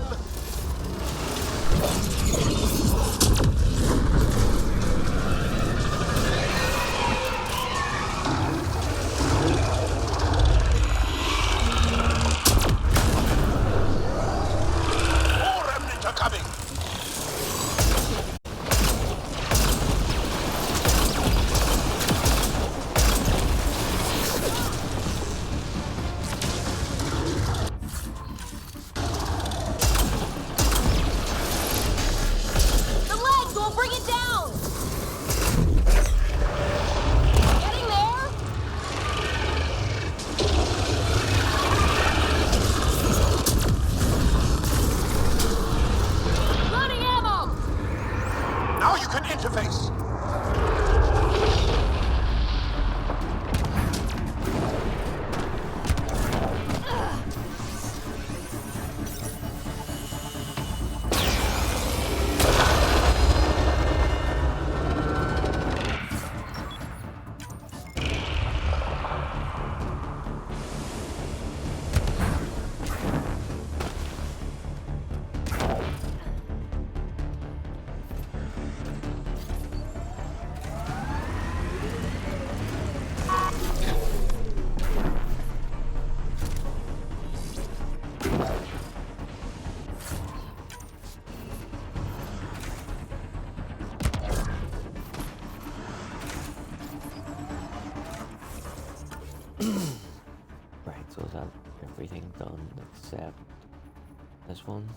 More remnants are coming! The legs will bring it down! Getting there? Loading ammo! Now you can interface! Right, so is that everything done except this one?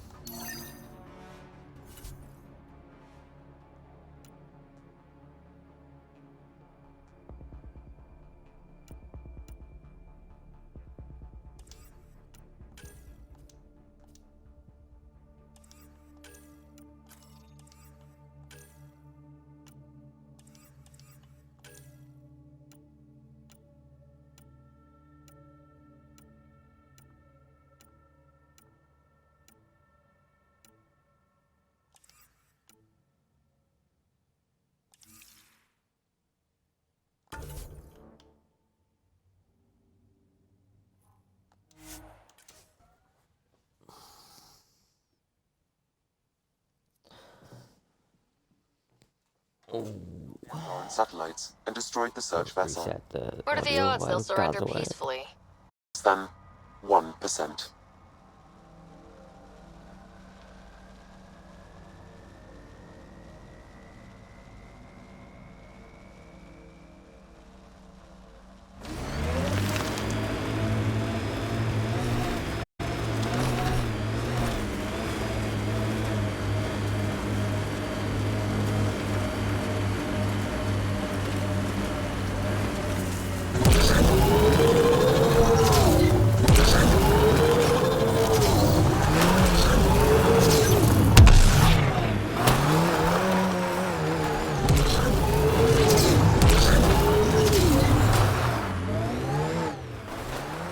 On satellites and destroyed the search vessel. Reset the What are the audio odds they'll Oh, while surrender God's away. peacefully? Less than 1%.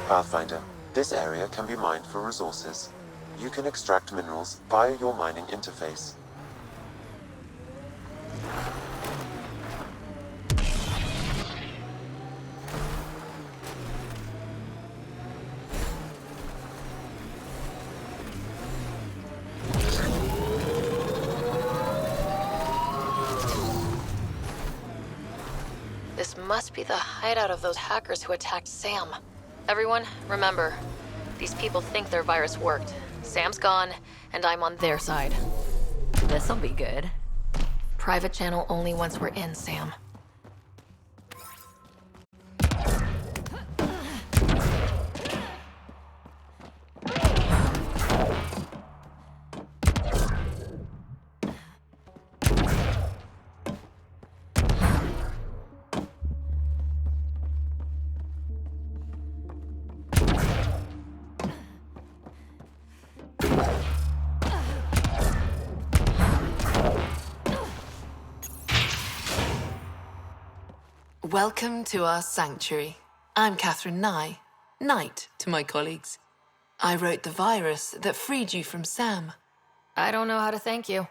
Pathfinder, this area can be mined for resources. You can extract minerals via your mining interface. This must be the hideout of those hackers who attacked Sam. Everyone, remember, these people think their virus worked. Sam's gone, and I'm on their side. This'll be good. Private channel only once we're in, Sam. Welcome to our sanctuary. I'm Catherine Nye, Knight to my colleagues. I wrote the virus that freed you from Sam. I don't know how to thank you.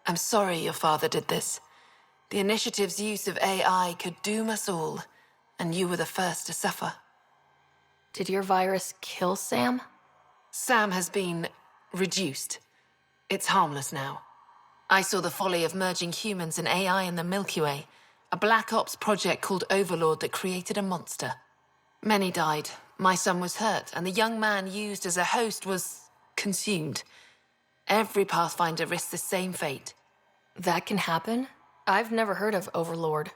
I'm sorry your father did this. The Initiative's use of AI could doom us all, and you were the first to suffer. Did your virus kill Sam? Sam has been reduced. It's harmless now. I saw the folly of merging humans and AI in the Milky Way, a Black Ops project called Overlord that created a monster. Many died. My son was hurt, and the young man used as a host was consumed. Every Pathfinder risks the same fate. That can happen? I've never heard of Overlord.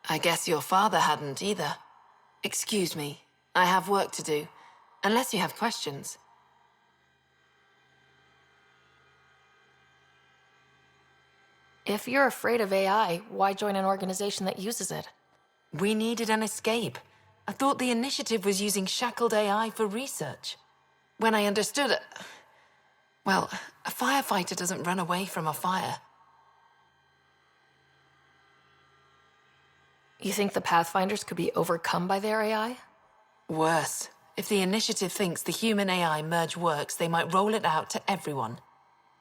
I guess your father hadn't either. Excuse me, I have work to do, unless you have questions. If you're afraid of AI, why join an organization that uses it? We needed an escape. I thought the Initiative was using shackled AI for research. When I understood it... Well, a firefighter doesn't run away from a fire. You think the Pathfinders could be overcome by their AI? Worse. If the Initiative thinks the human-AI merge works, they might roll it out to everyone.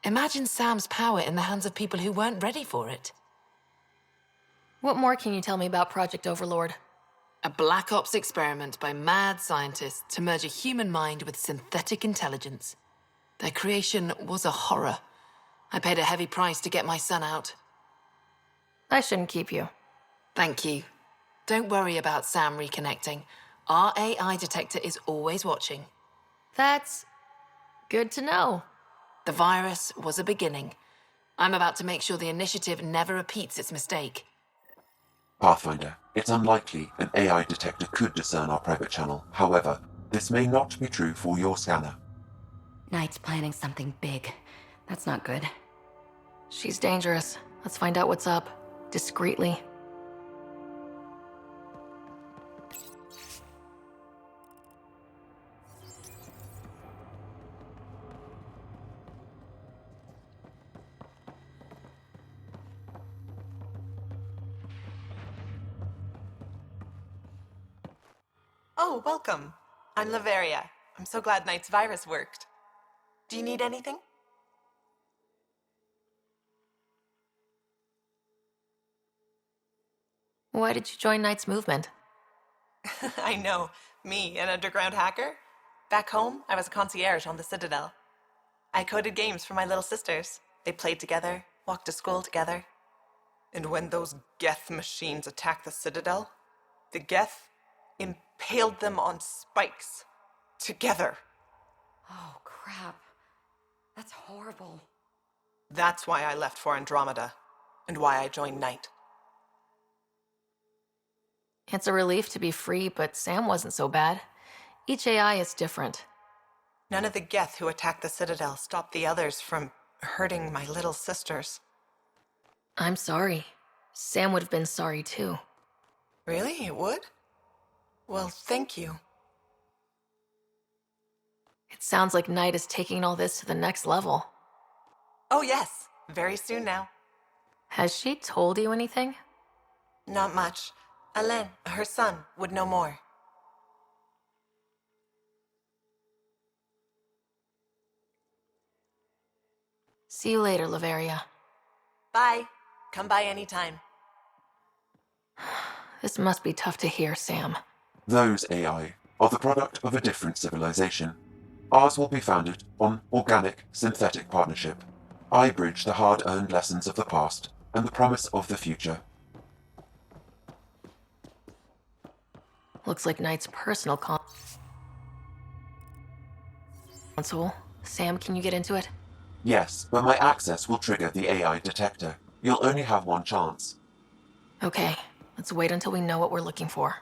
Imagine Sam's power in the hands of people who weren't ready for it. What more can you tell me about Project Overlord? A Black Ops experiment by mad scientists to merge a human mind with synthetic intelligence. Their creation was a horror. I paid a heavy price to get my son out. I shouldn't keep you. Thank you. Don't worry about Sam reconnecting. Our AI detector is always watching. That's good to know. The virus was a beginning. I'm about to make sure the Initiative never repeats its mistake. Pathfinder, it's unlikely an AI detector could discern our private channel. However, this may not be true for your scanner. Knight's planning something big. That's not good. She's dangerous. Let's find out what's up. Discreetly. Oh, welcome. I'm Laveria. I'm so glad Knight's virus worked. Do you need anything? Why did you join Knight's movement? I know. Me, an underground hacker? Back home, I was a concierge on the Citadel. I coded games for my little sisters. They played together, walked to school together. And when those Geth machines attacked the Citadel, the Geth impaled them on spikes. Together. Oh, crap. That's horrible. That's why I left for Andromeda, and why I joined Knight. It's a relief to be free, but Sam wasn't so bad. Each AI is different. None of the Geth who attacked the Citadel stopped the others from hurting my little sisters. I'm sorry. Sam would have been sorry too. Really? It would? Well, thank you. It sounds like Knight is taking all this to the next level. Oh yes, very soon now. Has she told you anything? Not much. Alain, her son, would know more. See you later, Laveria. Bye. Come by anytime. This must be tough to hear, Sam. Those AI are the product of a different civilization. Ours will be founded on organic, synthetic partnership. I bridge the hard-earned lessons of the past and the promise of the future. Looks like Knight's personal console. Sam, can you get into it? Yes, but my access will trigger the AI detector. You'll only have one chance. Okay, let's wait until we know what we're looking for.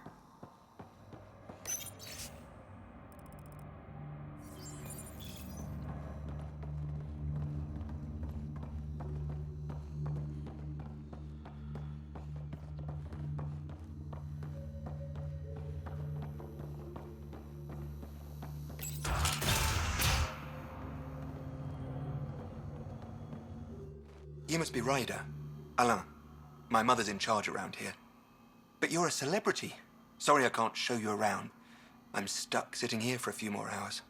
You must be Ryder. Alain. My mother's in charge around here. But you're a celebrity. Sorry I can't show you around. I'm stuck sitting here for a few more hours.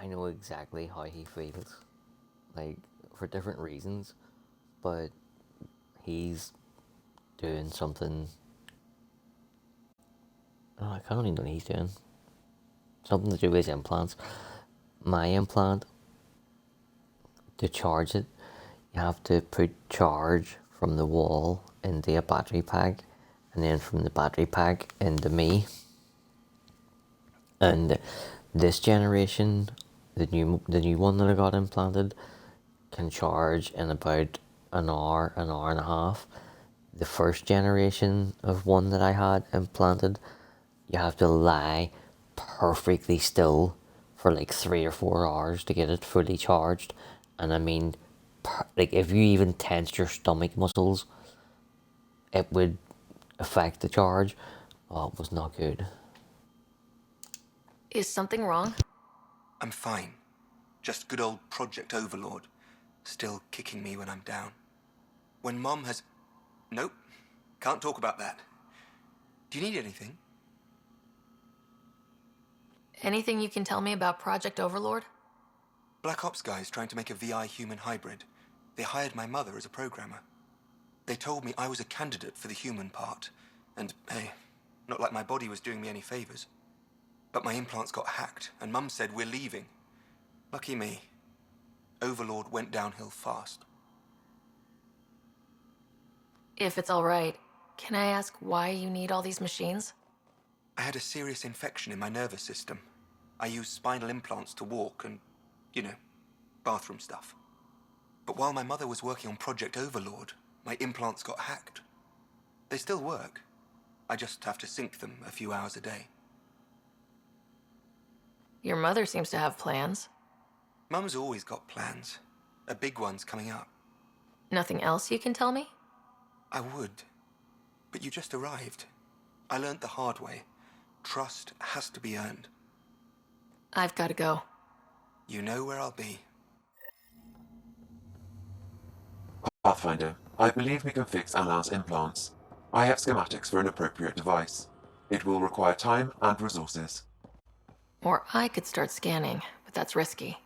I know exactly how he feels, like, for different reasons, but he's doing something. Oh, I can't even know what he's doing. Something to do with his implants. My implant, to charge it, you have to put charge from the wall into a battery pack, and then from the battery pack into me. And this generation, the new one that I got implanted, can charge in about an hour and a half. The first generation of one that I had implanted, you have to lie perfectly still for like 3 or 4 hours to get it fully charged. And I mean, like, if you even tensed your stomach muscles, it would affect the charge. Oh, it was not good. Is something wrong? I'm fine. Just good old Project Overlord. Still kicking me when I'm down. When Mom has... Nope. Can't talk about that. Do you need anything? Anything you can tell me about Project Overlord? Black Ops guys trying to make a VI human hybrid. They hired my mother as a programmer. They told me I was a candidate for the human part. And, hey, not like my body was doing me any favors. But my implants got hacked, and Mum said we're leaving. Lucky me. Overlord went downhill fast. If it's all right, can I ask why you need all these machines? I had a serious infection in my nervous system. I used spinal implants to walk and, you know, bathroom stuff. But while my mother was working on Project Overlord, my implants got hacked. They still work. I just have to sync them a few hours a day. Your mother seems to have plans. Mum's always got plans. A big one's coming up. Nothing else you can tell me? I would. But you just arrived. I learned the hard way. Trust has to be earned. I've got to go. You know where I'll be. Pathfinder, I believe we can fix Alain's implants. I have schematics for an appropriate device. It will require time and resources. Or I could start scanning, but that's risky.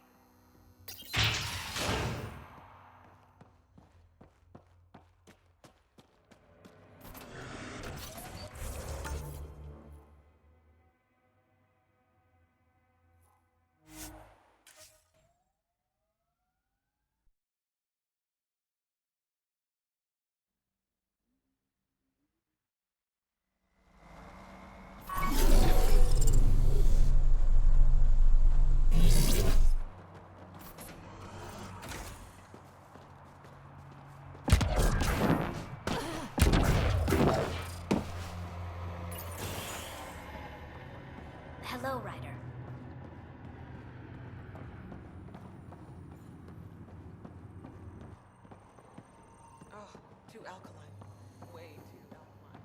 Hello, Ryder. Oh, too alkaline. Way too alkaline.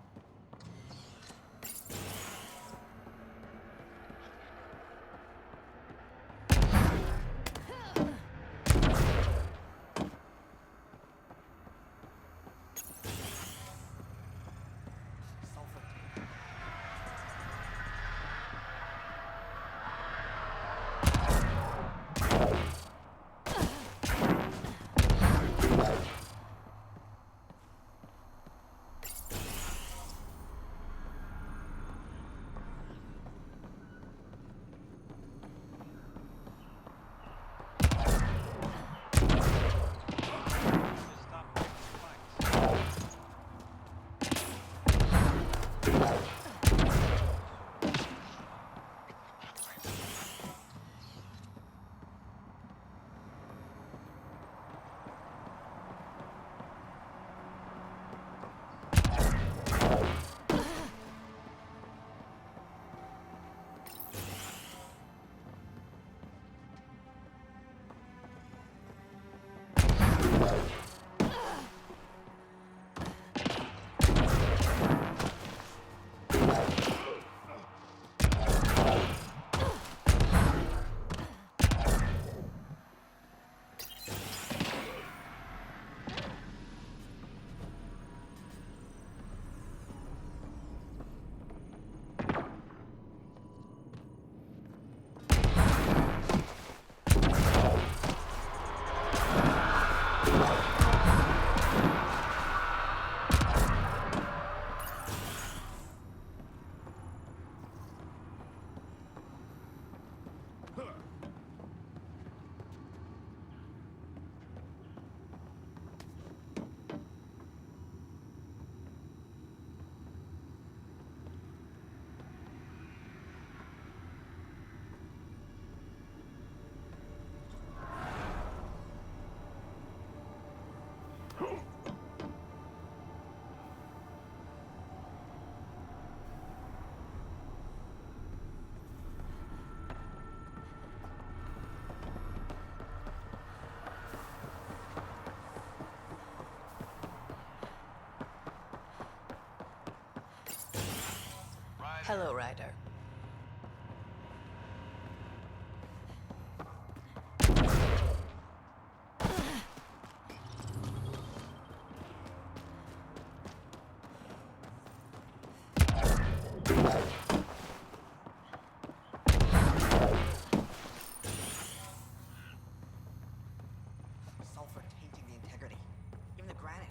Hello, Ryder. Sulfur tainting the integrity. Even the granite.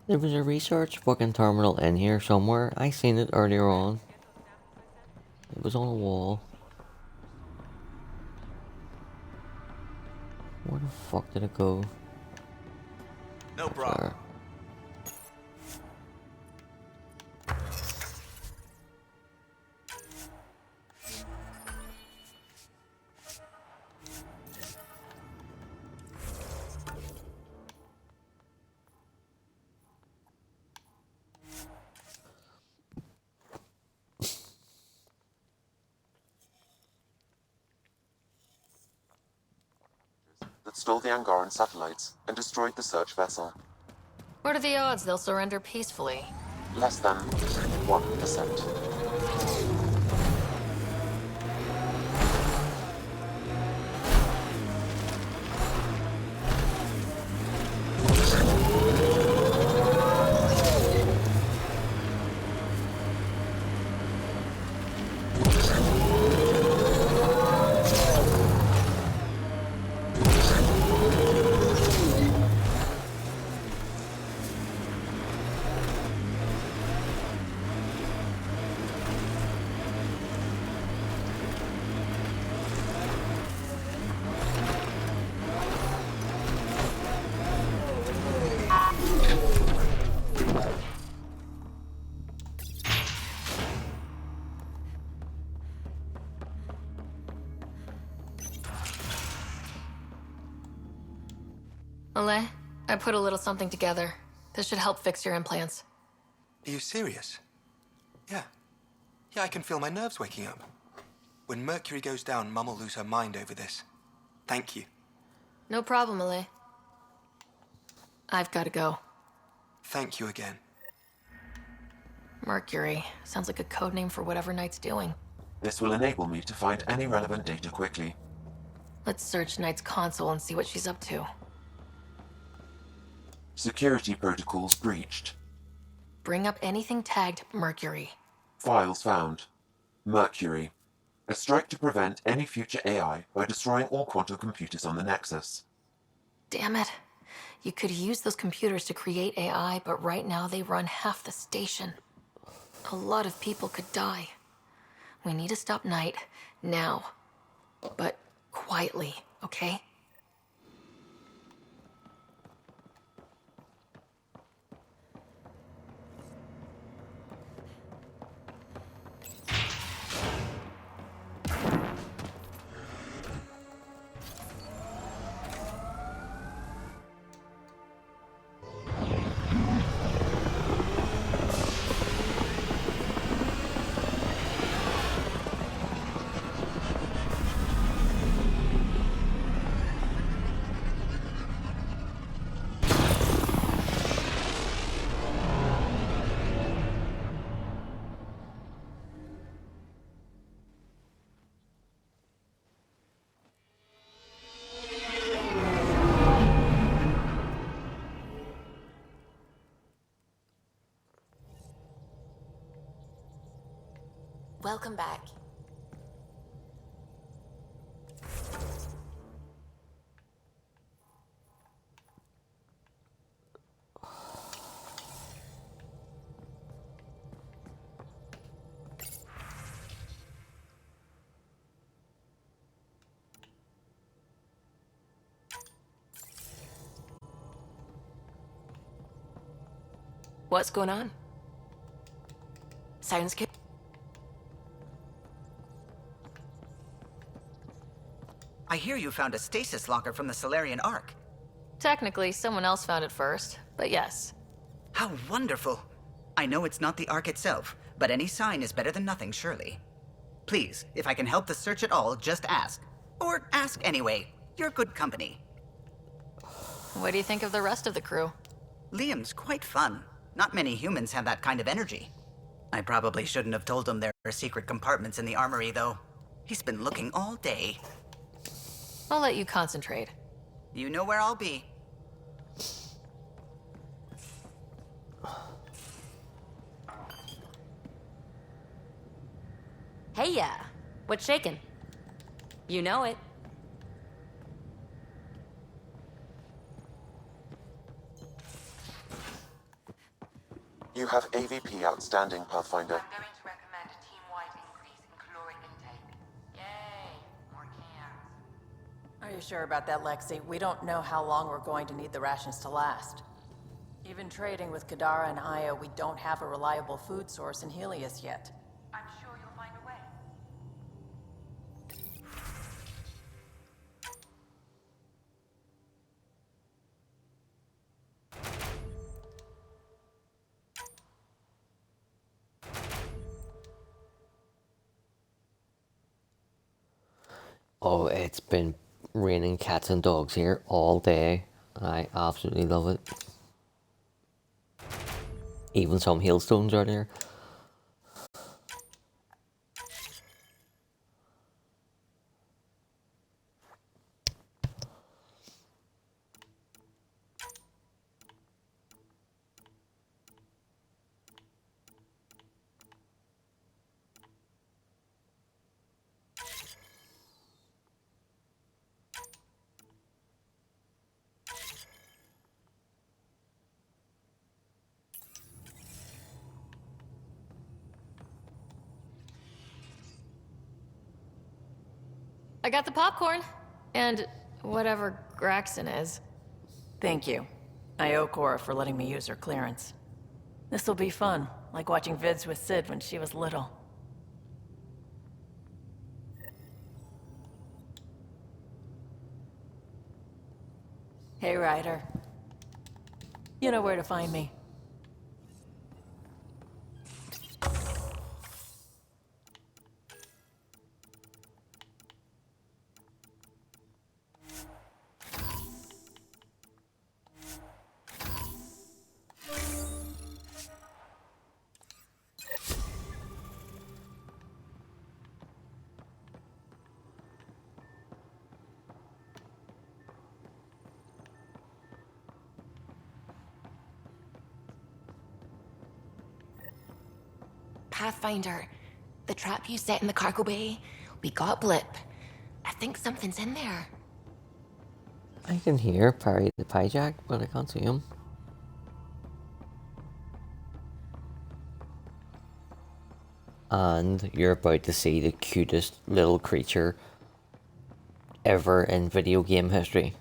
There was a research fucking terminal in here somewhere. I seen it earlier on. It was on a wall. Where the fuck did it go? No problem. That stole the Angaran satellites and destroyed the search vessel. What are the odds they'll surrender peacefully? Less than 1%. Ole, I put a little something together. This should help fix your implants. Are you serious? Yeah. Yeah, I can feel my nerves waking up. When Mercury goes down, Mum will lose her mind over this. Thank you. No problem, Ole. I've got to go. Thank you again. Mercury. Sounds like a code name for whatever Knight's doing. This will enable me to find any relevant data quickly. Let's search Knight's console and see what she's up to. Security protocols breached. Bring up anything tagged Mercury. Files found. Mercury. A strike to prevent any future AI by destroying all quantum computers on the Nexus. Damn it. You could use those computers to create AI, but right now they run half the station. A lot of people could die. We need to stop Knight, now. But quietly, okay? Welcome back. What's going on? Sounds good. hear you found a stasis locker from the Solarian Ark. Technically, someone else found it first, but yes. How wonderful. I know it's not the Ark itself, but any sign is better than nothing, surely. Please, if I can help the search at all, just ask. Or ask anyway. You're good company. What do you think of the rest of the crew? Liam's quite fun. Not many humans have that kind of energy. I probably shouldn't have told him there are secret compartments in the armory, though. He's been looking all day. I'll let you concentrate. You know where I'll be. Hey, yeah. What's shaking? You know it. You have AVP outstanding, Pathfinder. Are you sure about that, Lexi? We don't know how long we're going to need the rations to last. Even trading with Kadara and Io, we don't have a reliable food source in Helios yet. I'm sure you'll find a way. Oh, it's been raining cats and dogs here all day. I absolutely love it. Even some hailstones are there. I got the popcorn. And whatever Graxon is. Thank you. I owe Cora for letting me use her clearance. This'll be fun, like watching vids with Sid when she was little. Hey, Ryder. You know where to find me. Pathfinder, the trap you set in the cargo bay, we got Blip. I think something's in there. I can hear Parry the Pyjack, but I can't see him. And you're about to see the cutest little creature ever in video game history.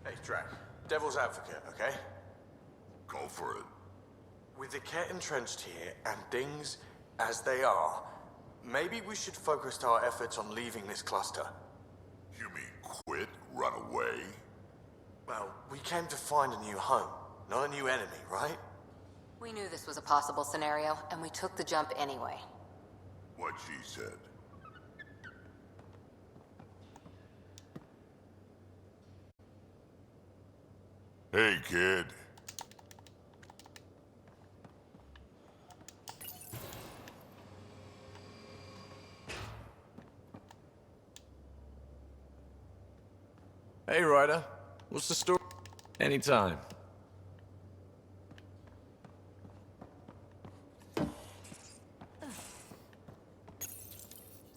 Hey, Drac. Devil's advocate, okay? Go for it. With the Ket entrenched here and things as they are, maybe we should focus our efforts on leaving this cluster. You mean quit? Run away? Well, we came to find a new home, not a new enemy, right? We knew this was a possible scenario, and we took the jump anyway. What she said. Hey, kid. Hey, Ryder. What's the story? Anytime.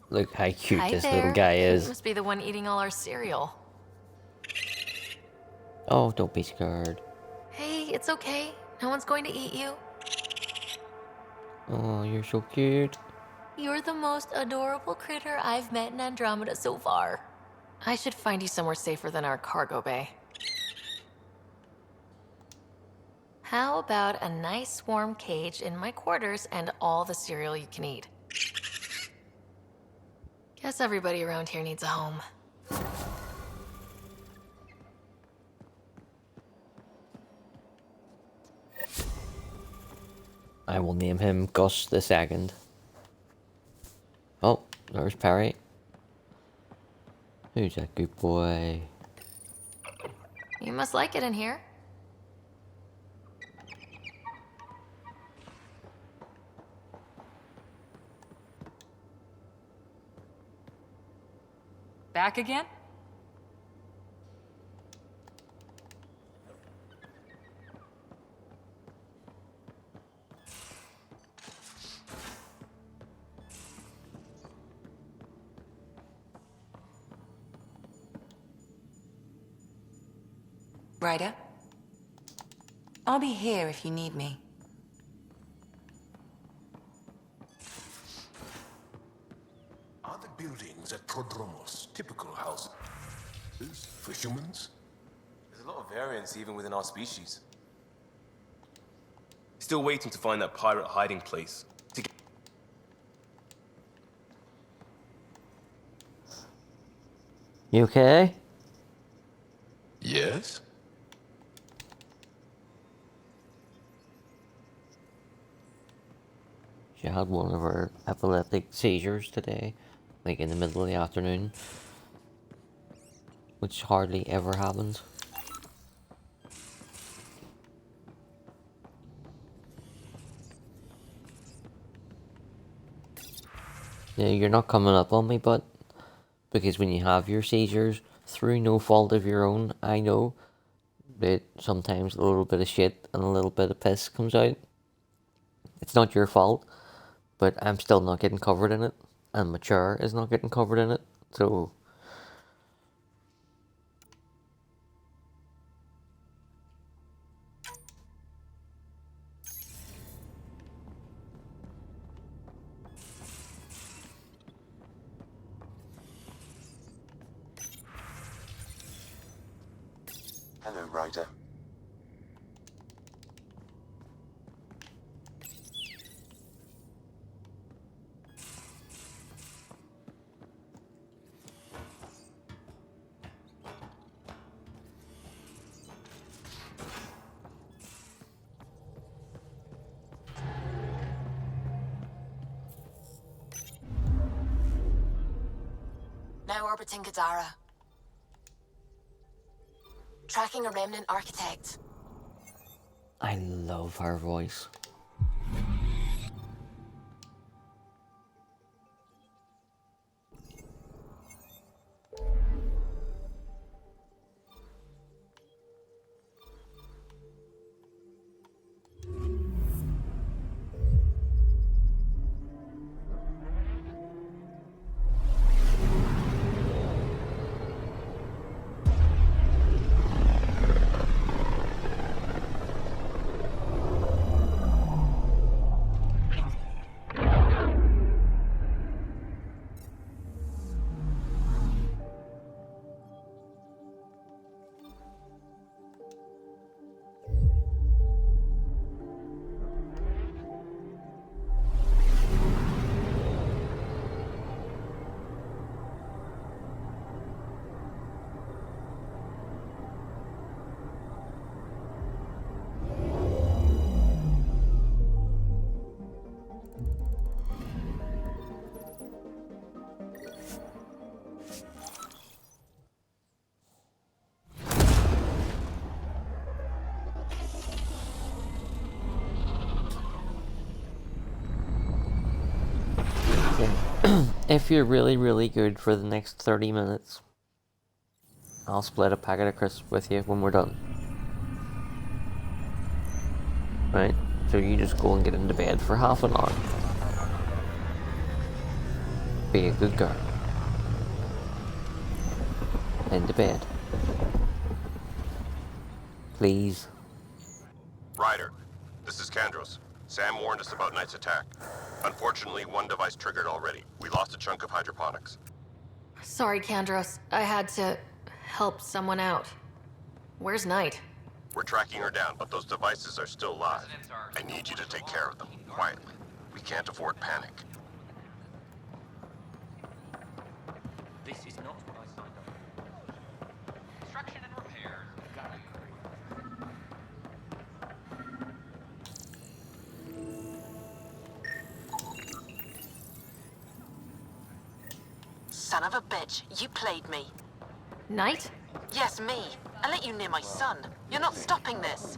Look how cute Hi this there. little guy is. Must be the one eating all our cereal. Oh, don't be scared. Hey, it's okay. No one's going to eat you. Oh, you're so cute. You're the most adorable critter I've met in Andromeda so far. I should find you somewhere safer than our cargo bay. How about a nice warm cage in my quarters and all the cereal you can eat? Guess everybody around here needs a home. I will name him Gus the Second. Oh, there's Perry. Who's that good boy? You must like it in here. Back again? Ryder? I'll be here if you need me. Are the buildings at Prodromos typical houses for humans? There's a lot of variance even within our species. Still waiting to find that pirate hiding place. You okay? Yes? She had one of her epileptic seizures today, like in the middle of the afternoon, which hardly ever happens. Yeah, you're not coming up on me, but because when you have your seizures, through no fault of your own, I know that sometimes a little bit of shit and a little bit of piss comes out. It's not your fault, but I'm still not getting covered in it, and my chair is not getting covered in it, so... Hello, Ryder. Now orbiting Kadara. Tracking a remnant architect. I love her voice. If you're really, really good for the next 30 minutes, I'll split a packet of crisps with you when we're done. Right? So you just go and get into bed for half an hour. Be a good girl. Into bed. Please. Ryder, this is Kandros. Sam warned us about Knight's attack. Unfortunately, one device triggered already. We lost a chunk of hydroponics. Sorry, Kandros. I had to help someone out. Where's Knight? We're tracking her down, but those devices are still live. I need you to take care of them, quietly. We can't afford panic. This is not what I signed up for. Construction and repairs. Son of a bitch, you played me. Knight? Yes, me. I let you near my son. You're not stopping this.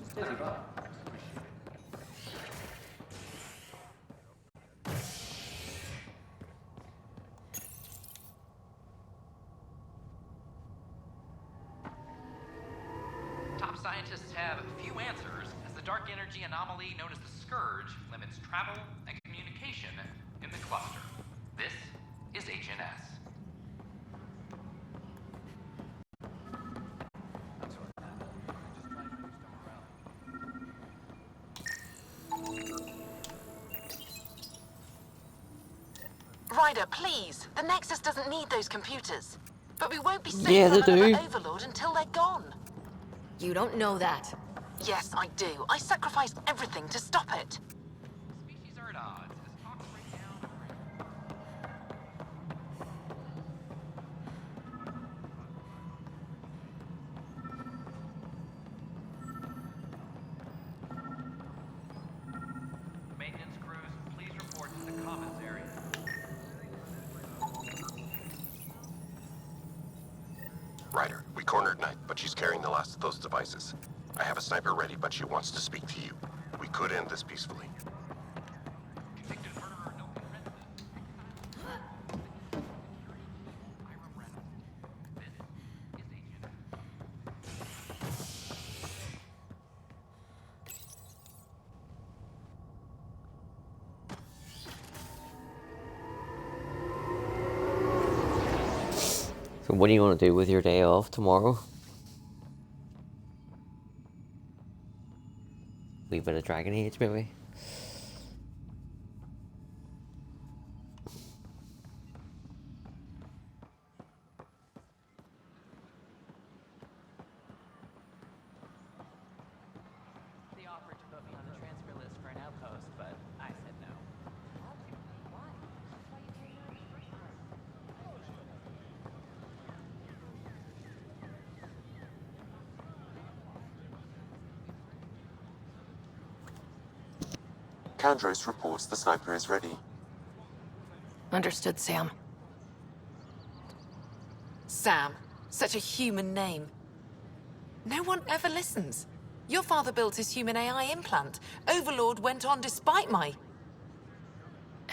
Top scientists have few answers, as the dark energy anomaly known as the Scourge limits travel and communication in the cluster. This is HNS. Ryder, please. The Nexus doesn't need those computers. But we won't be safe Yeah, from they another do. Overlord until they're gone. You don't know that. Yes, I do. I sacrificed everything to stop it. Species are at odds as talks break down over maintenance crews, please report to the commons area. Ryder, we cornered Knight, but she's carrying the last of those devices. I have a sniper ready, but she wants to speak to you. We could end this peacefully. Convicted murderer, no convinced. Hiram Reynolds. This is Agent. So what do you want to do with your day off tomorrow? Wee bit of Dragon Age, maybe? They offered to put me on the transfer list for an outpost, but I said no. Kandros reports the sniper is ready. Understood, Sam. Sam. Such a human name. No one ever listens. Your father built his human AI implant. Overlord went on despite my...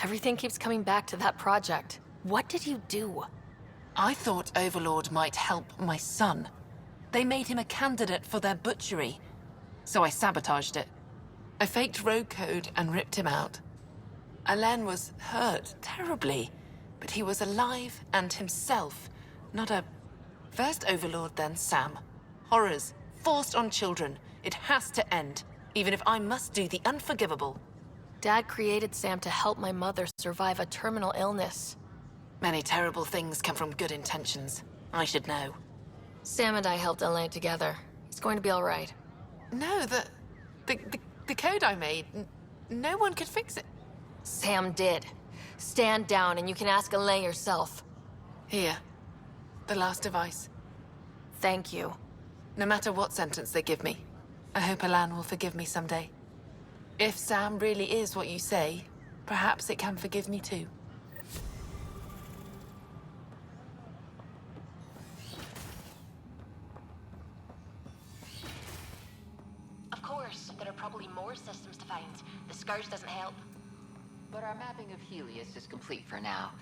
Everything keeps coming back to that project. What did you do? I thought Overlord might help my son. They made him a candidate for their butchery. So I sabotaged it. I faked rogue code and ripped him out. Alain was hurt terribly, but he was alive and himself, not a... First Overlord, then Sam. Horrors, forced on children. It has to end, even if I must do the unforgivable. Dad created Sam to help my mother survive a terminal illness. Many terrible things come from good intentions. I should know. Sam and I helped Alain together. He's going to be all right. No, the code I made, no one could fix it. Sam did. Stand down and you can ask Alain yourself. Here. The last device. Thank you. No matter what sentence they give me, I hope Alain will forgive me someday. If Sam really is what you say, perhaps it can forgive me too. Of course, there are probably more systems to find. The Scourge doesn't help. But our mapping of Helios is complete for now.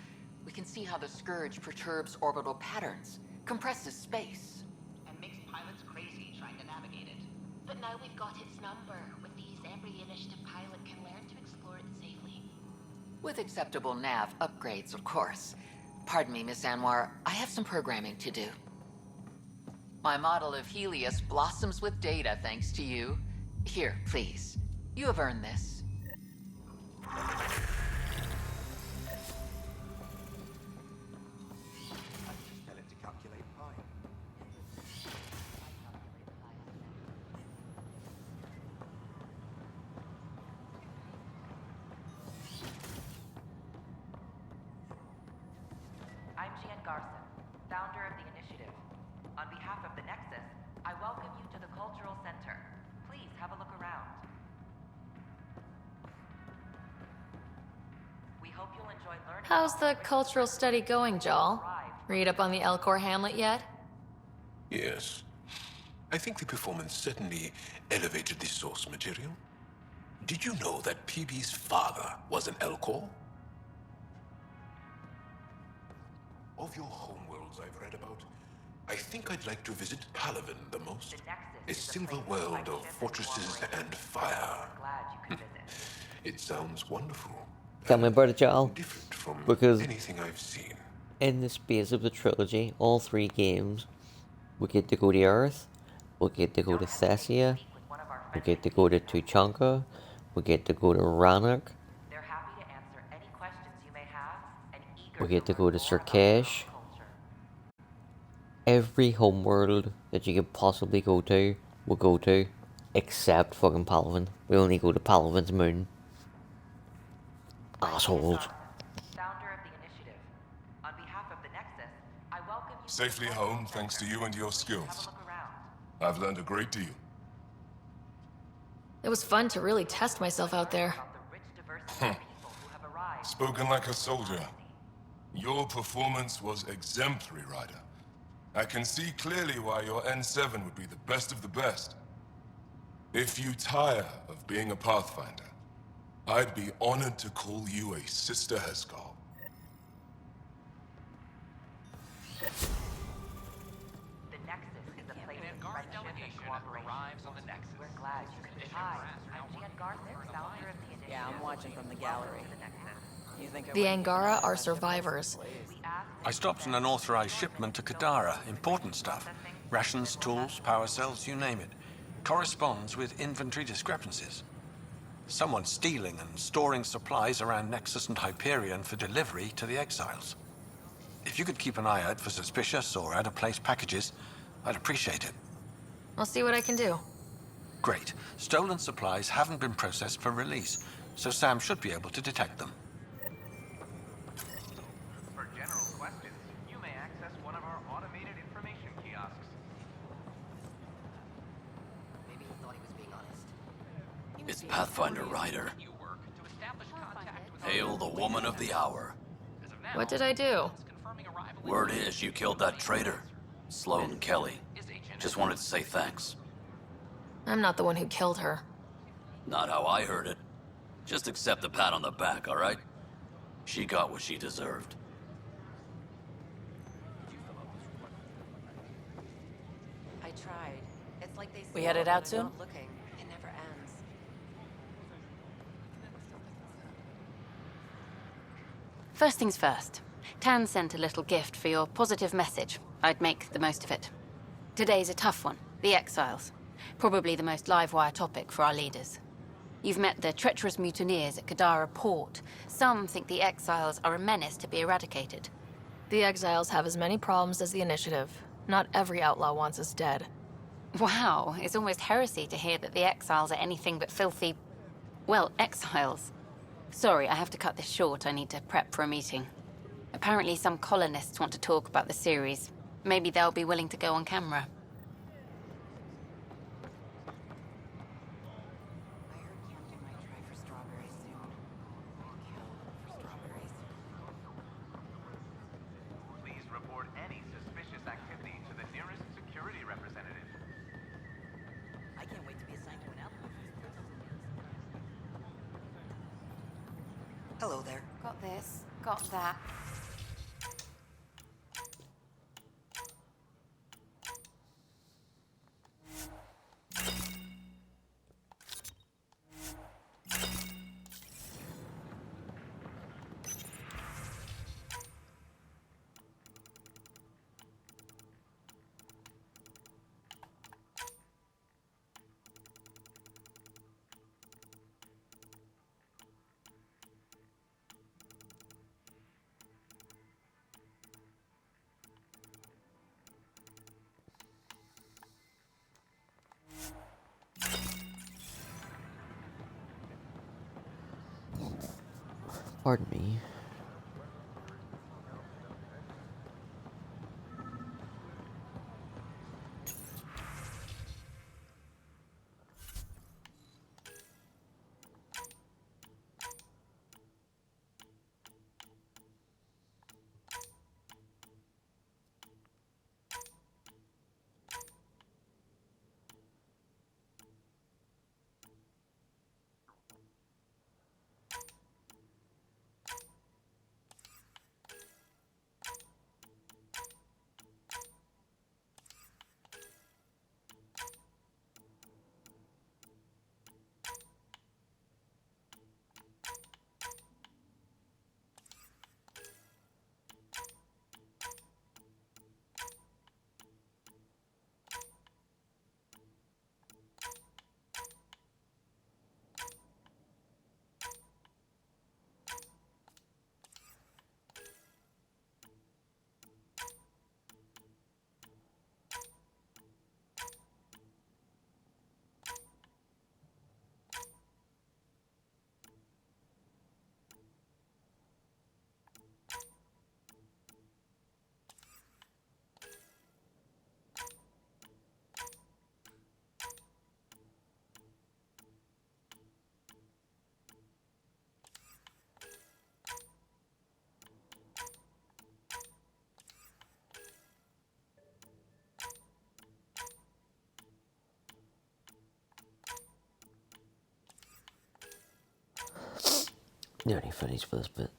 We can see how the Scourge perturbs orbital patterns, compresses space. And makes pilots crazy trying to navigate it. But now we've got its number. With these, every initiative pilot can learn to explore it safely. With acceptable nav upgrades, of course. Pardon me, Miss Anwar, I have some programming to do. My model of Helios blossoms with data thanks to you. Here, please. You have earned this. Garson, founder of the initiative. On behalf of the Nexus, I welcome you to the Cultural Center. Please have a look around. We hope you'll enjoy learning. How's the cultural study going, Jal? Read up on the Elcor Hamlet yet? Yes. I think the performance certainly elevated the source material. Did you know that PB's father was an Elcor? Of your homeworlds I've read about, I think I'd like to visit Palaven the most. A silver world of fortresses and fire. It sounds wonderful. Tell me about it, Jal. Because Anything I've seen. in the space of the trilogy, all 3 games, we get to go to Earth, we get to go to Thessia, we get to go to Tuchanka, we get to go to Rannoch, They're happy to answer any questions you may have and eager we get to go to Surkesh. Every homeworld that you could possibly go to, we'll go to, except fucking Palaven. We only go to Palaven's moon. Assholes. founder of the initiative. On behalf of the Nexus, I welcome you. Safely home thanks to you and your skills. I've learned a great deal. It was fun to really test myself out there. Spoken like a soldier. Your performance was exemplary, Ryder. I can see clearly why your N7 would be the best of the best. If you tire of being a Pathfinder, I'd be honored to call you a Sister Heskal. The Nexus is a place of Guard friendship and delegation cooperation. arrives on the Nexus. We're glad you could say hi. I'm Jan Garson, founder of the initiative. Yeah, I'm watching from the gallery. You think I The wouldn't Angara are survivors. I stopped an unauthorized shipment to Kadara. Important stuff. Rations, tools, power cells, you name it. Corresponds with inventory discrepancies. Someone's stealing and storing supplies around Nexus and Hyperion for delivery to the exiles. If you could keep an eye out for suspicious or out-of-place packages, I'd appreciate it. I'll see what I can do. Great. Stolen supplies haven't been processed for release, so Sam should be able to detect them. For general questions, you may access one of our automated information kiosks. Maybe he thought he was being honest. It's Pathfinder Ryder. Hail the woman of the hour. What did I do? Word is you killed that traitor, Sloane Kelly. Just wanted to say thanks. I'm not the one who killed her. Not how I heard it. Just accept the pat on the back, all right? She got what she deserved. I tried. It's like they We headed out soon? looking. It never ends. First things first. Tan sent a little gift for your positive message. I'd make the most of it. Today's a tough one. The exiles. Probably the most live-wire topic for our leaders. You've met the treacherous mutineers at Kadara Port. Some think the exiles are a menace to be eradicated. The exiles have as many problems as the initiative. Not every outlaw wants us dead. Wow, it's almost heresy to hear that the exiles are anything but filthy... well, exiles. Sorry, I have to cut this short. I need to prep for a meeting. Apparently some colonists want to talk about the series. Maybe they'll be willing to go on camera. Please report any suspicious activity to the nearest security representative. I can't wait to be assigned to an outpost. Hello there. Got this, got that. Pardon me. Nearly finished with this bit.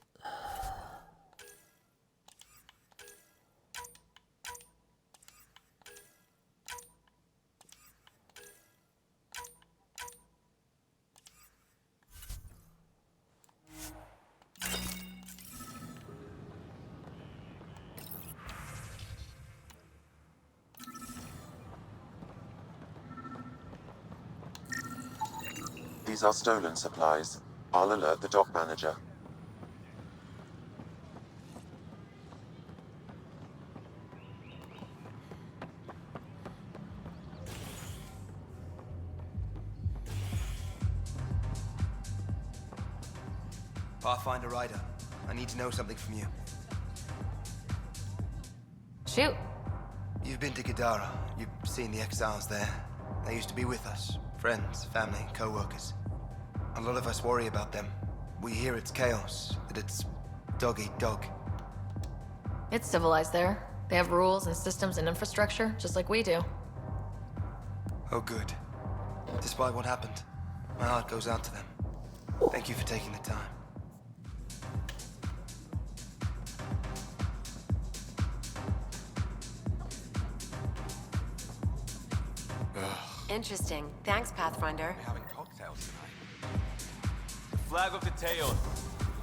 These are stolen supplies. I'll alert the dock manager. Pathfinder Ryder, I need to know something from you. Shoot. You've been to Kadara. You've seen the exiles there. They used to be with us. Friends, family, co-workers. A lot of us worry about them. We hear it's chaos, that it's dog-eat-dog. It's civilized there. They have rules and systems and infrastructure, just like we do. Oh, good. Despite what happened, my heart goes out to them. Thank you for taking the time. Interesting. Thanks, Pathfinder. We're having cocktails tonight. The flag of the Teon.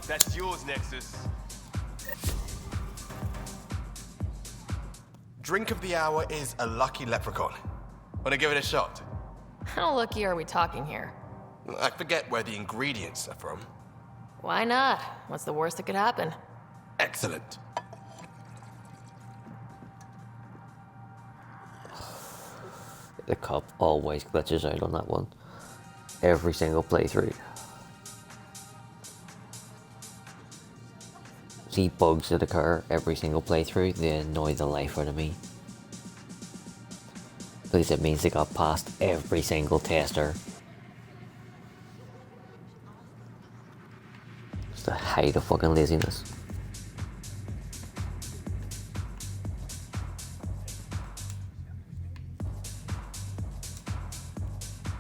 That's yours, Nexus. Drink of the hour is a lucky leprechaun. Wanna give it a shot? How lucky are we talking here? I forget where the ingredients are from. Why not? What's the worst that could happen? Excellent. The cup always glitches out on that one. Every single playthrough. See bugs that occur every single playthrough, they annoy the life out of me. Because it means they got past every single tester. It's the height of fucking laziness.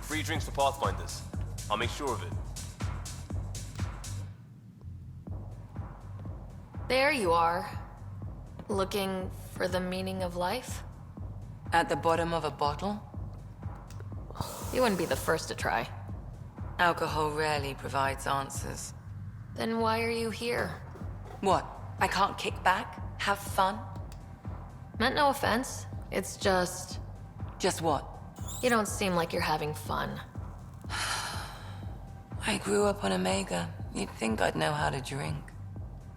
Free drinks for Pathfinders. I'll make sure of it. There you are. Looking for the meaning of life? At the bottom of a bottle? You wouldn't be the first to try. Alcohol rarely provides answers. Then why are you here? What? I can't kick back? Have fun? Meant no offense. It's just... Just what? You don't seem like you're having fun. I grew up on Omega. You'd think I'd know how to drink.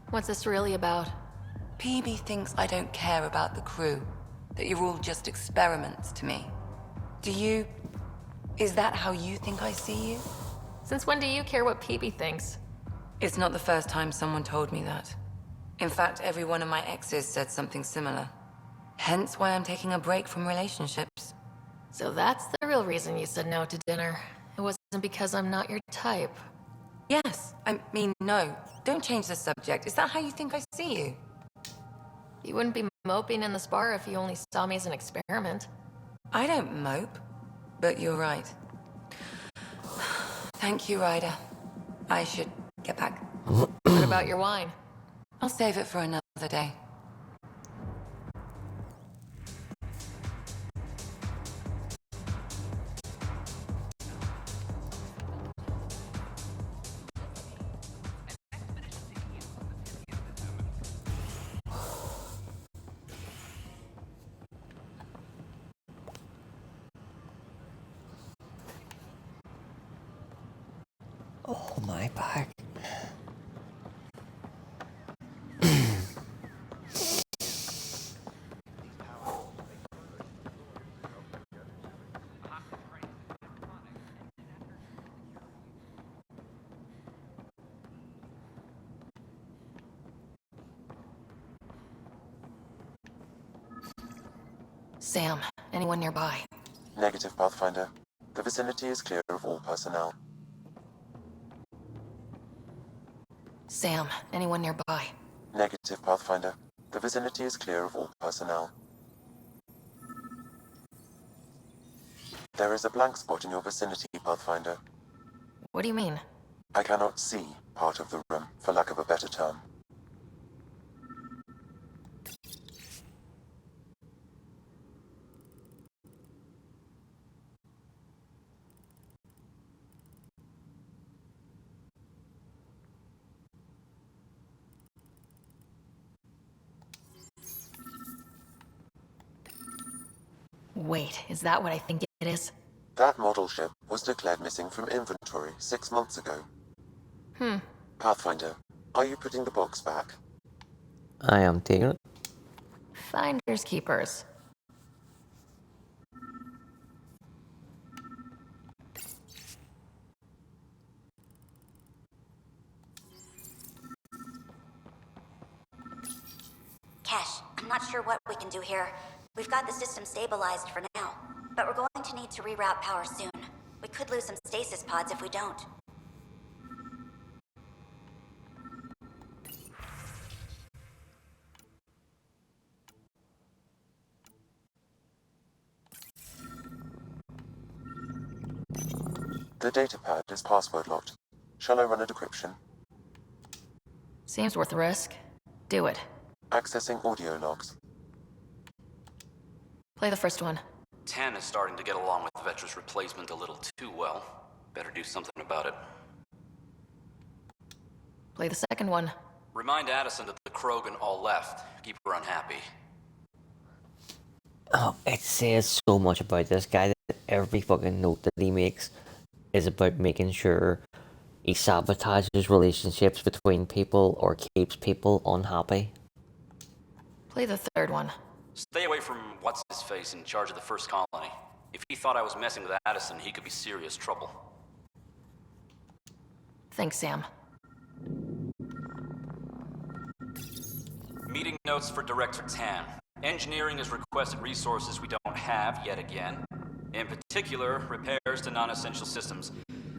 What's this really about? PB thinks I don't care about the crew. That you're all just experiments to me. Do you... Is that how you think I see you? Since when do you care what PB thinks? It's not the first time someone told me that. In fact, every one of my exes said something similar. Hence why I'm taking a break from relationships. So that's the real reason you said no to dinner. It wasn't because I'm not your type. Yes, I mean, no. Don't change the subject. Is that how you think I see you? You wouldn't be moping in this bar if you only saw me as an experiment. I don't mope, but you're right. Thank you, Ryder. I should get back. What about your wine? I'll save it for another day. Oh, my back. Sam, anyone nearby? Negative, Pathfinder. The vicinity is clear of all personnel. Sam, anyone nearby? Negative, Pathfinder. The vicinity is clear of all personnel. There is a blank spot in your vicinity, Pathfinder. What do you mean? I cannot see part of the room, for lack of a better term. Wait, is that what I think it is? That model ship was declared missing from inventory 6 months ago. Pathfinder, are you putting the box back? I am taking it. Finders keepers. Kesh, I'm not sure what we can do here. We've got the system stabilized for now, but we're going to need to reroute power soon. We could lose some stasis pods if we don't. The datapad is password locked. Shall I run a decryption? Seems worth the risk. Do it. Accessing audio logs. Play the first one. Tan is starting to get along with Vetra's replacement a little too well. Better do something about it. Play the second one. Remind Addison that the Krogan all left. Keep her unhappy. Oh, it says so much about this guy that every fucking note that he makes is about making sure he sabotages relationships between people or keeps people unhappy. Play the third one. Stay away from what's-his-face in charge of the first colony. If he thought I was messing with Addison, he could be serious trouble. Thanks, Sam. Meeting notes for Director Tan. Engineering has requested resources we don't have yet again. In particular, repairs to non-essential systems.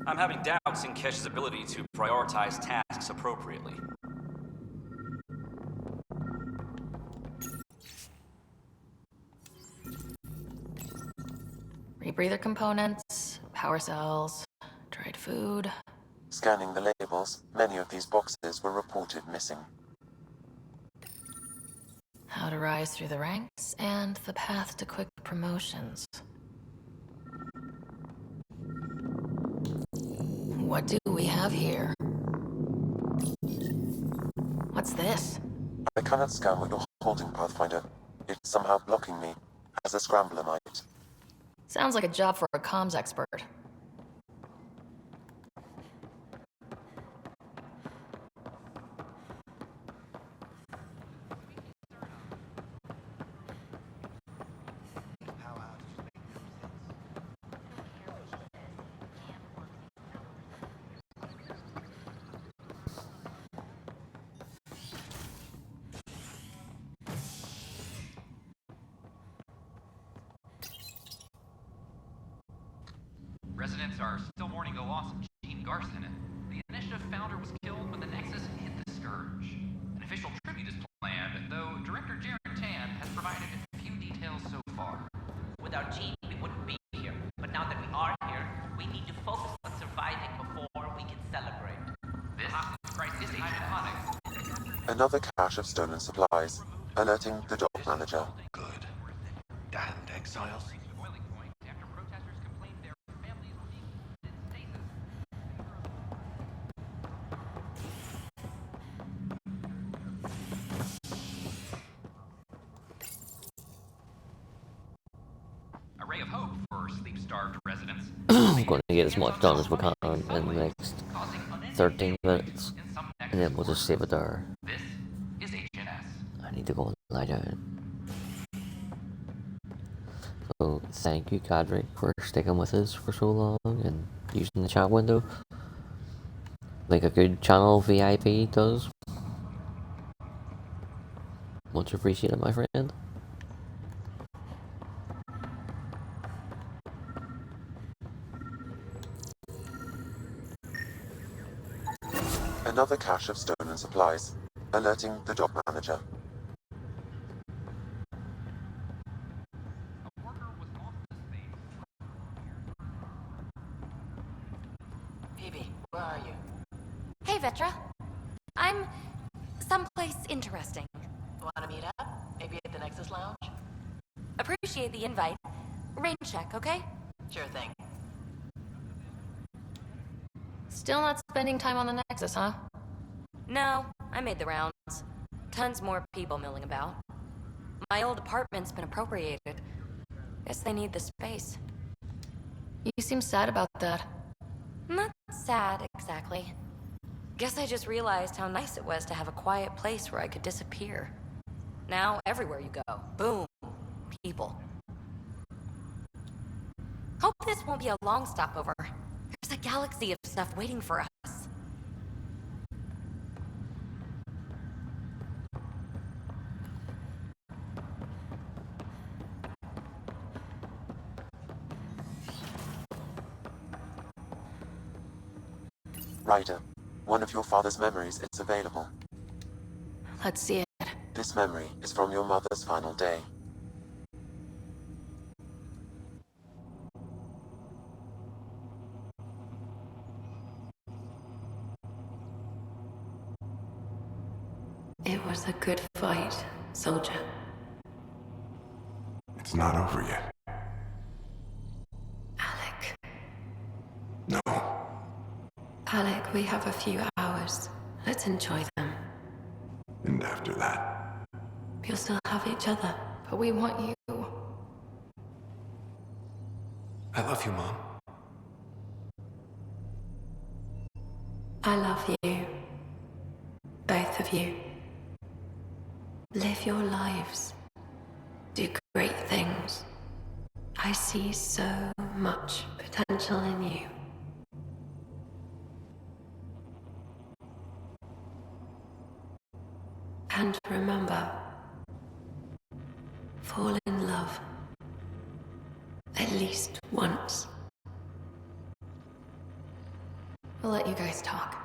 I'm having doubts in Kesh's ability to prioritize tasks appropriately. Rebreather components, power cells, dried food. Scanning the labels, many of these boxes were reported missing. How to rise through the ranks, and the path to quick promotions. What do we have here? What's this? I cannot scan what you're holding, Pathfinder. It's somehow blocking me, as a scrambler might. Sounds like a job for a comms expert. Residents are still mourning the loss of Gene Garson. The initiative founder was killed when the Nexus hit the Scourge. An official tribute is planned, though Director Jaren Tan has provided few details so far. Without Gene, we wouldn't be here. But now that we are here, we need to focus on surviving before we can celebrate. This crisis is iconic. Another cache of stolen supplies, alerting the dock manager. Good. Damned exiles. A ray of hope for sleep-starved residents. I'm going to get as much done as we can in the next 13 minutes, and then we'll just save it there. This is HNS. I need to go and lie down. So, thank you, Gadric, for sticking with us for so long and using the chat window like a good channel VIP does. Much appreciated, my friend. Another cache of stolen supplies, alerting the dock manager. Phoebe, where are you? Want to meet up? Maybe at the Nexus Lounge? Appreciate the invite. Rain check, okay? Sure thing. Still not spending time on the Nexus, huh? No, I made the rounds. Tons more people milling about. My old apartment's been appropriated. Guess they need the space. You seem sad about that. Not sad, exactly. Guess I just realized how nice it was to have a quiet place where I could disappear. Now, everywhere you go, boom, people. Hope this won't be a long stopover. There's a galaxy of stuff waiting for us. Ryder, one of your father's memories is available. Let's see it. This memory is from your mother's final day. It was a good fight, soldier. It's not over yet. Alec. No. Alec, we have a few hours. Let's enjoy them. And after that? We'll still have each other. But we want you. I love you, Mom. I love you. Both of you. Live your lives. Do great things. I see so much potential in you. And remember, fall in love. At least once. We'll let you guys talk.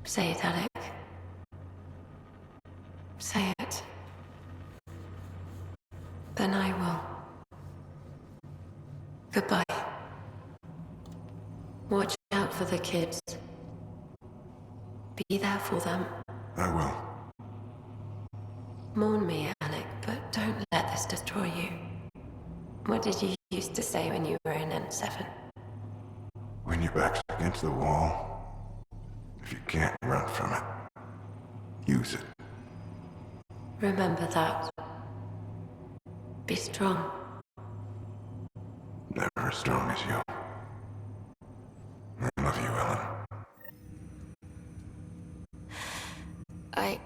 Say it, Alec. Say it. Then I will. Goodbye. Watch out for the kids. Be there for them. I will. Mourn me, Alec, but don't let this destroy you. What did you used to say when you were in N7? When your back's against the wall, if you can't run from it, use it. Remember that. Be strong. Never as strong as you. I love you, Ellen. I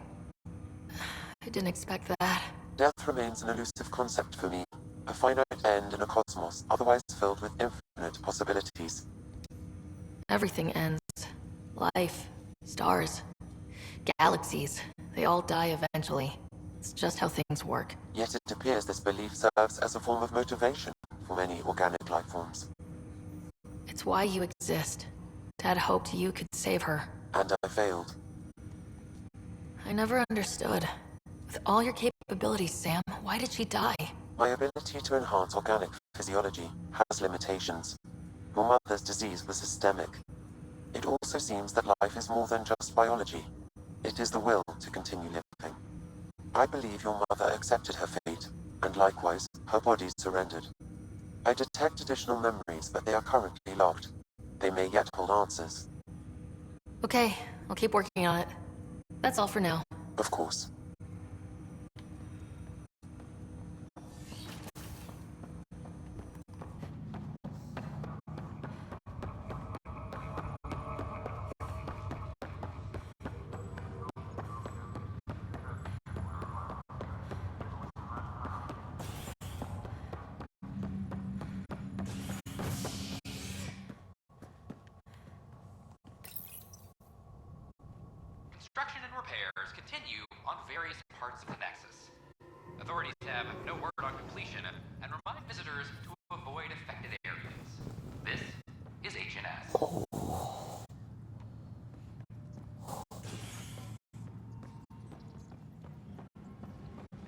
didn't expect that. Death remains an elusive concept for me, a finite end in a cosmos otherwise filled with infinite possibilities. Everything ends. Life, stars, galaxies, they all die eventually. It's just how things work. Yet it appears this belief serves as a form of motivation for many organic life forms. It's why you exist. Dad hoped you could save her. And I failed. I never understood. With all your capabilities, Sam, why did she die? My ability to enhance organic physiology has limitations. Your mother's disease was systemic. It also seems that life is more than just biology. It is the will to continue living. I believe your mother accepted her fate, and likewise, her body surrendered. I detect additional memories, but they are currently locked. They may yet hold answers. Okay, I'll keep working on it. That's all for now. Of course. Construction and repairs continue on various parts of the Nexus. Authorities have no word on completion and remind visitors to avoid affected areas. This is HNS.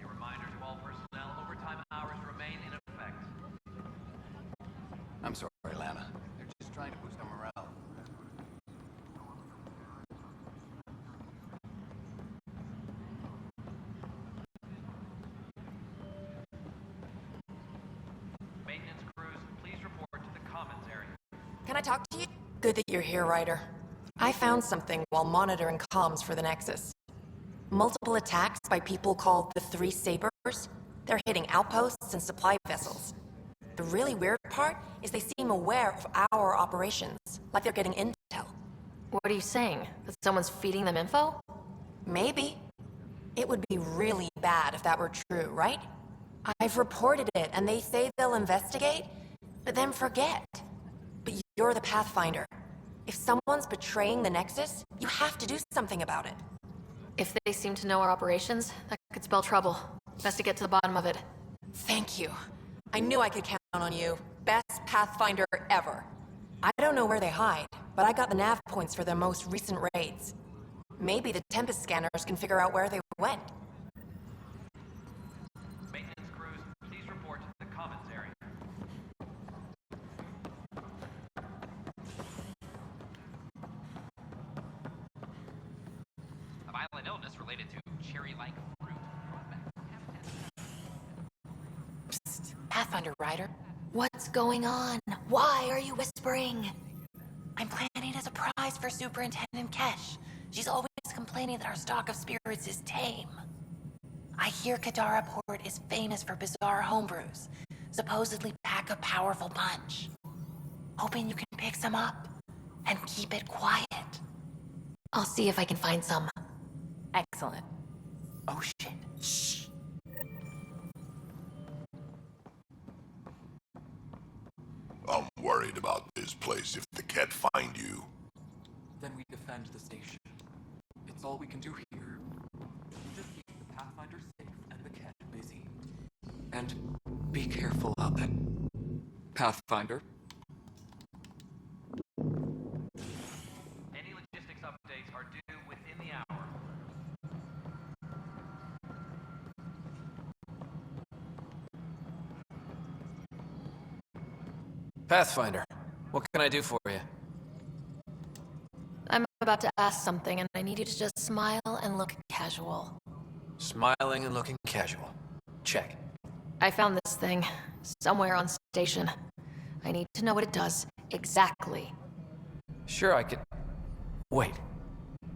A reminder to all personnel, overtime hours remain in effect. I'm sorry, Lana. They're just trying to boost our morale. Can I talk to you? Good that you're here, Ryder. I found something while monitoring comms for the Nexus. Multiple attacks by people called the Three Sabers. They're hitting outposts and supply vessels. The really weird part is they seem aware of our operations, like they're getting intel. What are you saying? That someone's feeding them info? Maybe. It would be really bad if that were true, right? I've reported it, and they say they'll investigate, but then forget. But you're the Pathfinder. If someone's betraying the Nexus, you have to do something about it. If they seem to know our operations, that could spell trouble. Best to get to the bottom of it. Thank you. I knew I could count on you. Best Pathfinder ever. I don't know where they hide, but I got the nav points for their most recent raids. Maybe the Tempest scanners can figure out where they went. Maintenance crews, please report to the commons area. A violent illness related to cherry-like fruit. Psst. Pathfinder Ryder. What's going on? Why are you whispering? I'm planning a surprise for Superintendent Kesh. She's always complaining that our stock of spirits is tame. I hear Kadara Port is famous for bizarre homebrews, supposedly pack a powerful punch. Hoping you can pick some up and keep it quiet. I'll see if I can find some. Excellent. Oh shit. Shh. I'm worried about this place if the cat find you. Then we defend the station. It's all we can do here. We just keep the Pathfinder safe and the cat busy. And be careful out there. Pathfinder. Any logistics updates are due within the hour. Pathfinder, what can I do for you? I'm about to ask something, and I need you to just smile and look casual. Smiling and looking casual. Check. I found this thing somewhere on station. I need to know what it does exactly. Sure, I could... Wait.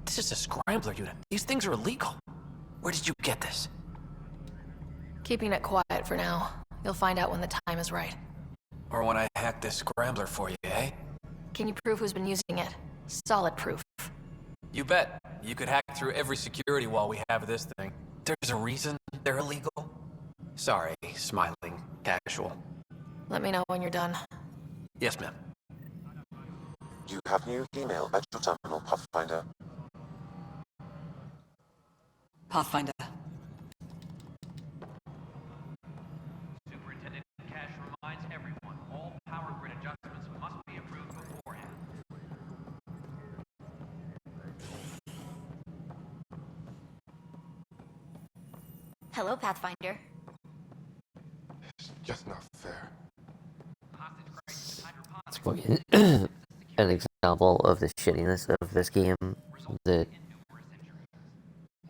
This is a scrambler unit. These things are illegal. Where did you get this? Keeping it quiet for now. You'll find out when the time is right. Or when I hack this scrambler for you, eh? Can you prove who's been using it? Solid proof. You bet. You could hack through every security wall we have of this thing. There's a reason they're illegal. Sorry, smiling, casual. Let me know when you're done. Yes, ma'am. You have new email at your terminal, Pathfinder. Pathfinder. Superintendent Cash reminds everyone all power grid adjustments must be approved beforehand. Hello, Pathfinder. It's just not fair. An example of the shittiness of this game, that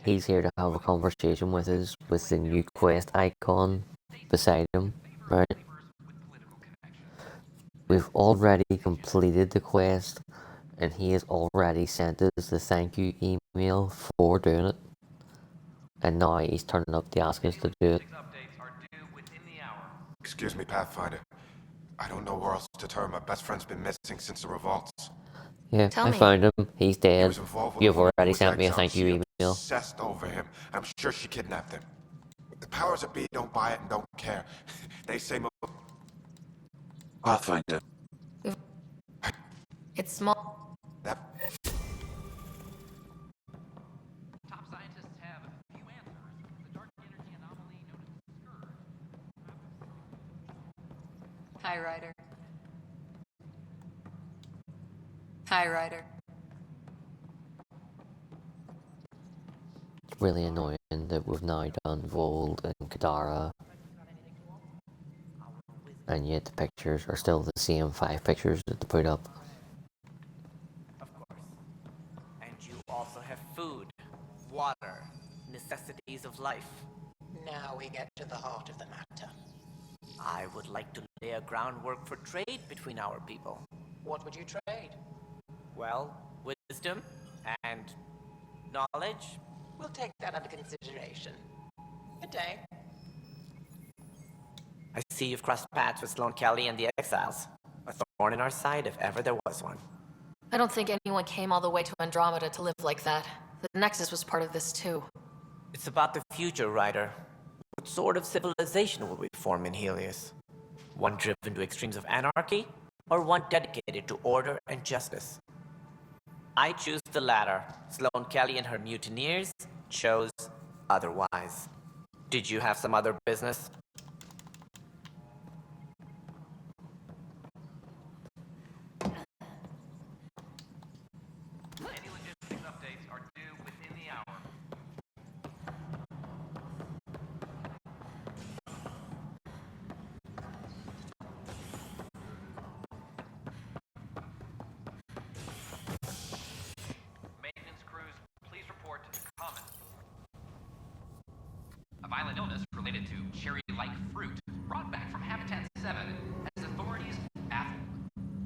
he's here to have a conversation with us with the new quest icon beside him, right? We've already completed the quest, and he has already sent us the thank you email for doing it. And now he's turning up to ask us to do it. Excuse me, Pathfinder. I don't know where else to turn. My best friend's been missing since the revolts. Yeah, I found him. He's dead. You've already sent me a thank you email. Obsessed over him. I'm sure she kidnapped him. The powers that be don't buy it and don't care. They say... Pathfinder. It's small. That... Top scientists have a few answers. The dark energy anomaly known as the scourge. Hi, Ryder. Hi, Ryder. Really annoying that we've now done Vold and Kadara, and yet the pictures are still the same 5 pictures that they put up. Of course. And you also have food, water, necessities of life. Now we get to the heart of the matter. I would like to lay a groundwork for trade between our people. What would you trade? Well, wisdom and knowledge. We'll take that under consideration. Good day. I see you've crossed paths with Sloane Kelly and the Exiles. A thorn in our side if ever there was one. I don't think anyone came all the way to Andromeda to live like that. The Nexus was part of this too. It's about the future, Ryder. What sort of civilization will we form in Helios? One driven to extremes of anarchy, or one dedicated to order and justice? I choose the latter. Sloane Kelly and her mutineers chose otherwise. Did you have some other business? Any logistics updates are due within the hour. Maintenance crews, please report to the common. A violent illness related to cherry-like fruit brought back from Habitat 7 as authorities baffled.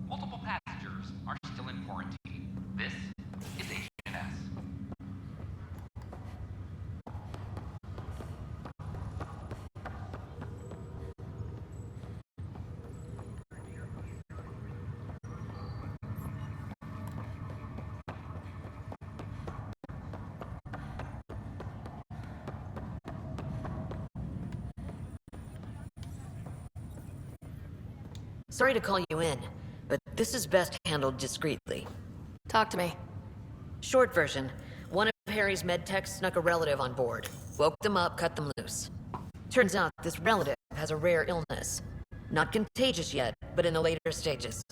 Multiple passengers are still in quarantine. This is HNS. Sorry to call you in, but this is best handled discreetly. Talk to me. Short version, one of Harry's medtechs snuck a relative on board. Woke them up, cut them loose. Turns out this relative has a rare illness. Not contagious yet, but in the later stages.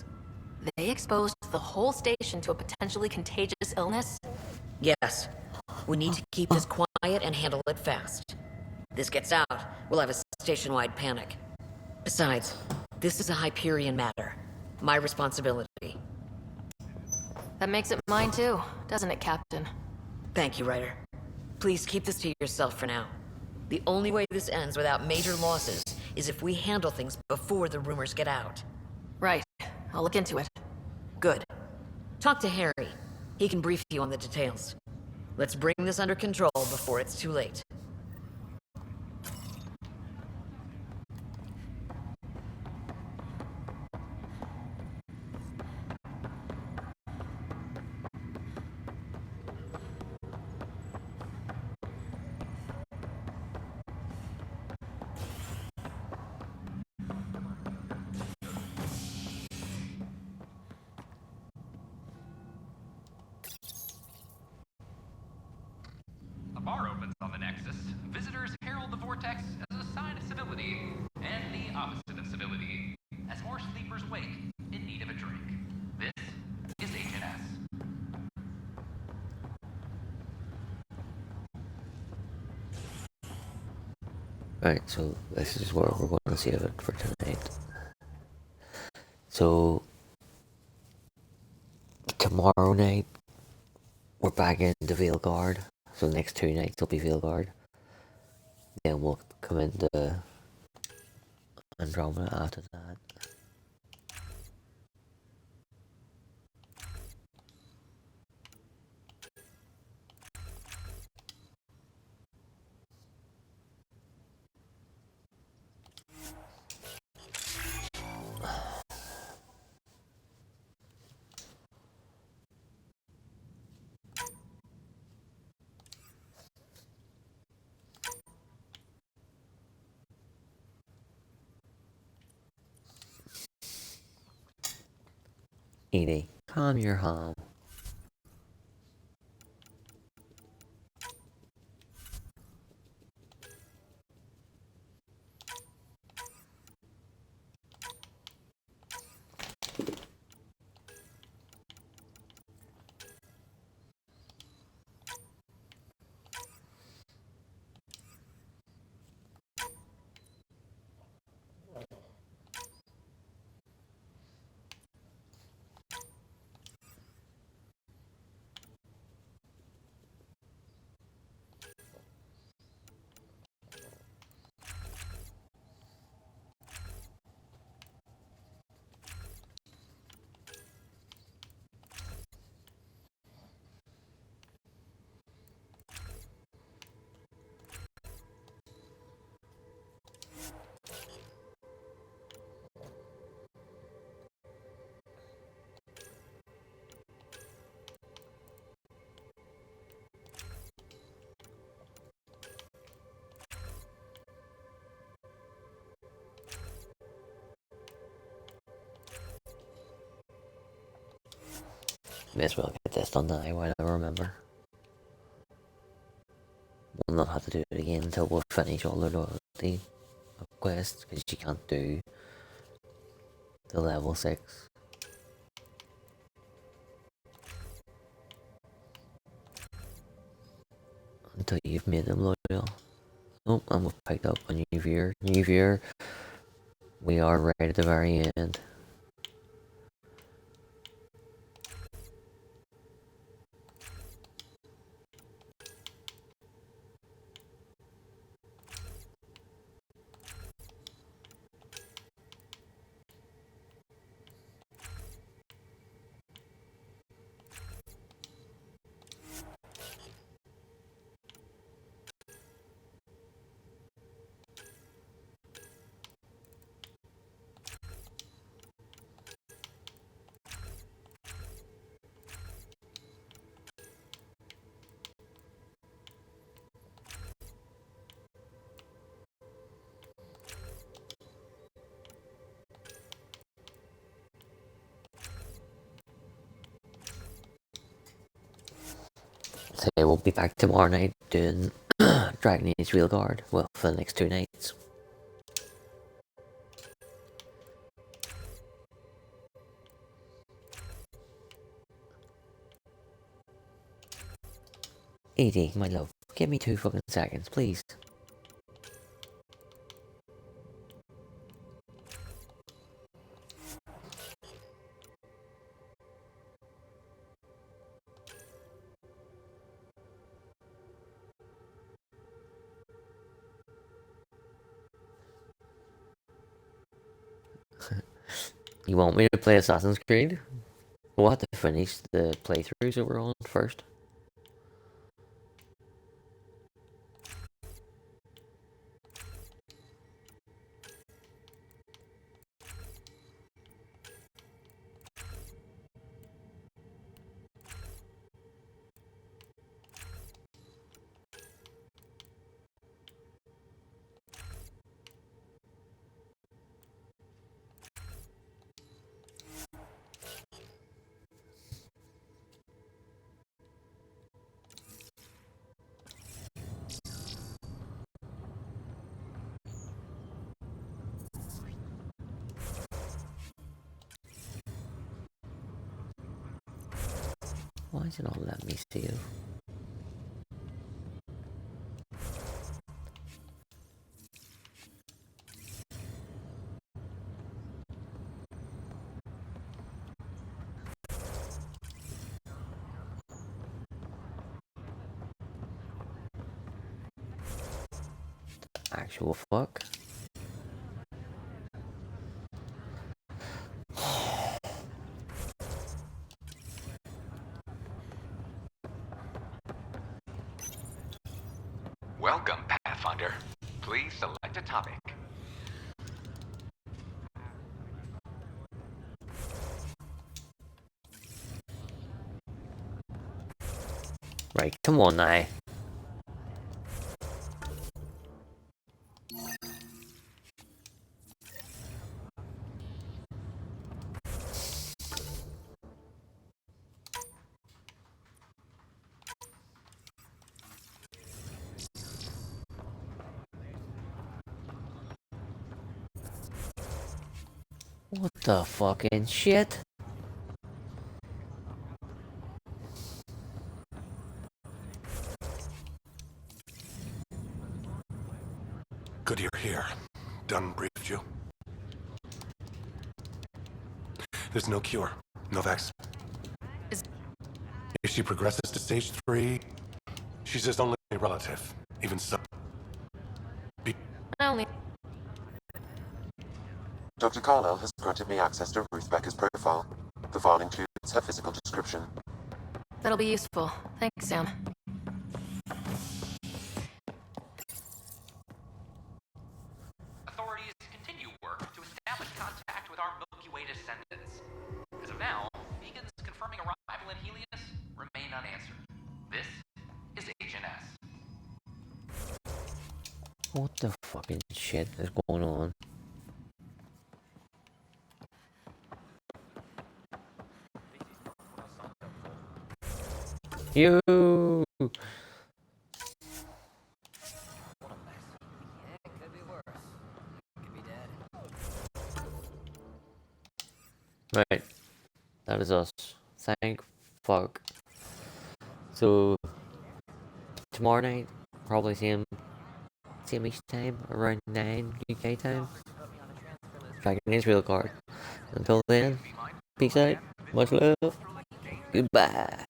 They exposed the whole station to a potentially contagious illness? Yes. We need to keep this quiet and handle it fast. This gets out, we'll have a station-wide panic. Besides, this is a Hyperion matter. My responsibility. That makes it mine too, doesn't it, Captain? Thank you, Ryder. Please keep this to yourself for now. The only way this ends without major losses is if we handle things before the rumors get out. Right. I'll look into it. Good. Talk to Harry. He can brief you on the details. Let's bring this under control before it's too late. A bar opens on the Nexus. Visitors herald the vortex as a sign of civility, and the opposite of civility, as more sleepers wake in need of a drink. This is HNS. Right, so this is where we're going to save it for tonight. So, tomorrow night, we're back into Veilguard. So the next 2 nights will be Veilguard. Then we'll come into Andromeda after that. Edie, calm your hum. May as well get this done now while I remember. We'll not have to do it again until we'll finish all the loyalty quests, because you can't do the level 6. Until you've made them loyal. Oh, and we've picked up a new viewer. New viewer. We are right at the very end. So we'll be back tomorrow night doing Dragon Age Real Guard. Well, for the next 2 nights. Edie, my love, give me 2 fucking seconds, please. You want me to play Assassin's Creed? We'll have to finish the playthroughs that we're on first. Why is it not letting me see you? Actual fuck. Welcome, Pathfinder. Please select a topic. Right, come on now. What the fucking shit? Good you're here. Dunn briefed you. There's no cure, no vaccine. If she progresses to stage 3, she's his only relative. Even so. Only. Dr. Carlyle has granted me access to Ruth Becker's profile. The file includes her physical description. That'll be useful. Thanks, Sam. Authorities continue work to establish contact with our Milky Way descendants. As of now, beacons confirming arrival in Helios remain unanswered. This is HNS. What the fucking shit is going on? You. Right, that is us. Thank fuck. So tomorrow night, probably same-ish time, around 9 UK time. Dragon is real card. Until then, peace out, much love, goodbye.